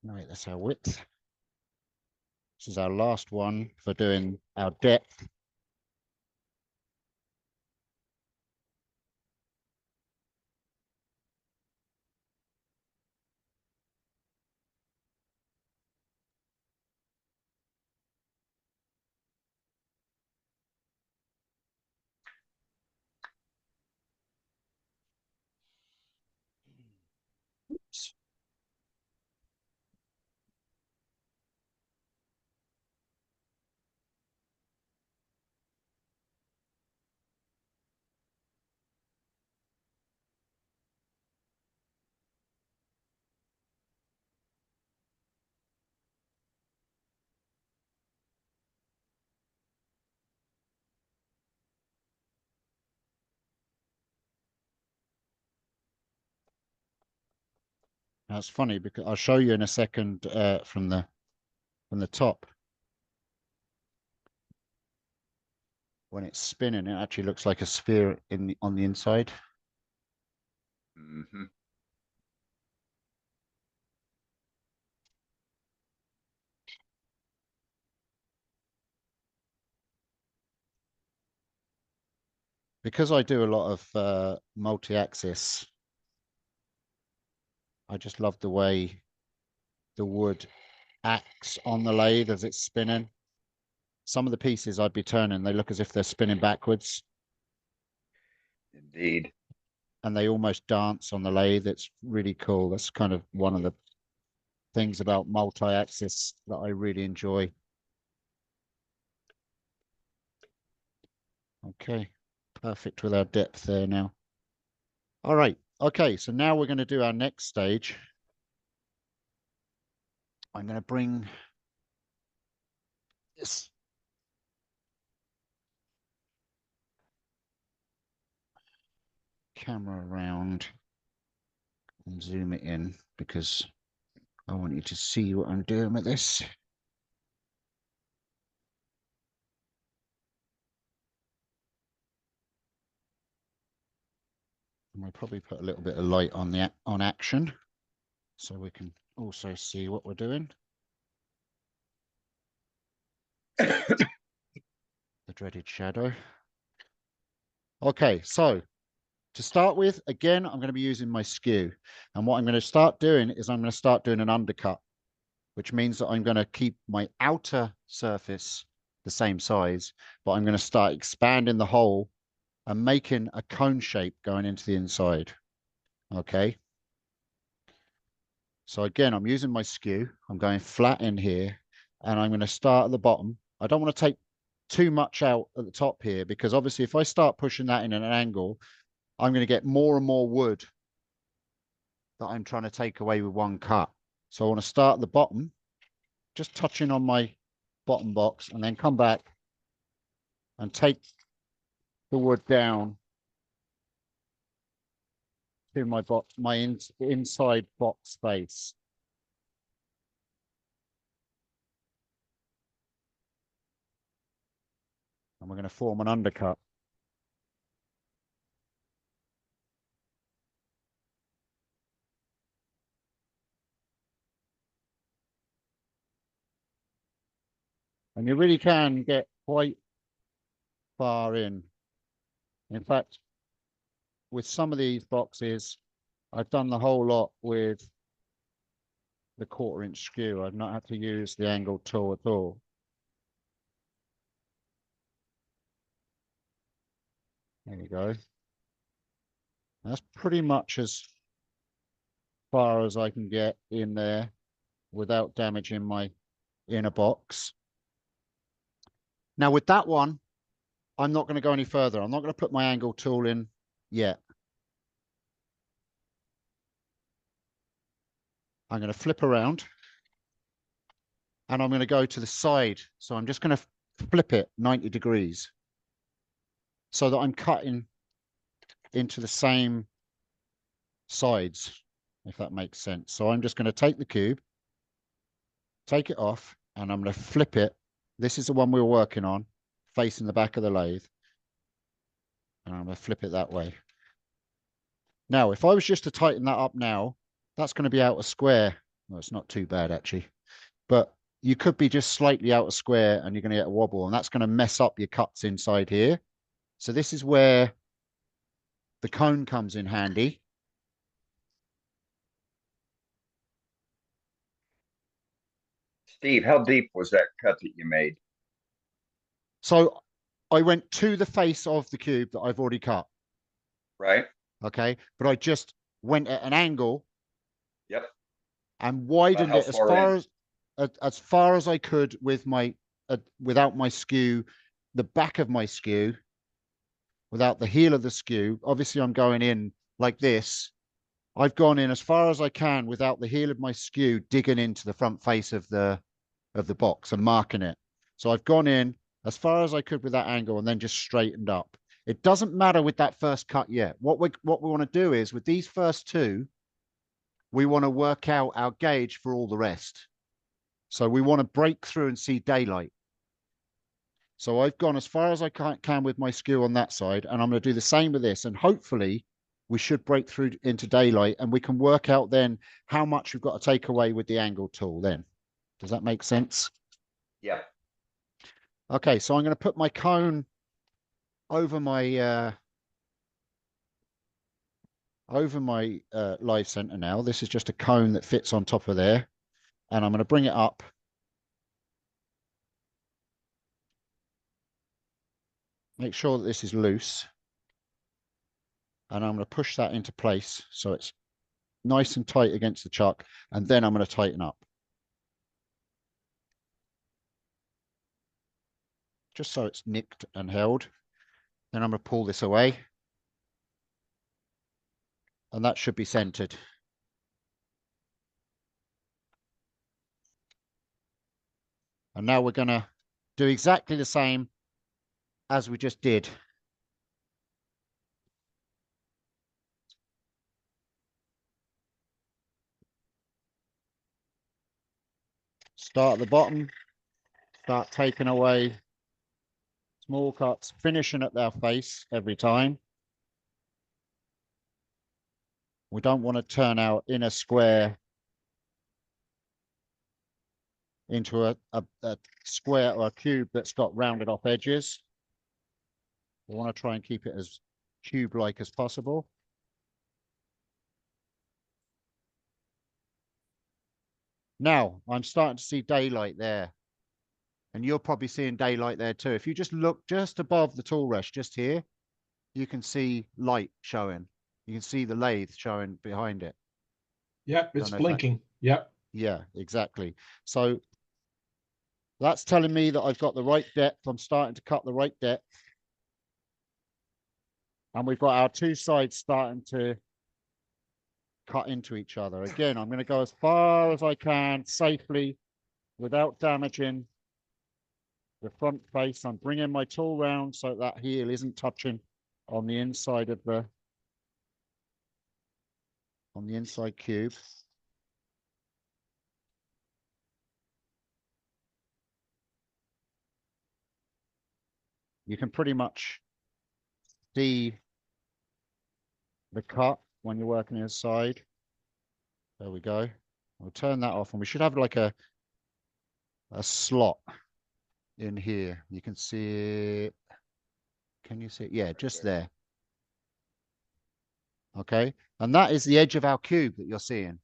Right, that's our width. This is our last one for doing our depth. Oops. Now it's funny because I'll show you in a second from the top. When it's spinning, it actually looks like a sphere on the inside. Mm-hmm. Because I do a lot of multi-axis, I just love the way the wood acts on the lathe as it's spinning. Some of the pieces I'd be turning, they look as if they're spinning backwards. Indeed. And they almost dance on the lathe. It's really cool. That's kind of one of the things about multi-axis that I really enjoy. Okay, perfect with our depth there now. All right, okay, so now we're going to do our next stage. I'm going to bring this camera around and zoom it in because I want you to see what I'm doing with this. And we'll probably put a little bit of light on the on action so we can also see what we're doing. The dreaded shadow. Okay, so to start with, again, I'm going to be using my skew. And what I'm going to start doing is I'm going to start doing an undercut, which means that I'm going to keep my outer surface the same size, but I'm going to start expanding the hole and making a cone shape going into the inside. Okay. So again, I'm using my skew. I'm going flat in here and I'm going to start at the bottom. I don't want to take too much out at the top here because obviously if I start pushing that in at an angle, I'm going to get more and more wood that I'm trying to take away with one cut. So I want to start at the bottom, just touching on my bottom box and then come back and take the wood down to my box, inside box space. And we're going to form an undercut. And you really can get quite far in. In fact, with some of these boxes, I've done the whole lot with the 1/4 inch skew. I've not had to use the angled tool at all. There we go. That's pretty much as far as I can get in there without damaging my inner box. Now with that one, I'm not going to go any further. I'm not going to put my angle tool in yet. I'm going to flip around and I'm going to go to the side. So I'm just going to flip it 90 degrees so that I'm cutting into the same sides, if that makes sense. So I'm just going to take the cube, take it off, and I'm going to flip it. This is the one we were working on, facing the back of the lathe. And I'm going to flip it that way. Now, if I was just to tighten that up now, that's going to be out of square No, it's not too bad actually, but you could be just slightly out of square and you're going to get a wobble, and that's going to mess up your cuts inside here. So this is where the cone comes in handy. Steve, how deep was that cut that you made? So I went to the face of the cube that I've already cut. Right. Okay. But I just went at an angle. Yep. And widened how it as far far as I could with my without my skew, the back of my skew, without the heel of the skew. Obviously, I'm going in like this. I've gone in as far as I can without the heel of my skew digging into the front face of the box and marking it. So I've gone in as far as I could with that angle and then just straightened up. It doesn't matter with that first cut yet. What we want to do is with these first two, we want to work out our gauge for all the rest. So we want to break through and see daylight. So I've gone as far as I can with my skew on that side, and I'm going to do the same with this. And hopefully we should break through into daylight, and we can work out then how much we've got to take away with the angle tool then. Does that make sense? Yeah. Okay, so I'm going to put my cone over my live center now. This is just a cone that fits on top of there, and I'm going to bring it up. Make sure that this is loose, and I'm going to push that into place so it's nice and tight against the chuck, and then I'm going to tighten up. Just so it's nicked and held. Then I'm going to pull this away, and that should be centered. And now we're going to do exactly the same as we just did. Start at the bottom, start taking away small cuts, finishing at their face every time. We don't want to turn our inner square into a square or a cube that's got rounded off edges. We want to try and keep it as cube-like as possible. Now, I'm starting to see daylight there. And you're probably seeing daylight there too. If you just look just above the tool rest, just here, you can see light showing. You can see the lathe showing behind it. Yep, it's blinking. Yep. Yeah, exactly. So that's telling me that I've got the right depth. I'm starting to cut the right depth. And we've got our two sides starting to cut into each other. Again, I'm going to go as far as I can safely without damaging the front face. I'm bringing my tool round so that heel isn't touching on the inside of the inside cube. You can pretty much see the cut when you're working inside. There we go. We'll turn that off, and we should have like a slot in here. You can see it. Can you see it? Yeah, just there. Okay, and that is the edge of our cube that you're seeing.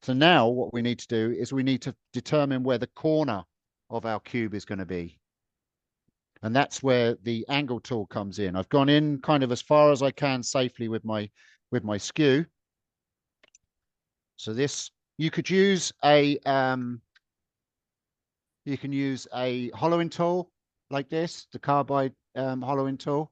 So now what we need to do is we need to determine where the corner of our cube is going to be. And that's where the angle tool comes in. I've gone in kind of as far as I can safely with my skew. So this, you could use a hollowing tool like this, the carbide hollowing tool.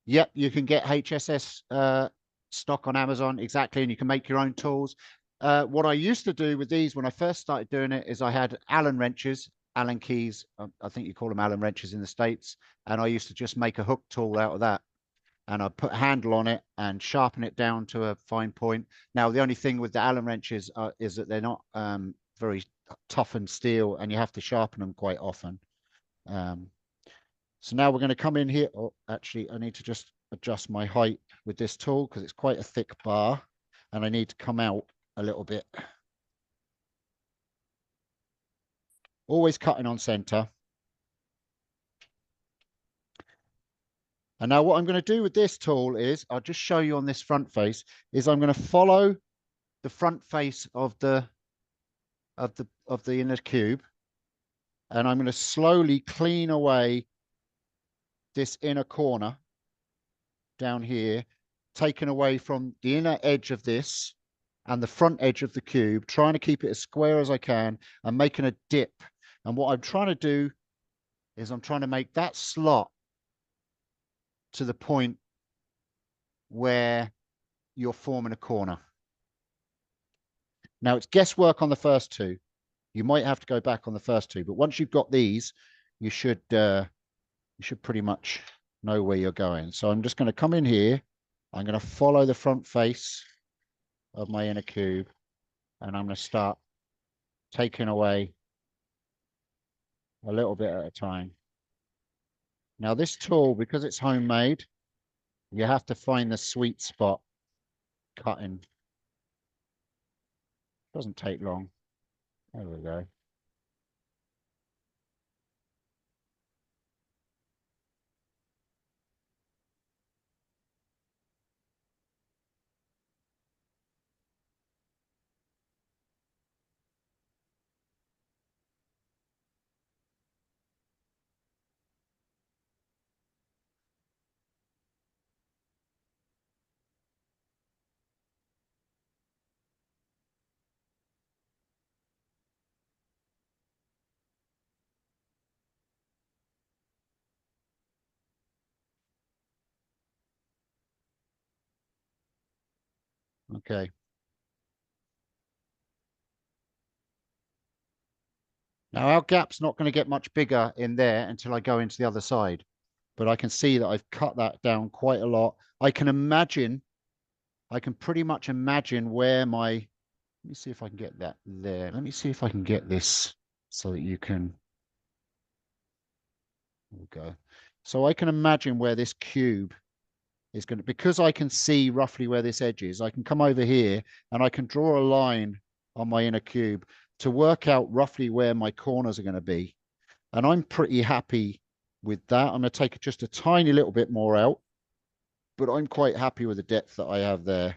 Yep, you can get HSS stock on Amazon, exactly, and you can make your own tools. What I used to do with these when I first started doing it is I had Allen wrenches, Allen keys. I think you call them Allen wrenches in the States. And I used to just make a hook tool out of that. And I put a handle on it and sharpen it down to a fine point. Now, the only thing with the Allen wrenches is that they're not very tough and steel, and you have to sharpen them quite often. So now we're going to come in here. Oh, actually, I need to just adjust my height with this tool because it's quite a thick bar, and I need to come out a little bit always cutting on center. And now what I'm going to do with this tool is, I'll just show you on this front face, is I'm going to follow the front face of the inner cube, and I'm going to slowly clean away this inner corner down here, taken away from the inner edge of this and the front edge of the cube, trying to keep it as square as I can and making a dip. And what I'm trying to do is I'm trying to make that slot to the point where you're forming a corner. Now it's guesswork on the first two. You might have to go back on the first two, but once you've got these, you should pretty much know where you're going. So I'm just going to come in here. I'm going to follow the front face of my inner cube, and I'm going to start taking away a little bit at a time. Now this tool, because it's homemade, you have to find the sweet spot cutting. Doesn't take long. There we go. Okay. Now our gap's not going to get much bigger in there until I go into the other side, but I can see that I've cut that down quite a lot. I can pretty much imagine where my, let me see if I can get that there. Let me see if I can get this so that you can, there we go. So I can imagine where this cube is going to, because I can see roughly where this edge is, I can come over here and I can draw a line on my inner cube to work out roughly where my corners are going to be. And I'm pretty happy with that. I'm going to take just a tiny little bit more out, but I'm quite happy with the depth that I have there.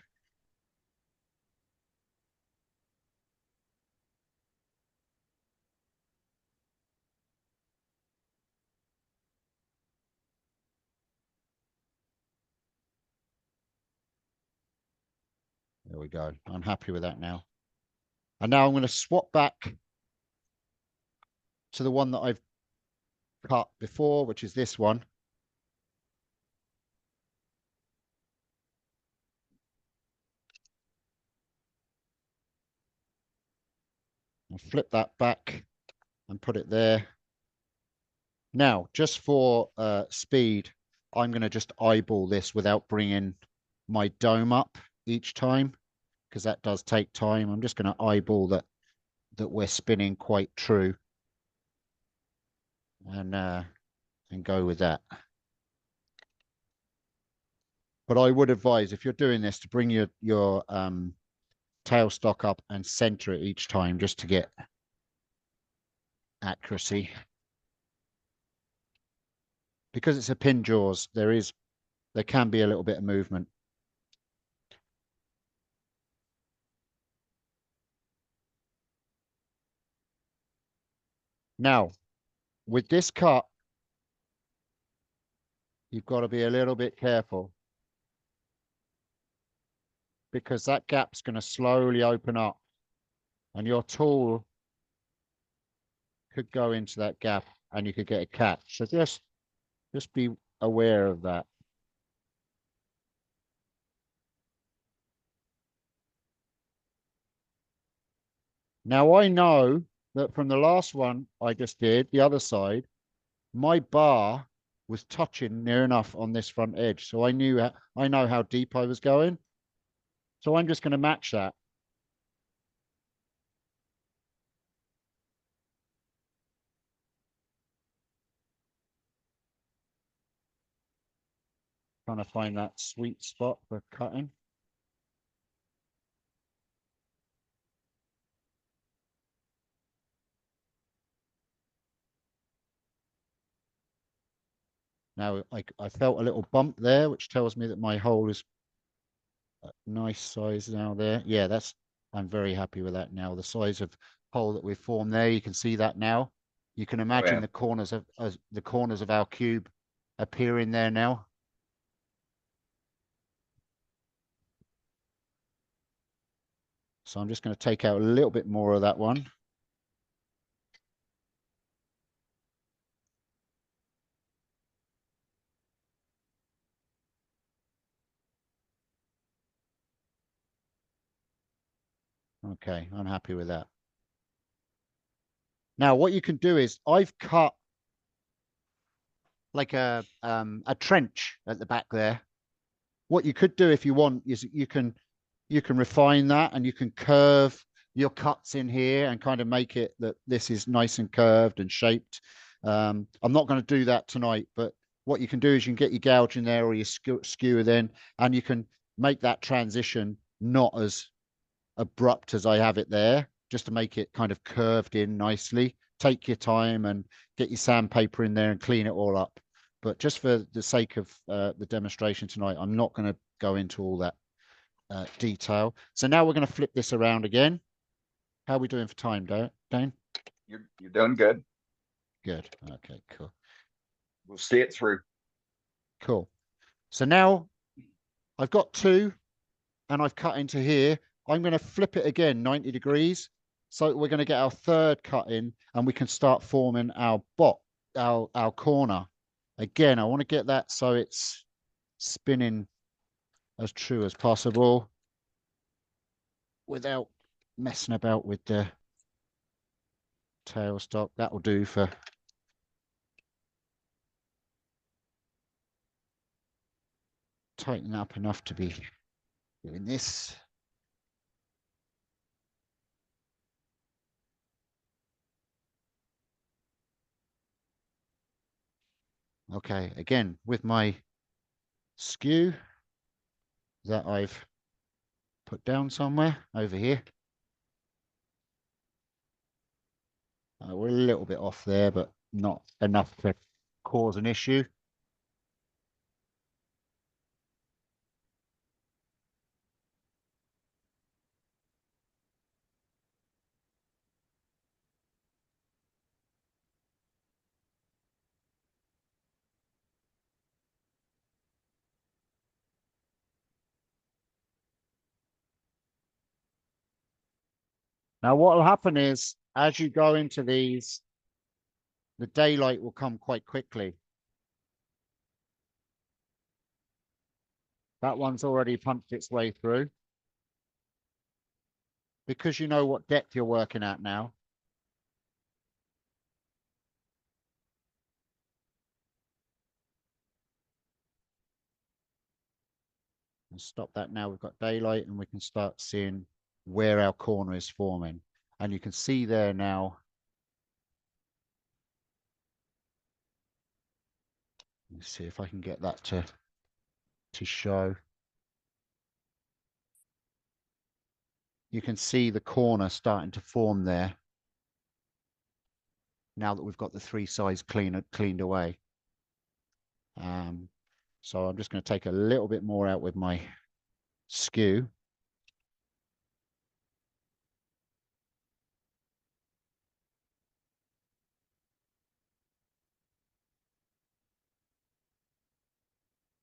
There we go. I'm happy with that now. And now I'm going to swap back to the one that I've cut before, which is this one. I'll flip that back and put it there. Now, just for speed, I'm going to just eyeball this without bringing my dome up each time, because that does take time. I'm just going to eyeball that we're spinning quite true, and go with that. But I would advise, if you're doing this, to bring your tailstock up and center it each time, just to get accuracy. Because it's a pin jaws, there can be a little bit of movement. Now, with this cut, you've got to be a little bit careful, because that gap's going to slowly open up and your tool could go into that gap and you could get a catch. So just be aware of that. Now I know that from the last one I just did, the other side, my bar was touching near enough on this front edge. So I know how deep I was going. So I'm just going to match that. Trying to find that sweet spot for cutting. Now I felt a little bump there, which tells me that my hole is a nice size now there. Yeah, I'm very happy with that now. The size of hole that we've formed there, you can see that now. You can imagine yeah. the corners of our cube appearing there now. So I'm just going to take out a little bit more of that one. Okay, I'm happy with that. Now, what you can do is I've cut like a trench at the back there. What you could do if you want is you can refine that, and you can curve your cuts in here and kind of make it that this is nice and curved and shaped. I'm not going to do that tonight, but what you can do is you can get your gouge in there or your skewer then, and you can make that transition not as abrupt as I have it there, just to make it kind of curved in nicely. Take your time and get your sandpaper in there and clean it all up. But just for the sake of the demonstration tonight, I'm not going to go into all that detail. So now we're going to flip this around again. How are we doing for time, Dane? You're done good. Good. Okay, cool. We'll see it through. Cool. So now I've got two and I've cut into here. I'm going to flip it again 90 degrees. So we're going to get our third cut in and we can start forming our our corner. Again, I want to get that so it's spinning as true as possible without messing about with the tailstock. That will do for tighten up enough to be doing this. Okay, again, with my skew that I've put down somewhere over here. We're a little bit off there, but not enough to cause an issue. Now, what will happen is, as you go into these, the daylight will come quite quickly. That one's already punched its way through. Because you know what depth you're working at now. And stop that now. We've got daylight and we can start seeing where our corner is forming. And you can see there now. Let's see if I can get that to show. You can see the corner starting to form there. Now that we've got the three sides cleaned away. So I'm just going to take a little bit more out with my skew.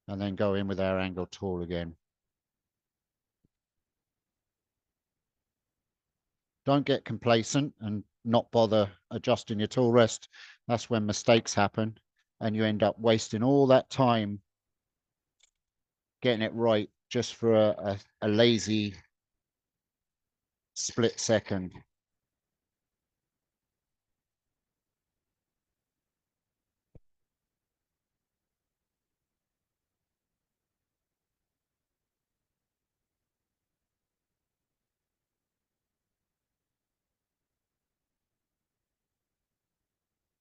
And then go in with our angle tool again. Don't get complacent and not bother adjusting your tool rest. That's when mistakes happen and you end up wasting all that time getting it right just for a lazy split second.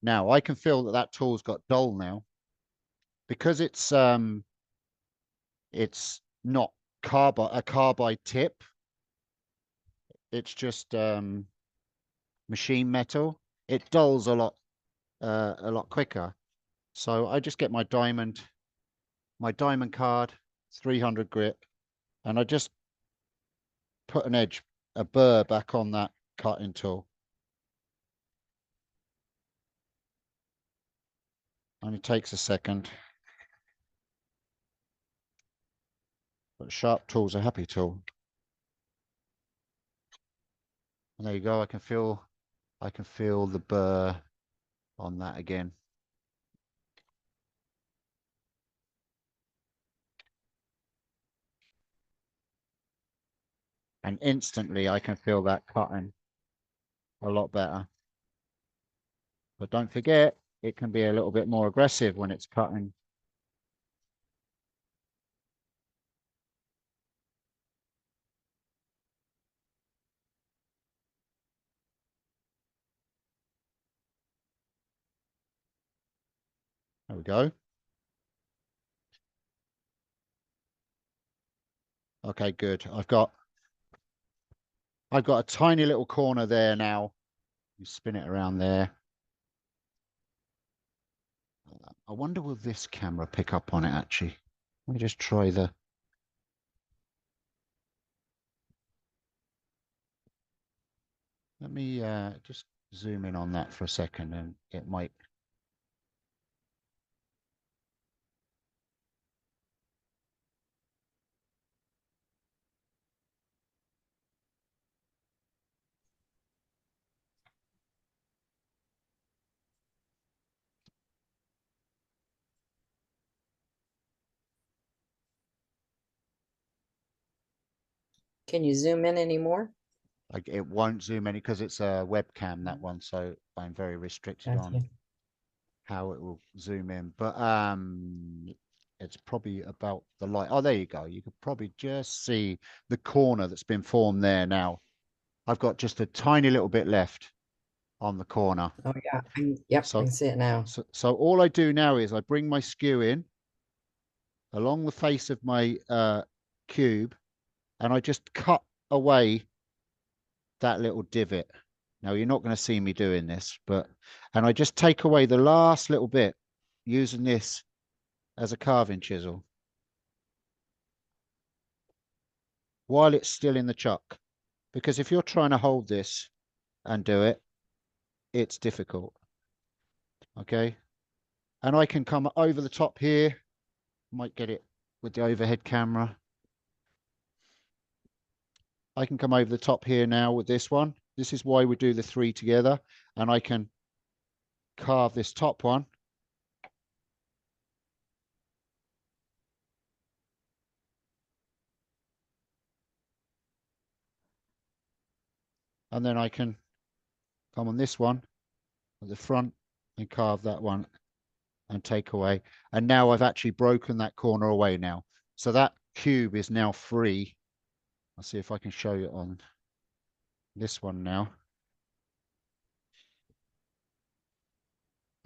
Now I can feel that that tool's got dull now because it's not a carbide tip. It's just machine metal. It dulls a lot quicker. So I just get my diamond card, 300 grit, and I just put a burr back on that cutting tool. Only takes a second. But sharp tool's a happy tool. And there you go. I can feel the burr on that again. And instantly I can feel that cutting a lot better. But don't forget, it can be a little bit more aggressive when it's cutting. There we go. Okay, good. I've got a tiny little corner there now. You spin it around there. I wonder will this camera pick up on it actually? Let me just try the. Let me just zoom in on that for a second and it might. Can you zoom in anymore? Like it won't zoom any because it's a webcam, that one, so I'm very restricted on how it will zoom in. But it's probably about the light. Oh, there you go. You could probably just see the corner that's been formed there now. I've got just a tiny little bit left on the corner. Oh yeah. Yep, I can see it now. So all I do now is I bring my skew in along the face of my cube and I just cut away that little divot. Now you're not going to see me doing this, and I just take away the last little bit using this as a carving chisel while it's still in the chuck. Because if you're trying to hold this and do it, it's difficult. Okay. And I can come over the top here. Might get it with the overhead camera. I can come over the top here now with this one. This is why we do the 3 together. And I can carve this top one. And then I can come on this one at the front and carve that one and take away. And now I've actually broken that corner away now. So that cube is now free. I'll see if I can show you on this one now.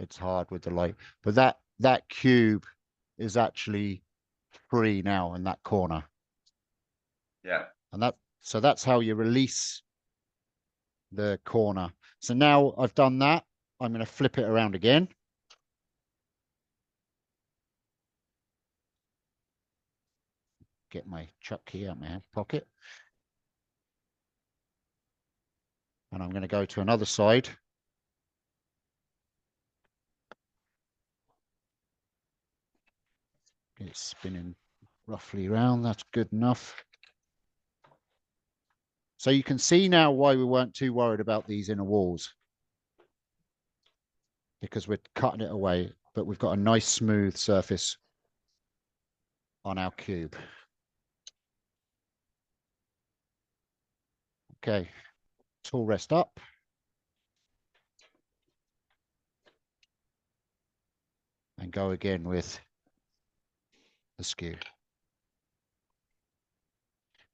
It's hard with the light, but that cube is actually free now in that corner. Yeah. And so that's how you release the corner. So now I've done that. I'm going to flip it around again. Get my chuck key out of my pocket. And I'm going to go to another side. It's spinning roughly around. That's good enough. So you can see now why we weren't too worried about these inner walls. Because we're cutting it away, but we've got a nice smooth surface on our cube. Okay, tool rest up. And go again with the skew.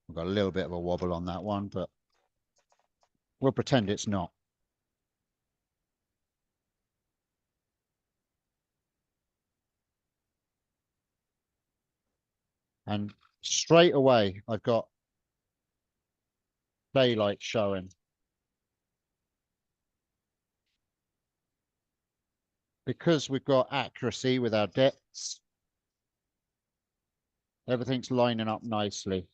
We've got a little bit of a wobble on that one, but we'll pretend it's not. And straight away, I've got daylight showing. because we've got accuracy with our depths, everything's lining up nicely.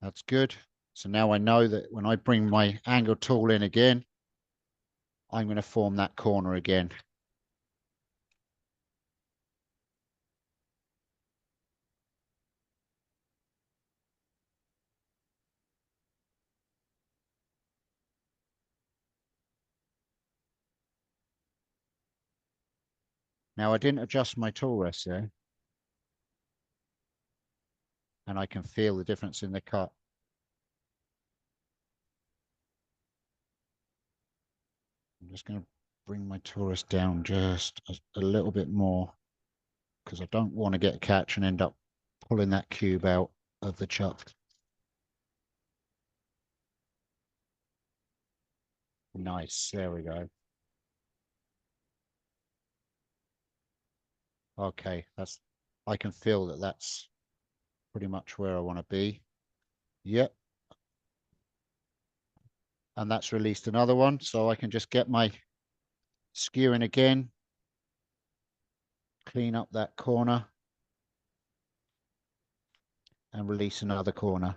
That's good. So now I know that when I bring my angle tool in again, I'm going to form that corner again. Now I didn't adjust my tool rest there, and I can feel the difference in the cut. I'm just going to bring my tool rest down just a little bit more, because I don't want to get a catch and end up pulling that cube out of the chuck. Nice, there we go. Okay, I can feel that that's pretty much where I want to be. Yep. And that's released another one, so I can just get my skew in again, clean up that corner, and release another corner.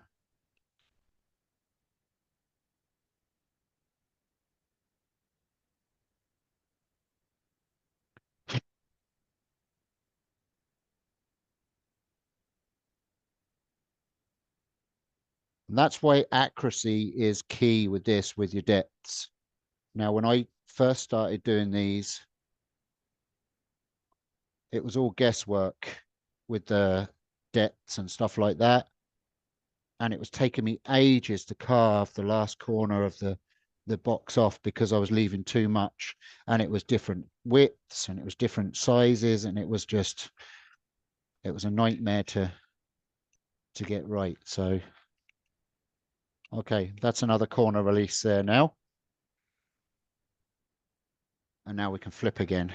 And that's why accuracy is key with this, with your depths. Now, when I first started doing these, it was all guesswork with the depths and stuff like that. And it was taking me ages to carve the last corner of the box off because I was leaving too much, and it was different widths and it was different sizes, and it was a nightmare to get right. So, okay, that's another corner release there now. And now we can flip again.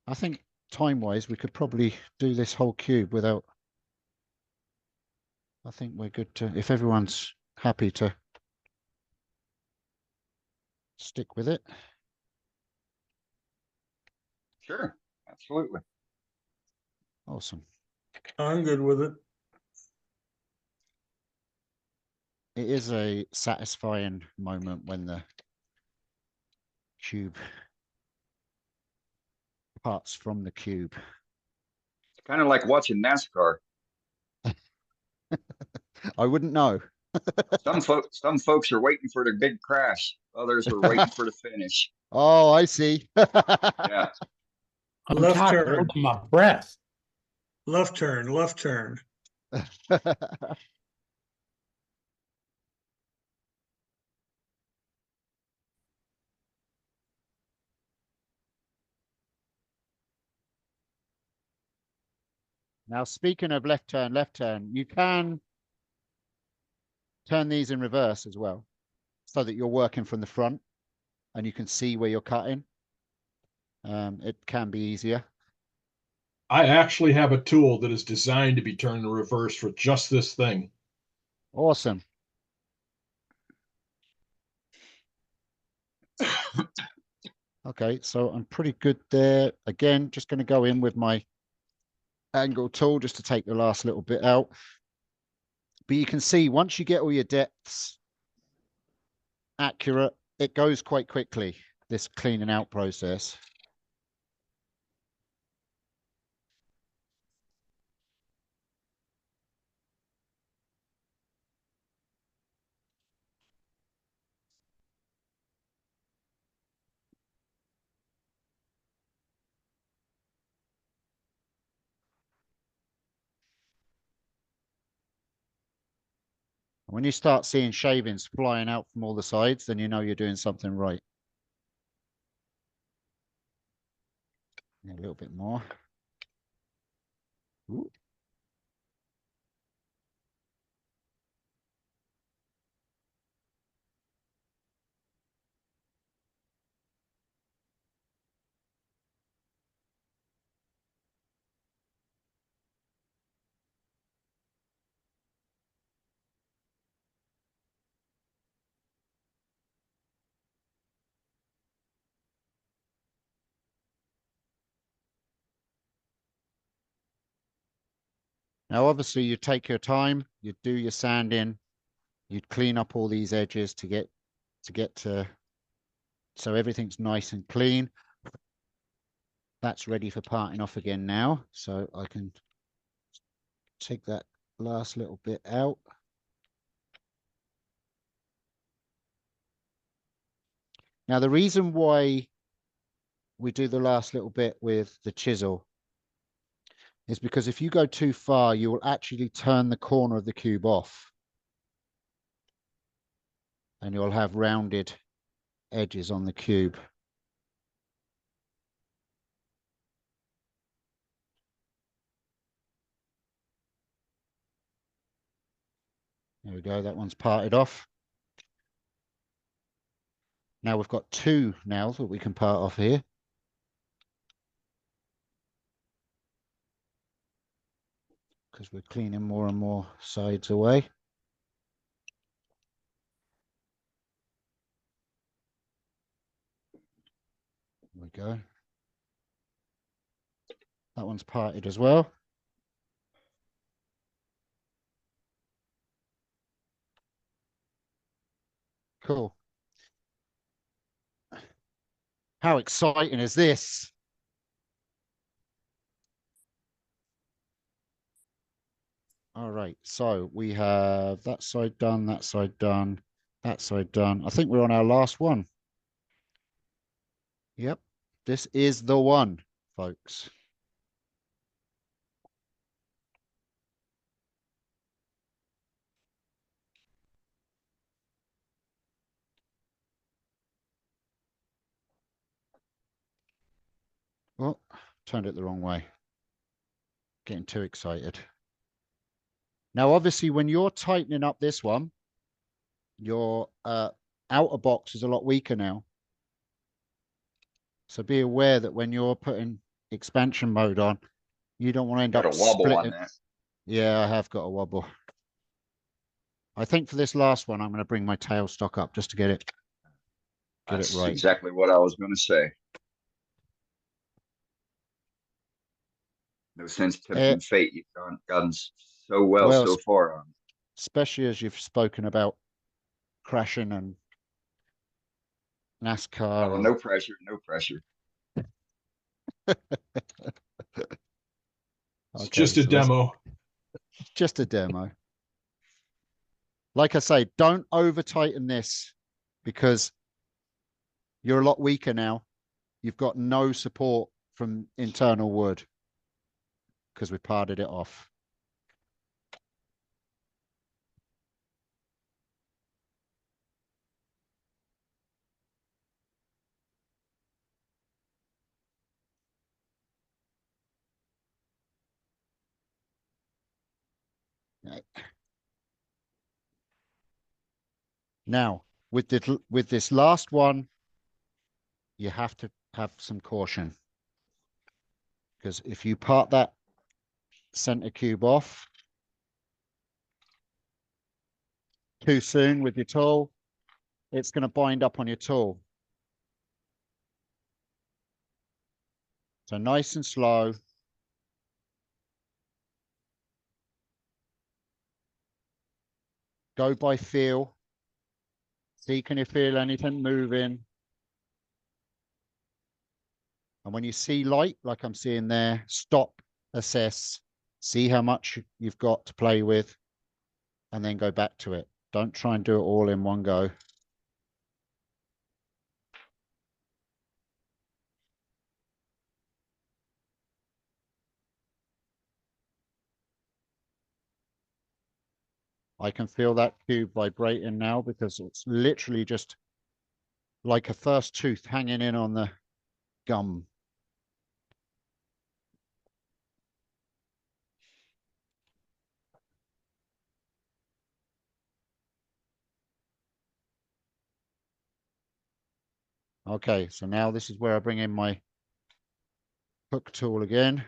I think time-wise, we could probably do this whole cube without, I think we're good to, if everyone's happy to stick with it. Sure, absolutely. Awesome. I'm good with it. It is a satisfying moment when the cube parts from the cube. It's kind of like watching NASCAR. I wouldn't know. Some folks are waiting for the big crash. Others are waiting for the finish. Oh, I see. Yeah. I'm Left tired turn. of my breath. Left turn, left turn. Now, speaking of left turn, you can turn these in reverse as well, so that you're working from the front and you can see where you're cutting. It can be easier. I actually have a tool that is designed to be turned in reverse for just this thing. Awesome. Okay, so I'm pretty good there. Again, just going to go in with my angle tool just to take the last little bit out. But you can see once you get all your depths accurate, it goes quite quickly, this cleaning out process. When you start seeing shavings flying out from all the sides, then you know you're doing something right. A little bit more. Ooh. Now, obviously, you take your time, you do your sanding, you'd clean up all these edges to get to so everything's nice and clean. That's ready for parting off again now. So I can take that last little bit out. Now, the reason why we do the last little bit with the chisel is because if you go too far, you will actually turn the corner of the cube off. And you'll have rounded edges on the cube. There we go, that one's parted off. Now we've got two now that we can part off here. Because we're cleaning more and more sides away. There we go. That one's parted as well. Cool. How exciting is this? All right, so we have that side done, that side done, that side done. I think we're on our last one. Yep, this is the one, folks. Oh, turned it the wrong way. Getting too excited. Now, obviously, when you're tightening up this one, your outer box is a lot weaker now. So be aware that when you're putting expansion mode on, you don't want to end Got up a wobble splitting. on that. Yeah, I have got a wobble. I think for this last one, I'm going to bring my tailstock up just to get it That's right. exactly what I was going to say. No sense tempting fate. You've gotten so well so far on. Especially as you've spoken about crashing and NASCAR. Oh, no pressure, no pressure. It's just a demo. Just a demo. Like I say, don't over tighten this because you're a lot weaker now. You've got no support from internal wood because we parted it off. Right. Now, with this last one, you have to have some caution because if you part that center cube off too soon with your tool, it's going to bind up on your tool. So nice and slow. Go by feel. See, can you feel anything moving? And when you see light, like I'm seeing there, stop, assess, see how much you've got to play with, and then go back to it. Don't try and do it all in one go. I can feel that cube vibrating now because it's literally just like a first tooth hanging in on the gum. Okay, so now this is where I bring in my hook tool again.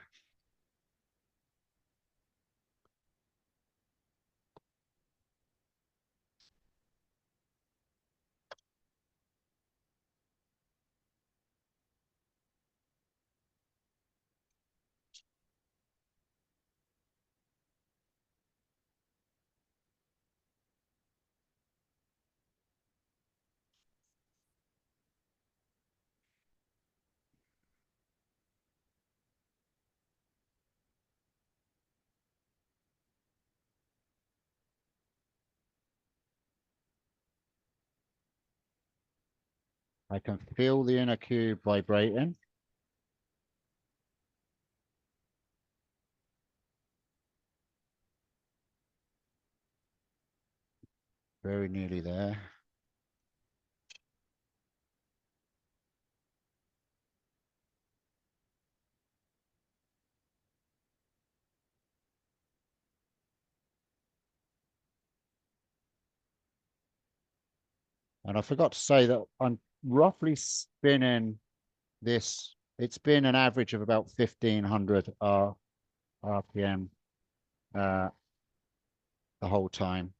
I can feel the inner cube vibrating. Very nearly there. And I forgot to say that I'm roughly spinning this. It's been an average of about 1500 RPM the whole time.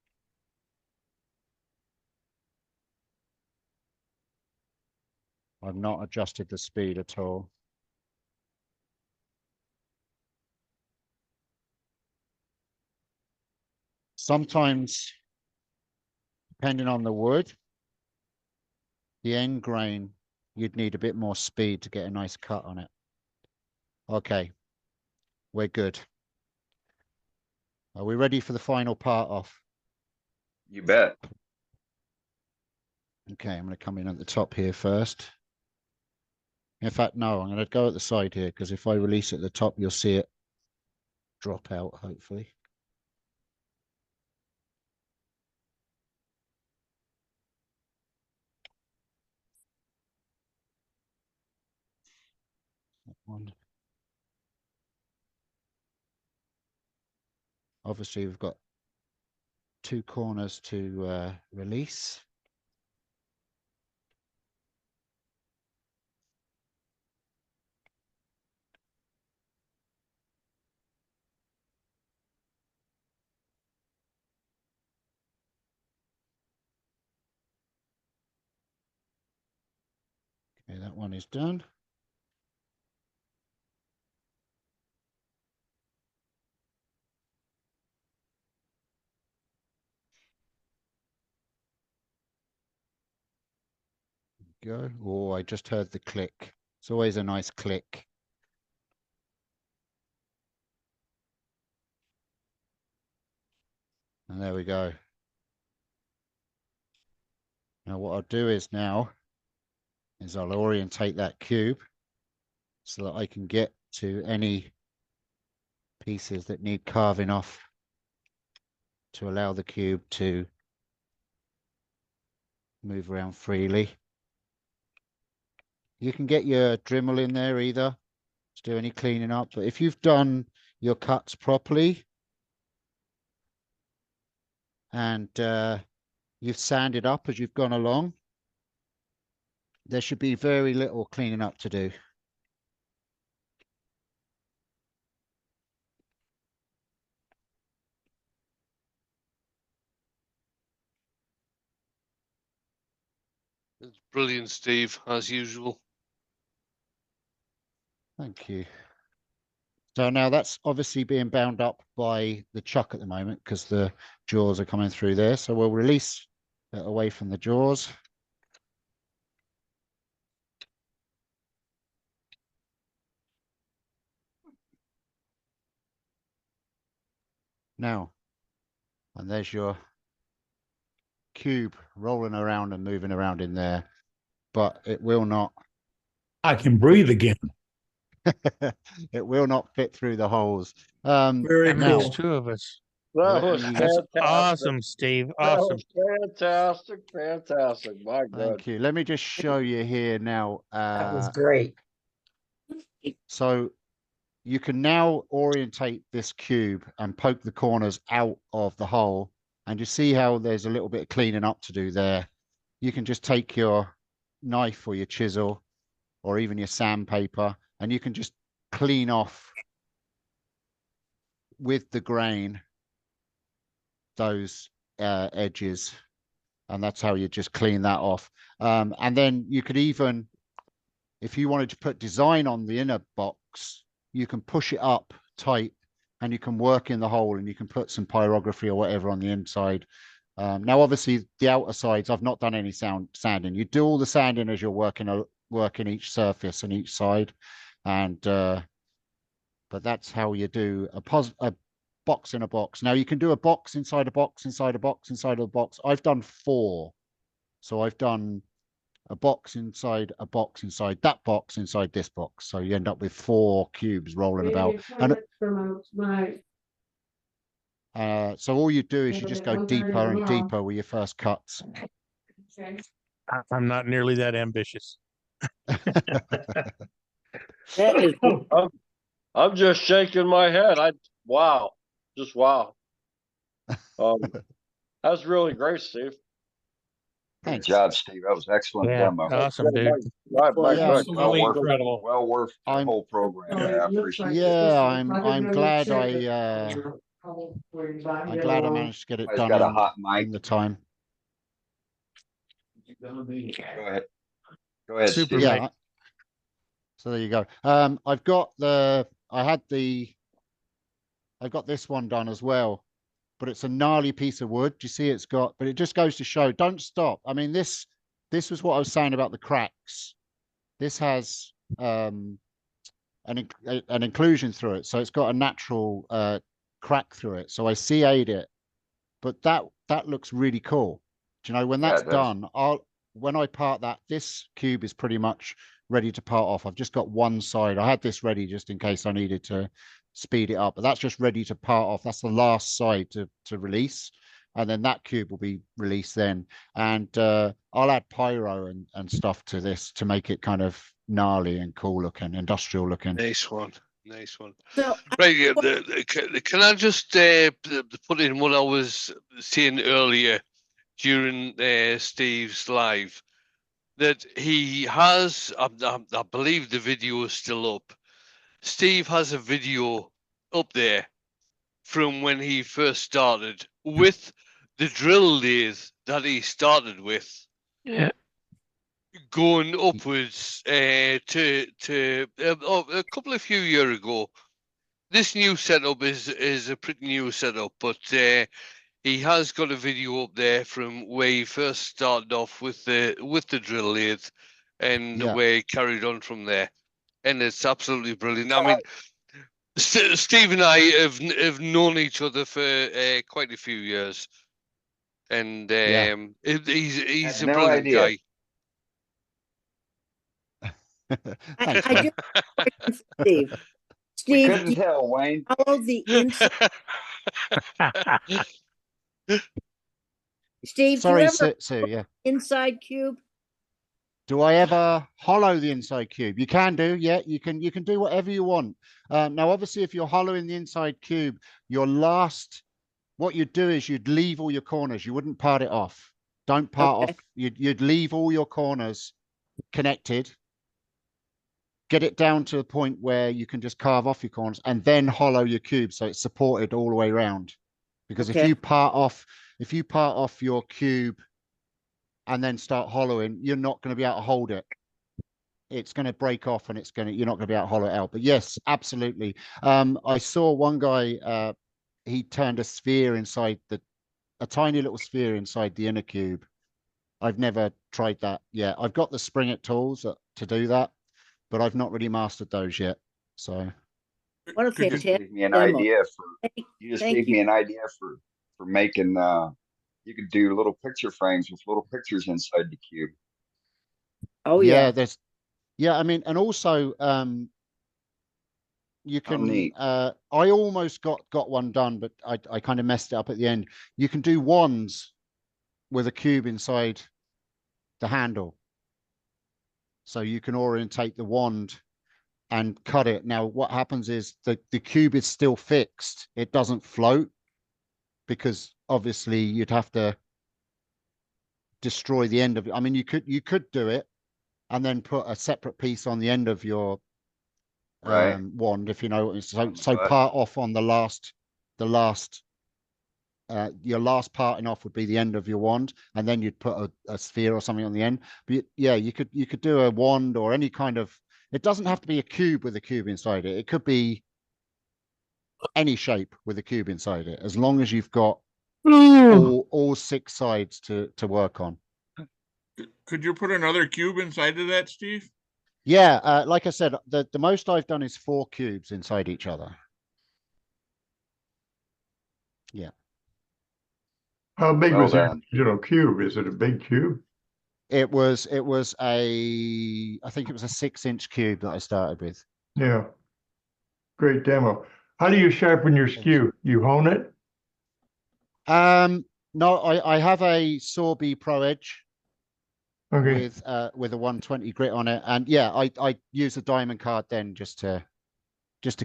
I've not adjusted the speed at all. Sometimes, depending on the wood, the end grain, you'd need a bit more speed to get a nice cut on it. Okay, we're good. Are we ready for the final part off? You bet. Okay, I'm going to come in at the top here first. In fact, no, I'm going to go at the side here because if I release at the top, you'll see it drop out, hopefully. That one. Obviously, we've got two corners to release. Okay, that one is done. Go. Oh, I just heard the click. It's always a nice click. And there we go. Now what I'll do is I'll orientate that cube so that I can get to any pieces that need carving off to allow the cube to move around freely. You can get your Dremel in there either to do any cleaning up, but if you've done your cuts properly and you've sanded up as you've gone along, there should be very little cleaning up to do. It's brilliant, Steve, as usual. Thank you. So now that's obviously being bound up by the chuck at the moment because the jaws are coming through there. So we'll release it away from the jaws. Now, and there's your cube rolling around and moving around in there, but it will not. I can breathe again. It will not fit through the holes. Very That now, makes two of us. That let was me- That's fantastic. awesome, Steve. That Awesome. was fantastic, fantastic. My God. Thank you. Let me just show you here now. That was great. So you can now orientate this cube and poke the corners out of the hole. And you see how there's a little bit of cleaning up to do there. You can just take your knife or your chisel or even your sandpaper and you can just clean off with the grain those edges. And that's how you just clean that off. And then you could even, if you wanted to put design on the inner box, you can push it up tight and you can work in the hole and you can put some pyrography or whatever on the inside. Now, obviously, the outer sides, I've not done any sanding. You do all the sanding as you're working each surface and each side. And but that's how you do a box in a box. Now, you can do a box inside a box inside a box inside a box. I've done 4. So I've done a box inside a box inside that box inside this box. So you end up with 4 cubes rolling about. And so all you do is you just go deeper and deeper with your first cuts. I'm not nearly that ambitious. That is I'm just shaking my head. Wow, just wow. That's really great, Steve. Good job, Steve. That was excellent Yeah, demo. awesome, dude. Right, right, Yeah, right. Absolutely incredible. Well worth the whole program. Yeah, I appreciate it. Yeah, I'm glad I'm glad I managed to get it Everybody's got a done hot mic. in the time. Go ahead. Go ahead, Super, Steve. mate. Yeah. So there you go. I've got this one done as well, but it's a gnarly piece of wood. Do you see but it just goes to show, don't stop. I mean, this was what I was saying about the cracks. This has an inclusion through it. So it's got a natural crack through it. So I CA'd it, but that looks really cool. Do you know, when that's done, when I part that, this cube is pretty much ready to part off. I've just got one side. I had this ready just in case I needed to speed it up, but that's just ready to part off. That's the last side to release. And then that cube will be released then. And I'll add pyro and stuff to this to make it kind of gnarly and cool looking, industrial looking. Nice one. Nice one. So, right. Yeah, can I just put in what I was saying earlier during Steve's live, that he has, I believe the video is still up. Steve has a video up there from when he first started with the drill lathe that he started with. Yeah. Going upwards to a couple of few years ago. This new setup is a pretty new setup, but he has got a video up there from where he first started off with the drill lathe, and where he carried on from there, and it's absolutely brilliant. I mean, Steve and I have known each other for quite a few years, and he's a no brilliant idea. guy. Thanks, I do, Steve. We Steve, couldn't tell, Wayne. follow the inside. Steve, Sorry, do you ever Sue, yeah. inside cube? Do I ever hollow the inside cube? You can do, yeah. You can do whatever you want. Now, obviously, if you're hollowing the inside cube, what you'd do is you'd leave all your corners. You wouldn't part it off. Don't part off. You'd leave all your corners connected. Get it down to a point where you can just carve off your corners and then hollow your cube so it's supported all the way around. Because if you part off your cube and then start hollowing, you're not going to be able to hold it. It's going to break off and you're not going to be able to hollow it out. But yes, absolutely. I saw one guy, he turned a sphere inside a tiny little sphere inside the inner cube. I've never tried that yet. I've got the Spring It tools to do that, but I've not really mastered those yet. So what a You just fantastic gave me an demo. idea for making you could do little picture frames with little pictures inside the cube. Oh yeah. I mean, and also you How can neat. I almost got one done, but I kind of messed it up at the end. You can do wands with a cube inside the handle. So you can orientate the wand and cut it. Now, what happens is the cube is still fixed. It doesn't float because obviously you'd have to destroy the end of it. I mean, you could do it and then put a separate piece on the end of your wand, if you know. So part off on your last parting off would be the end of your wand, and then you'd put a sphere or something on the end. But yeah, you could do a wand or any kind of. It doesn't have to be a cube with a cube inside it. It could be any shape with a cube inside it, as long as you've got all 6 sides to work on. Could you put another cube inside of that, Steve? Yeah, like I said, the most I've done is 4 cubes inside each other. Yeah. How big was the original cube? Is it a big cube? It was I think it was a 6-inch cube that I started with. Yeah. Great demo. How do you sharpen your skew? You hone it? No, I have a Sorby Pro Edge Okay. with a 120 grit on it, and yeah, I use a diamond card then just to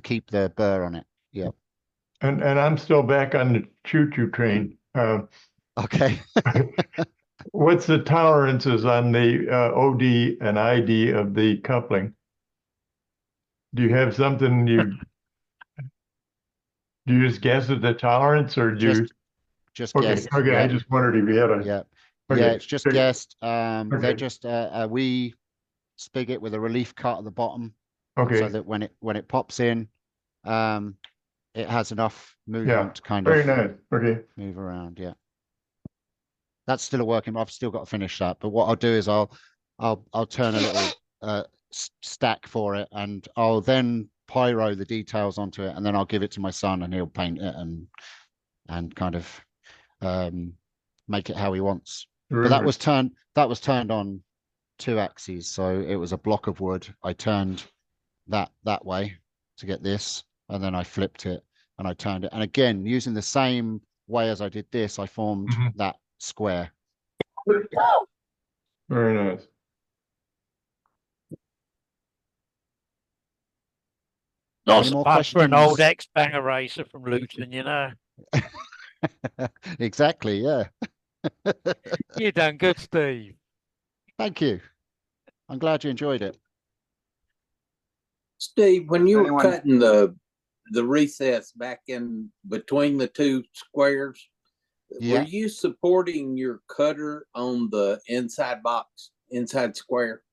keep the burr on it. Yeah. And I'm still back on the choo-choo train. Okay. What's the tolerances on the OD and ID of the coupling? Do you have something do you just guess at the tolerance, or do you? Just Okay, guessed. okay. Yeah. I just wondered if you had a. Yeah. Okay. Yeah, it's just Okay. guessed. They're Okay. just a wee spigot with a relief cut at the bottom, so Okay. that when it pops in, it has enough Yeah. movement to kind Very of nice. Okay. move around. Yeah. That's still a working. I've still got to finish that. But what I'll do is I'll turn a little stack for it, and I'll then pyro the details onto it, and then I'll give it to my son, and he'll paint it and kind of make it how he wants. But that was turned on 2 axes, so it was a block of wood. I turned that way to get this, and then I flipped it and I turned it, and again using the same way as I did this, I formed that square. Very nice. Not Any so more bad for an old questions? ex-banger racer from Luton, you know. Exactly, yeah. You done good, Steve. Thank you. I'm glad you enjoyed it. Steve, when you were Anyone- cutting the recess back in between the 2 squares, Yeah. were you supporting your cutter on the inside square?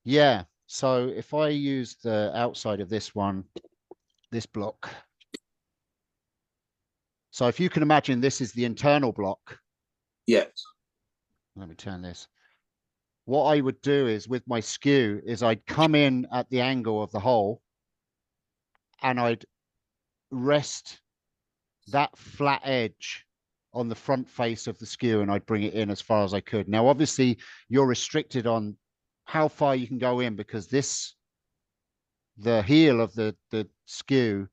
Yeah. So if I use the outside of this one, this block. So if you can imagine, this is the internal block. Yes. Let me turn this. What I would do is with my skew is I'd come in at the angle of the hole, and I'd rest that flat edge on the front face of the skew, and I'd bring it in as far as I could. Now, obviously, you're restricted on how far you can go in, because the heel of the skew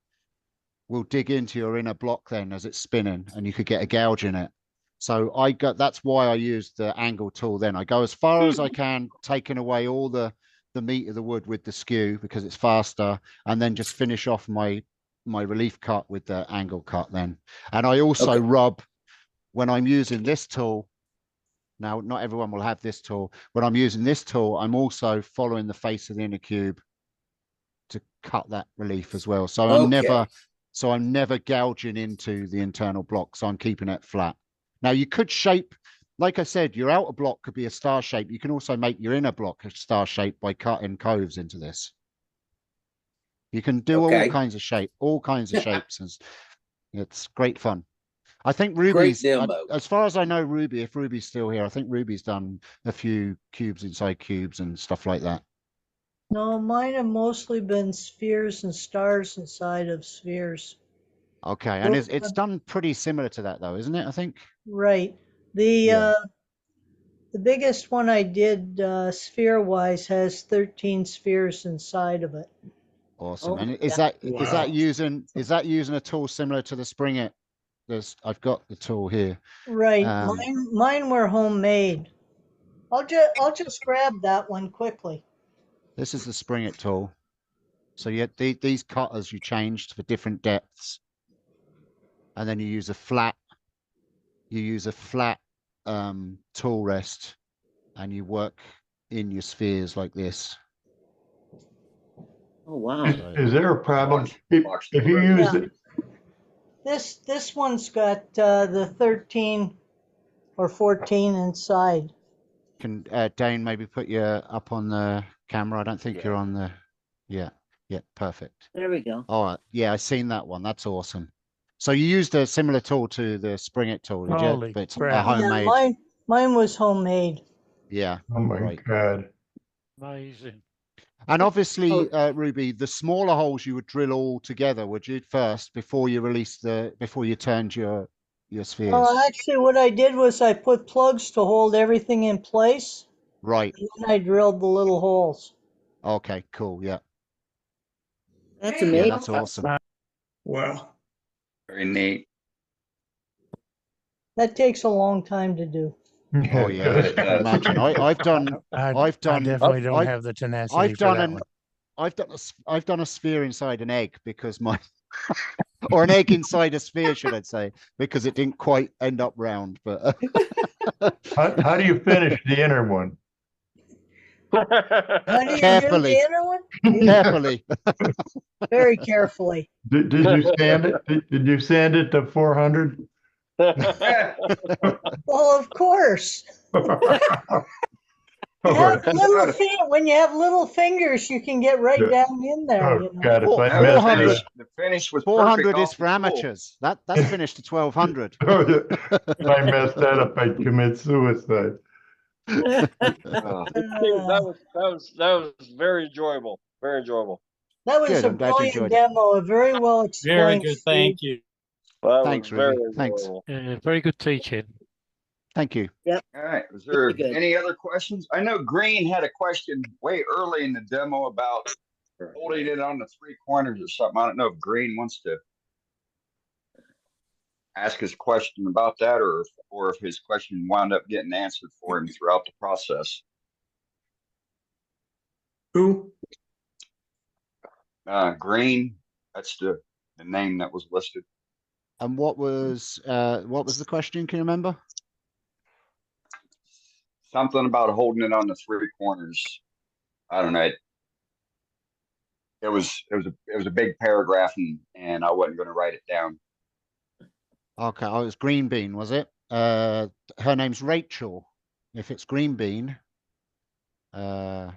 will dig into your inner block then as it's spinning, and you could get a gouge in it. So that's why I use the angle tool. Then I go as far as I can, taking away all the meat of the wood with the skew because it's faster, and then just finish off my relief cut with the angle cut then. And I also rub when I'm using this tool. Now, not everyone will have this tool. When I'm using this tool, I'm also following the face of the inner cube to cut that relief as well. So I'm never gouging into the internal block. So I'm keeping it flat. Now you could shape, like I said, your outer block could be a star shape. You can also make your inner block a star shape by cutting coves into this. You can do all kinds of shapes, and it's great fun. I think Ruby's, as far as I know, Ruby, if Ruby's still here, I think Ruby's done a few cubes inside cubes and stuff like that. No, mine have mostly been spheres and stars inside of spheres. Okay, and it's done pretty similar to that though, isn't it? I think. Right. The biggest one I did sphere-wise has 13 spheres inside of it. Awesome. And is that using a tool similar to the Spring It? I've got the tool here. Right. Mine were homemade. I'll just grab that one quickly. This is the Spring It tool. So you get these cutters you changed for different depths, and then you use a flat tool rest, and you work in your spheres like this. Oh wow! Is there a problem if you use it? This one's got the 13 or 14 inside. Can Dane maybe put you up on the camera? I don't think you're on the. Yeah, perfect. There we go. All right, yeah, I seen that one. That's awesome. So you used a similar tool to the Spring It tool, did you? But it's a homemade. Yeah, mine was homemade. Yeah. Oh my God. Amazing. And obviously, Ruby, the smaller holes you would drill all together, would you, first before you turned your your Well, spheres. actually, what I did was I put plugs to hold everything in place, Right. and then I drilled the little holes. Okay, cool. Yeah. That's Yeah, amazing. that's awesome. Wow. Very neat. That takes a long time to do. Oh yeah, It I can does. imagine. I definitely don't I've have the tenacity I've for done that an one. I've done a sphere inside an egg because my or an egg inside a sphere, should I say, because it didn't quite end up round. But How do you finish the inner one? How do you do carefully, the inner one? carefully. Very carefully. Did you sand it? Did you sand it to 400? Well, of course. You have little when you have little fingers, you can get right down in there, you know. God, if I No, the messed finish, that. the finish was perfect 400 is off for the tool. amateurs. That's finished to 1200. If I messed that up, I'd commit suicide. Oh, that was very enjoyable. Very enjoyable. That was Good. a I'm glad you brilliant enjoyed it. demo, very well Very explained, good. Steve. Thank you. That Thanks, was very Ruby. Thanks. enjoyable. Very good teaching. Thank you. Yep. all right. Was Very there good. any other questions? I know Green had a question way early in the demo about holding it on the 3 corners or something. I don't know if Green wants to ask his question about that, or if his question wound up getting answered for him throughout the process. Who? Green, that's the name that was listed. And what was the question? Can you remember? Something about holding it on the 3 corners. I don't know. It was a big paragraph, and I wasn't going to write it down. Okay, oh, it was Green Bean, was it? Her name's Rachel. If it's Green Bean, Yes,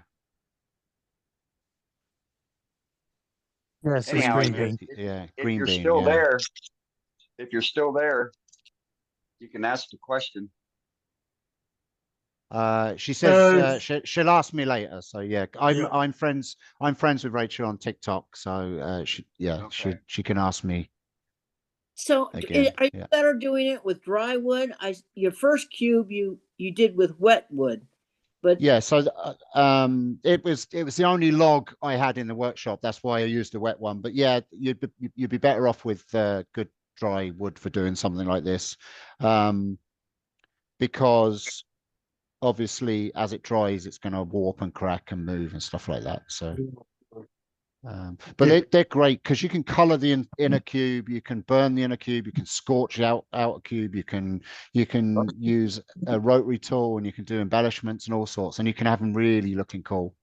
it's Anyhow, Green Bean. yeah, if Green you're Bean. still Yeah. there, if you're still there, you can ask the question. She says she'll ask me later. So yeah, I'm friends with Rachel on TikTok. So she can ask me. So Again, are you yeah. better doing it with dry wood? Your first cube you did with wet wood, but Yeah, so it was the only log I had in the workshop. That's why I used the wet one. But yeah, you'd be better off with good dry wood for doing something like this, because obviously as it dries, it's going to warp and crack and move and stuff like that. So, but they're great because you can color the inner cube, you can burn the inner cube, you can scorch out a cube, you can use a rotary tool, and you can do embellishments and all sorts, and you can have them really looking cool.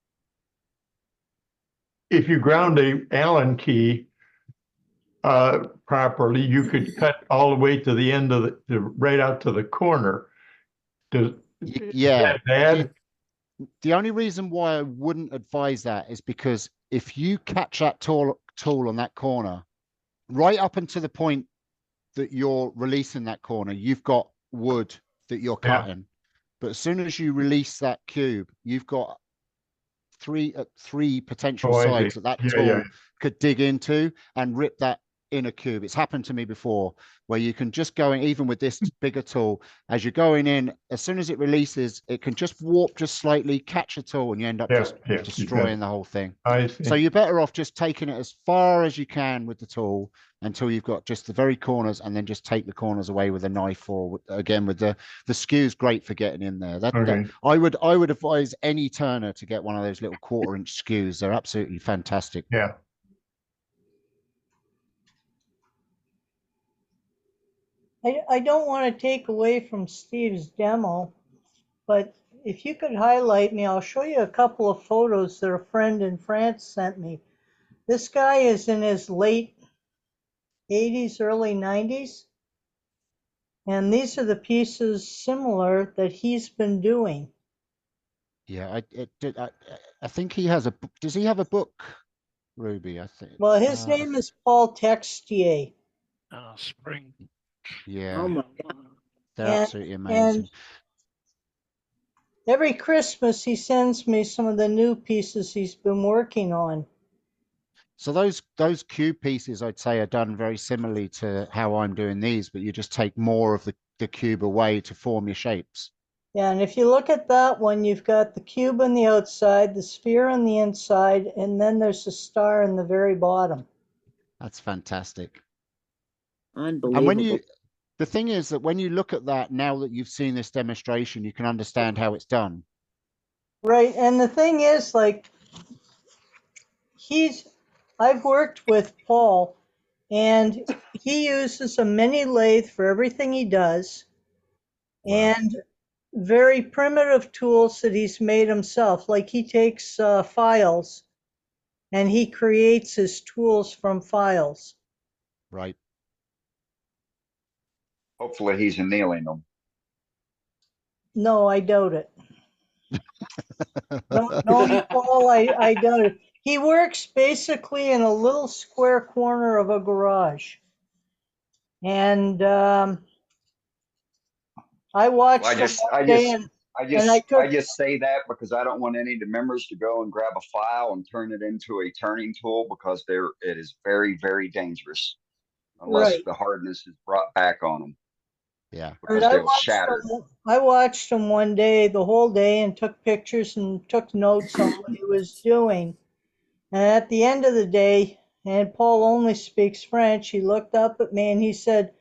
If you ground a Allen key properly, you could cut all the way to the end of right out to the corner. Is that bad? The only reason why I wouldn't advise that is because if you catch that tool on that corner, right up until the point that you're releasing that corner, you've got wood that you're cutting. But as soon as you release that cube, you've got three potential sides that tool could dig into and rip that inner cube. It's happened to me before, where you can just go in, even with this bigger tool, as you're going in, as soon as it releases, it can just warp just slightly, catch a tool, and you end up just destroying the whole thing. I see. So you're better off just taking it as far as you can with the tool until you've got just the very corners, and then just take the corners away with a knife, or again with the skew's great for getting in there. I would advise any turner to get one of those little 1/4-inch skews. They're absolutely fantastic. Yeah. I don't want to take away from Steve's demo, but if you could highlight me, I'll show you a couple of photos that a friend in France sent me. This guy is in his late 80s, early 90s. And these are the pieces similar that he's been doing. Yeah, I think he has a book. Does he have a book, Ruby? I think. Well, his name is Paul Textier. Spring. Yeah. Oh my God. They're absolutely amazing. And every Christmas he sends me some of the new pieces he's been working on. So those cube pieces, I'd say, are done very similarly to how I'm doing these, but you just take more of the cube away to form your shapes. Yeah, and if you look at that one, you've got the cube on the outside, the sphere on the inside, and then there's a star in the very bottom. That's fantastic. Unbelievable. And when you, the thing is that when you look at that, now that you've seen this demonstration, you can understand how it's done. Right, and the thing is, like, I've worked with Paul, and he uses a mini lathe for everything he does, and very primitive tools that he's made himself. Like he takes files and he creates his tools from files. Right. Hopefully he's annealing them. No, I doubt it. No, Paul, I doubt it. He works basically in a little square corner of a garage. And I watched Well, him one day and I just say that because I don't want any of the members to go and grab a file and turn it into a turning tool, because it is very, very dangerous unless the hardness is brought back on them. Yeah. Because they'll shatter. I watched him one day, the whole day, and took pictures and took notes on what he was doing. And at the end of the day, and Paul only speaks French, he looked up at me and he said,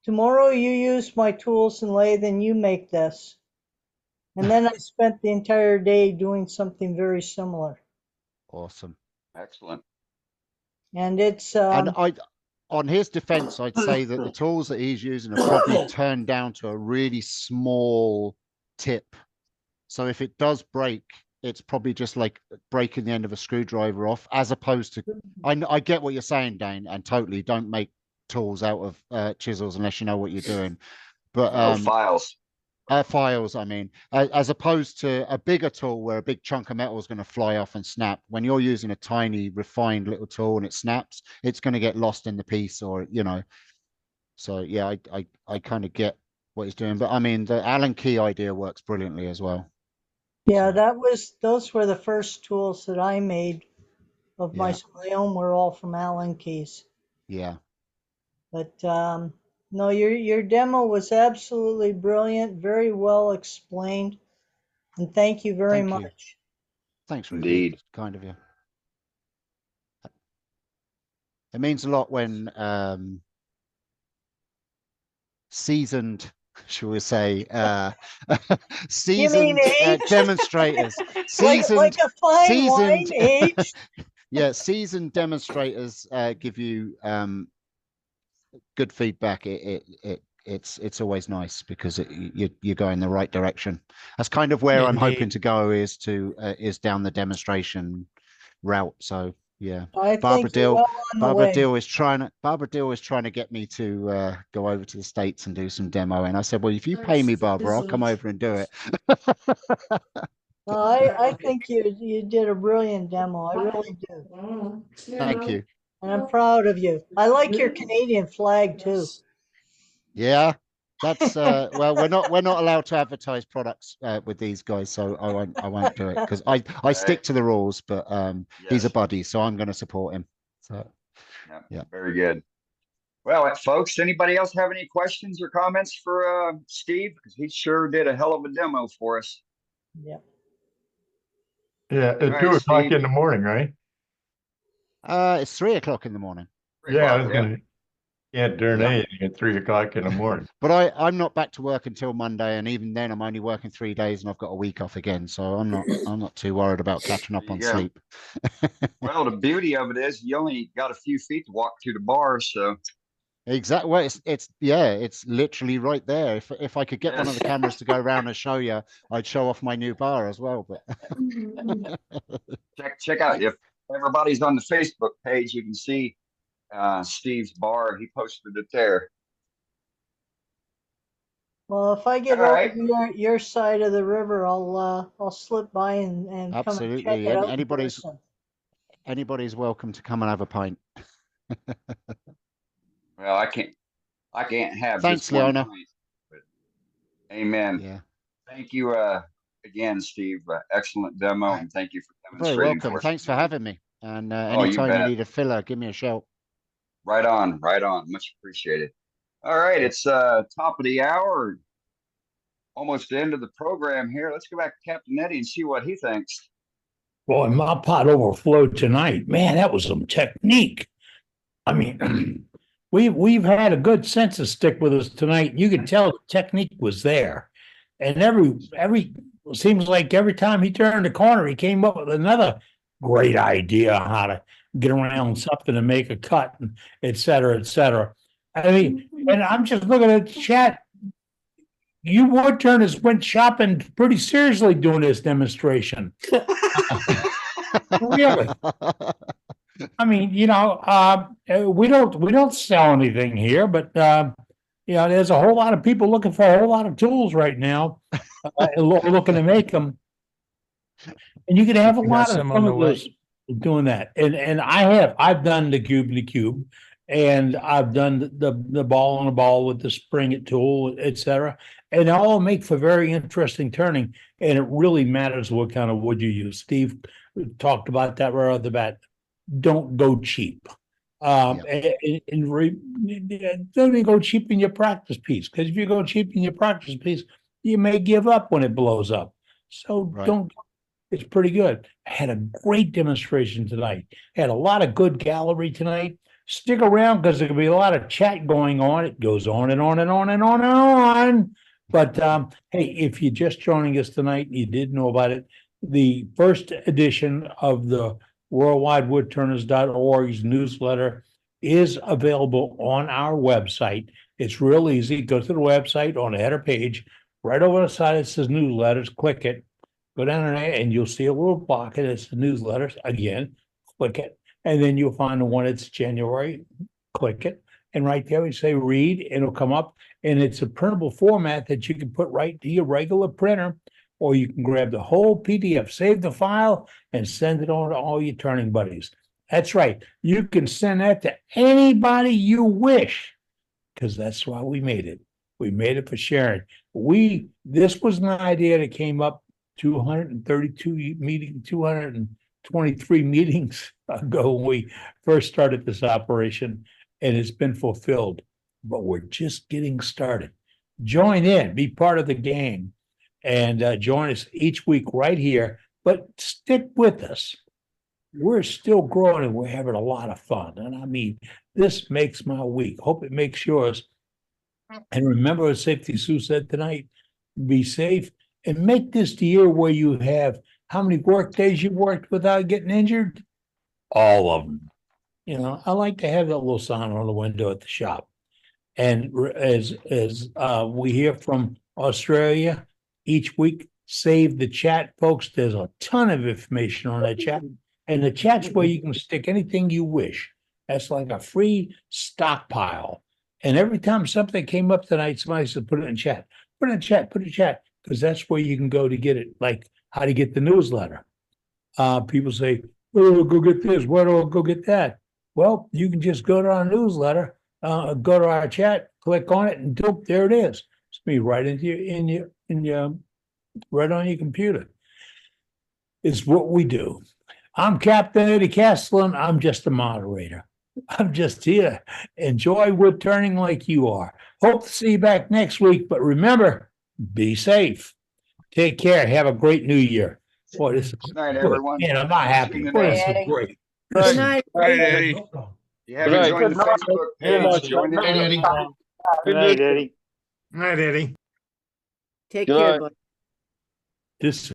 "Tomorrow you use my tools and lathe and you make this." And then I spent the entire day doing something very similar. Awesome. Excellent. And it's and on his defense, I'd say that the tools that he's using are probably turned down to a really small tip. So if it does break, it's probably just like breaking the end of a screwdriver off, as opposed to, I get what you're saying, Dane, and totally don't make tools out of chisels unless you know what you're doing. But files. Files, I mean, as opposed to a bigger tool where a big chunk of metal is going to fly off and snap. When you're using a tiny, refined little tool and it snaps, it's going to get lost in the piece, or So yeah, I kind of get what he's doing, but I mean, the Allen key idea works brilliantly as well. Yeah, those were the first tools that I made of my own, were all from Allen keys. Yeah. But no, your demo was absolutely brilliant, very well explained, and thank you very much. Thanks, Ruby. Indeed. It's kind of you. It means a lot when seasoned, shall we say, seasoned demonstrators, like a fine wine aged. Yeah, seasoned demonstrators give you good feedback. It's always nice because you go in the right direction. That's kind of where I'm hoping to go, is down the demonstration route. So yeah, Barbara Dill is trying to get me to go over to the States and do some demo, and I said, well, if you pay me, Barbara, I'll come over and do it. I think you did a brilliant demo. I really do. Thank you. And I'm proud of you. I like your Canadian flag too. Yeah, that's well, we're not allowed to advertise products with these guys, so I won't do it because I stick to the rules. But he's a buddy, so I'm going to support him. So yeah, very good. Well, folks, anybody else have any questions or comments for Steve? Because he sure did a hell of a demo for us. Yeah. Yeah, at 2 o'clock in the morning, right? It's 3 o'clock in the morning. Yeah, I was gonna. Can't darn anything at 3 o'clock in the morning. But I'm not back to work until Monday, and even then I'm only working 3 days, and I've got a week off again, so I'm not too worried about catching up on sleep. Well, the beauty of it is you only got a few feet to walk to the bar, so. Exactly. Well, it's literally right there. If I could get one of the cameras to go around and show you, I'd show off my new bar as well. But check out, if everybody's on the Facebook page, you can see Steve's bar. He posted it there. Well, if I get over to your side of the river, I'll slip by and come and check it out in person. Anybody's welcome to come and have a pint. Well, I can't have. Thanks, Leona. Amen. Yeah. Thank you again, Steve. Excellent demo, and thank you for Very demonstrating. welcome. Thanks for having me. And Oh, you anytime you bet. need a filler, give me a shout. Right on, right on. Much appreciated. All right, it's top of the hour, almost the end of the program here. Let's go back to Captain Eddie and see what he thinks. Boy, my pot overflowed tonight. Man, that was some technique. I mean, we've had a good census stick with us tonight. You could tell the technique was there. And every seems like every time he turned the corner, he came up with another great idea on how to get around something and make a cut, and et cetera, et cetera. I mean, and I'm just looking at the chat. You wood turners went shopping pretty seriously doing this demonstration. Really? I mean, we don't sell anything here, but there's a whole lot of people looking for a whole lot of tools right now, looking to make them, and you can have a We got lot of some some on the of way. those doing that. And I've done the cube, and I've done the ball on the ball with the spring it tool, et cetera, and they all make for very interesting turning. And it really matters what kind of wood you use. Steve talked about that right off the bat. Don't go cheap. Don't even go cheap in your practice piece, because if you go cheap in your practice piece, you may give up when it blows up. So don't. It's pretty good. I had a great demonstration tonight. Had a lot of good gallery tonight. Stick around because there'll be a lot of chat going on. It goes on and on and on and on and on. But hey, if you're just joining us tonight, you didn't know about it. The first edition of the worldwidewoodturners.org's newsletter is available on our website. It's real easy. Go to the website on the header page. Right over the side, it says newsletters. Click it. Go down there and you'll see a little block. And it's the newsletters. Again, click it. And then you'll find the one that's January. Click it. And right there, we say read. It'll come up. And it's a printable format that you can put right to your regular printer, or you can grab the whole PDF, save the file, and send it on to all your turning buddies. That's right. You can send that to anybody you wish, because that's why we made it. We made it for sharing. This was an idea that came up 223 meetings ago when we first started this operation, and it's been fulfilled. But we're just getting started. Join in, be part of the game, and join us each week right here. But stick with us. We're still growing and we're having a lot of fun. And I mean, this makes my week. Hope it makes yours. And remember what Safety Sue said tonight, be safe and make this the year where you have how many work days you worked without getting injured? All of them. I like to have that little sign on the window at the shop. And as we hear from Australia each week, save the chat, folks. There's a ton of information on that chat. And the chat's where you can stick anything you wish. That's like a free stockpile. And every time something came up tonight, somebody said, put it in chat. Put it in chat, put it in chat. Because that's where you can go to get it, like how to get the newsletter. People say, where do I go get this? Where do I go get that? Well, you can just go to our newsletter, go to our chat, click on it, and dope, there it is. It's me right into your right on your computer. It's what we do. I'm Captain Eddie Castellan. I'm just a moderator. I'm just here. Enjoy wood turning like you are. Hope to see you back next week. But remember, be safe. Take care. Have a great new year. Boy, this is Good night, good. everyone. Man, I'm not happy. Boy, this is great. Good night. Right, Eddie. You haven't joined the Facebook page, join the Eddie. Good night, Eddie. Night, Eddie. Take Good care, night. bud. This